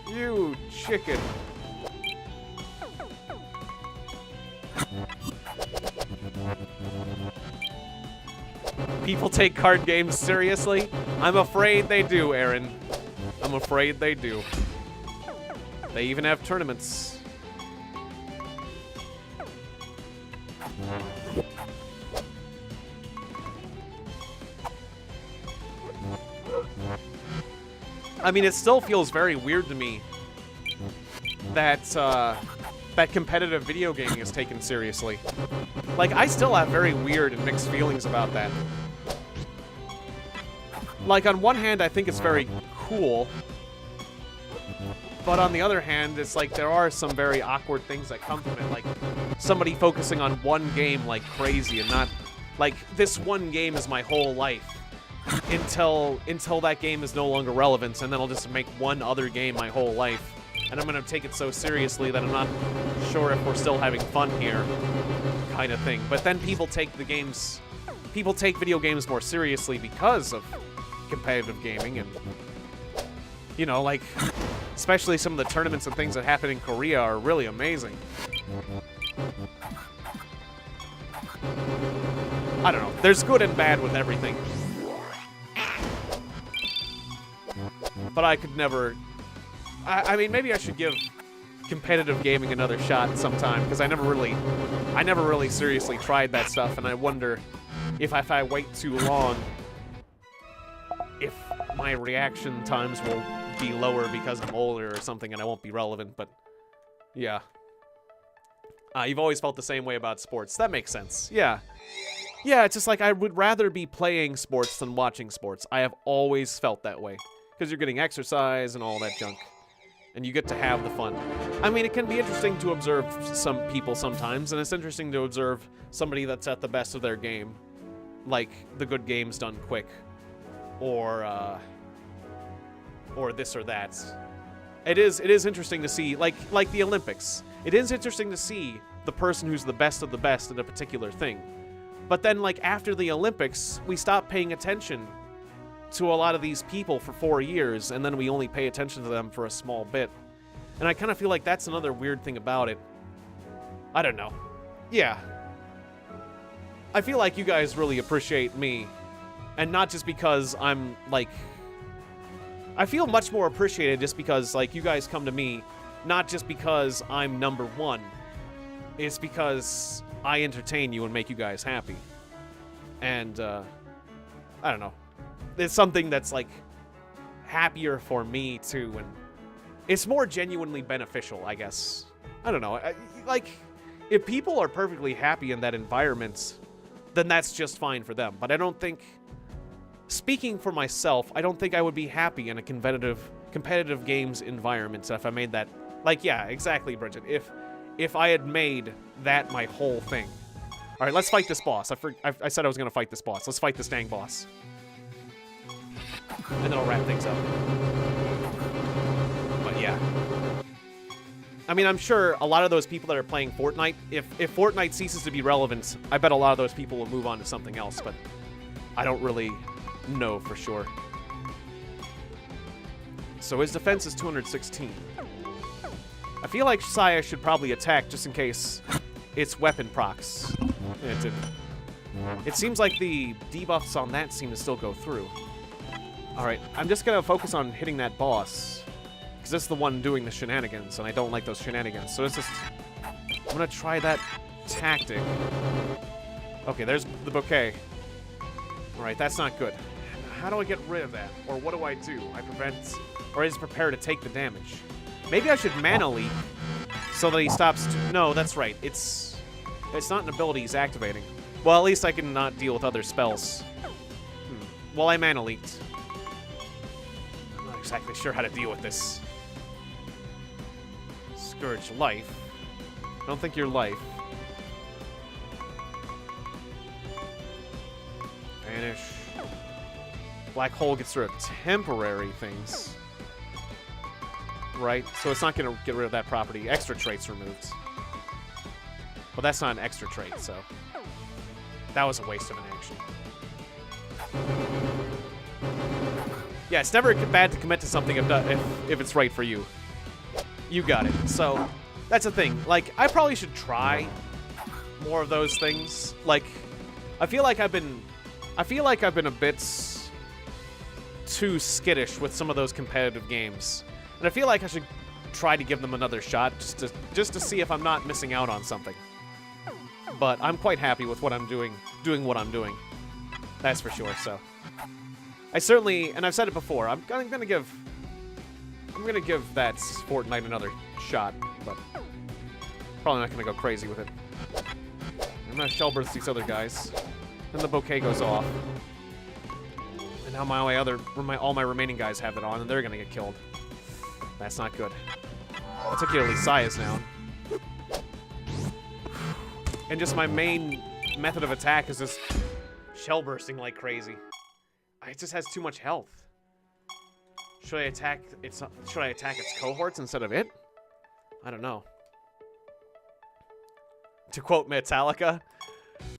You chicken. People take card games seriously? I'm afraid they do, Aaron. I'm afraid they do. They even have tournaments. I mean, it still feels very weird to me that that competitive video gaming is taken seriously. Like, I still have very weird and mixed feelings about that. Like, on one hand, I think it's very cool. But on the other hand, it's like there are some very awkward things that come from it. Like, somebody focusing on one game like crazy and not... Like, this one game is my whole life. Until that game is no longer relevant, and then I'll just make one other game my whole life. And I'm going to take it so seriously that I'm not sure if we're still having fun here, kind of thing. But then people take video games more seriously because of competitive gaming, and, you know, like, especially some of the tournaments and things that happen in Korea are really amazing. I don't know. There's good and bad with everything. But I could never... I mean, maybe I should give competitive gaming another shot sometime, because I never really seriously tried that stuff, and I wonder if I wait too long, if my reaction times will be lower because I'm older or something and I won't be relevant, but yeah. You've always felt the same way about sports. That makes sense. Yeah. Yeah, it's just like I would rather be playing sports than watching sports. I have always felt that way. Because you're getting exercise and all that junk. And you get to have the fun. I mean, it can be interesting to observe some people sometimes, and it's interesting to observe somebody that's at the best of their game. Like, the good game's done quick. Or this or that. It is interesting to see, like the Olympics. It is interesting to see the person who's the best of the best at a particular thing. But then, like, after the Olympics, we stop paying attention to a lot of these people for 4 years, and then we only pay attention to them for a small bit. And I kind of feel like that's another weird thing about it. I don't know. Yeah. I feel like you guys really appreciate me. And not just because I'm, like... I feel much more appreciated just because, like, you guys come to me, not just because I'm number one. It's because I entertain you and make you guys happy. And, I don't know. It's something that's, like, happier for me, too, and it's more genuinely beneficial, I guess. I don't know. Like, if people are perfectly happy in that environment, then that's just fine for them. But I don't think, speaking for myself, I don't think I would be happy in a competitive games environment if I made that. Like, yeah, exactly, Bridget. If I had made that my whole thing. All right, let's fight this boss. I said I was going to fight this boss. Let's fight this dang boss. And then I'll wrap things up. But yeah. I mean, I'm sure a lot of those people that are playing Fortnite, if Fortnite ceases to be relevant, I bet a lot of those people will move on to something else, but I don't really know for sure. So his defense is 216. I feel like Saya should probably attack just in case its weapon procs. It didn't. It seems like the debuffs on that seem to still go through. Alright, I'm just gonna focus on hitting that boss. Because this is the one doing the shenanigans, and I don't like those shenanigans. So it's just... I'm gonna try that tactic. Okay, there's the bouquet. Alright, that's not good. How do I get rid of that? Or what do I do? I prevent... Or is prepare to take the damage? Maybe I should mana leak so that he stops... No, that's right. It's not an ability he's activating. Well, at least I can not deal with other spells. Well, I mana leaked. I'm not exactly sure how to deal with this. Scourge life. I don't think you're life. Vanish. Black hole gets rid of temporary things. Right? So it's not going to get rid of that property. Extra traits removed. Well, that's not an extra trait, so... That was a waste of an action. Yeah, it's never bad to commit to something if it's right for you. You got it. So, that's the thing. Like, I probably should try more of those things. Like, I feel like I've been a bit too skittish with some of those competitive games. And I feel like I should try to give them another shot just to see if I'm not missing out on something. But I'm quite happy with what I'm doing what I'm doing. That's for sure. So I certainly, and I've said it before, I'm gonna give that Fortnite another shot, but probably not gonna go crazy with it. I'm gonna shell burst these other guys. Then the bouquet goes off. And now all my remaining guys have it on, and they're gonna get killed. That's not good. Particularly Sai is now. And just my main method of attack is just shell bursting like crazy. It just has too much health. Should I attack its cohorts instead of it? I don't know. To quote Metallica,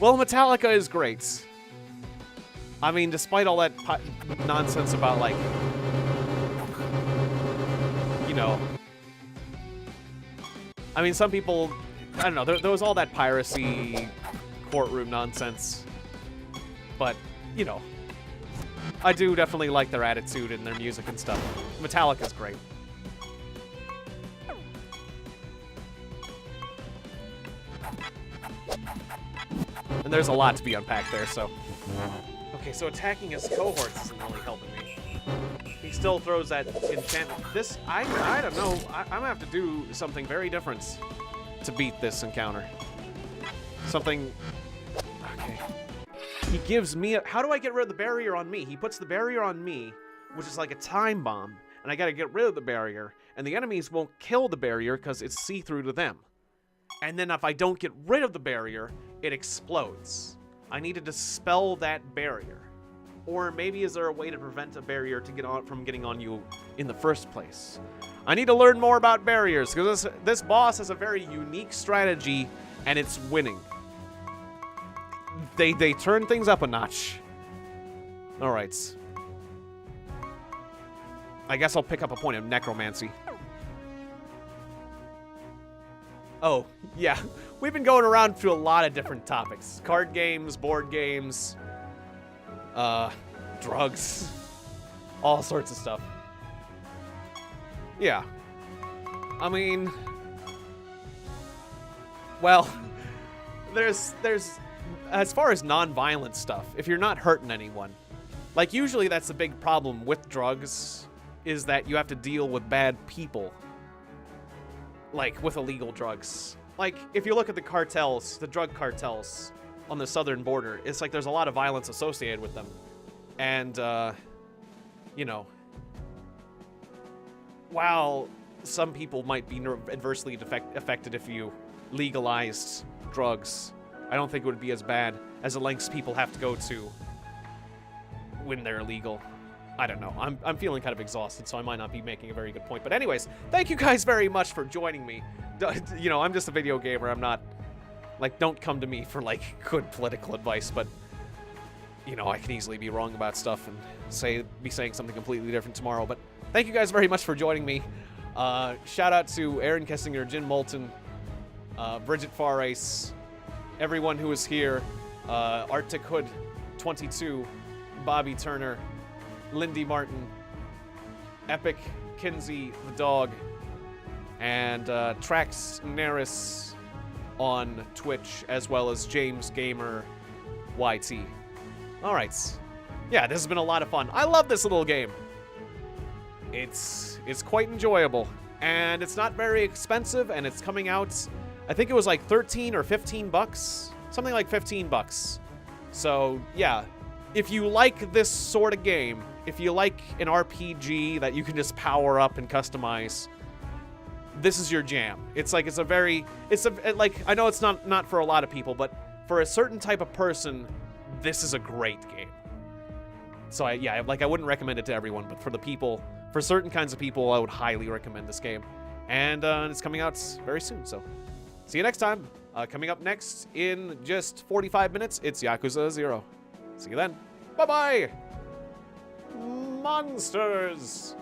well, Metallica is great. I mean, despite all that nonsense about, like, you know, I mean, some people, I don't know, there was all that piracy courtroom nonsense, but, you know, I do definitely like their attitude and their music and stuff. Metallica's great. And there's a lot to be unpacked there, so. Okay, so attacking his cohorts isn't really helping me. He still throws that enchantment. This, I don't know. I'm gonna have to do something very different to beat this encounter. Something, okay. He gives me how do I get rid of the barrier on me? He puts the barrier on me, which is like a time bomb, and I gotta get rid of the barrier, and the enemies won't kill the barrier because it's see-through to them. And then if I don't get rid of the barrier, it explodes. I need to dispel that barrier. Or maybe is there a way to prevent a barrier from getting on you in the first place? I need to learn more about barriers, because this boss has a very unique strategy, and it's winning. They turn things up a notch. Alright. I guess I'll pick up a point of necromancy. Oh, yeah. We've been going around through a lot of different topics. Card games, board games, drugs, all sorts of stuff. Yeah. I mean, well, there's as far as non-violent stuff, if you're not hurting anyone, like usually that's the big problem with drugs, is that you have to deal with bad people. Like, with illegal drugs. Like, if you look at the cartels, the drug cartels on the southern border, it's like there's a lot of violence associated with them. And, you know, while some people might be adversely affected if you legalized drugs, I don't think it would be as bad as the lengths people have to go to when they're illegal. I don't know. I'm feeling kind of exhausted, so I might not be making a very good point. But anyways, thank you guys very much for joining me. You know, I'm just a video gamer. I'm not, like, don't come to me for, like, good political advice. But, you know, I can easily be wrong about stuff and be saying something completely different tomorrow. But thank you guys very much for joining me. Shout out to Aaron Kessinger, Jin Moulton, Bridget Farace, everyone who is here, Arctic Hood 22, Bobby Turner, Lindy Martin, Epic, Kinsey the dog, and Trax Neris on Twitch, as well as James Gamer YT. Alright. Yeah, this has been a lot of fun. I love this little game. It's quite enjoyable. And it's not very expensive, and it's coming out, I think it was like 13 or 15 bucks. Something like 15 bucks. So, yeah. If you like this sort of game, if you like an RPG that you can just power up and customize, this is your jam. It's like, like, I know it's not for a lot of people, but for a certain type of person, this is a great game. So I wouldn't recommend it to everyone, but for certain kinds of people, I would highly recommend this game. And it's coming out very soon, so see you next time. Coming up next in just 45 minutes, it's Yakuza 0. See you then. Bye-bye! Monsters!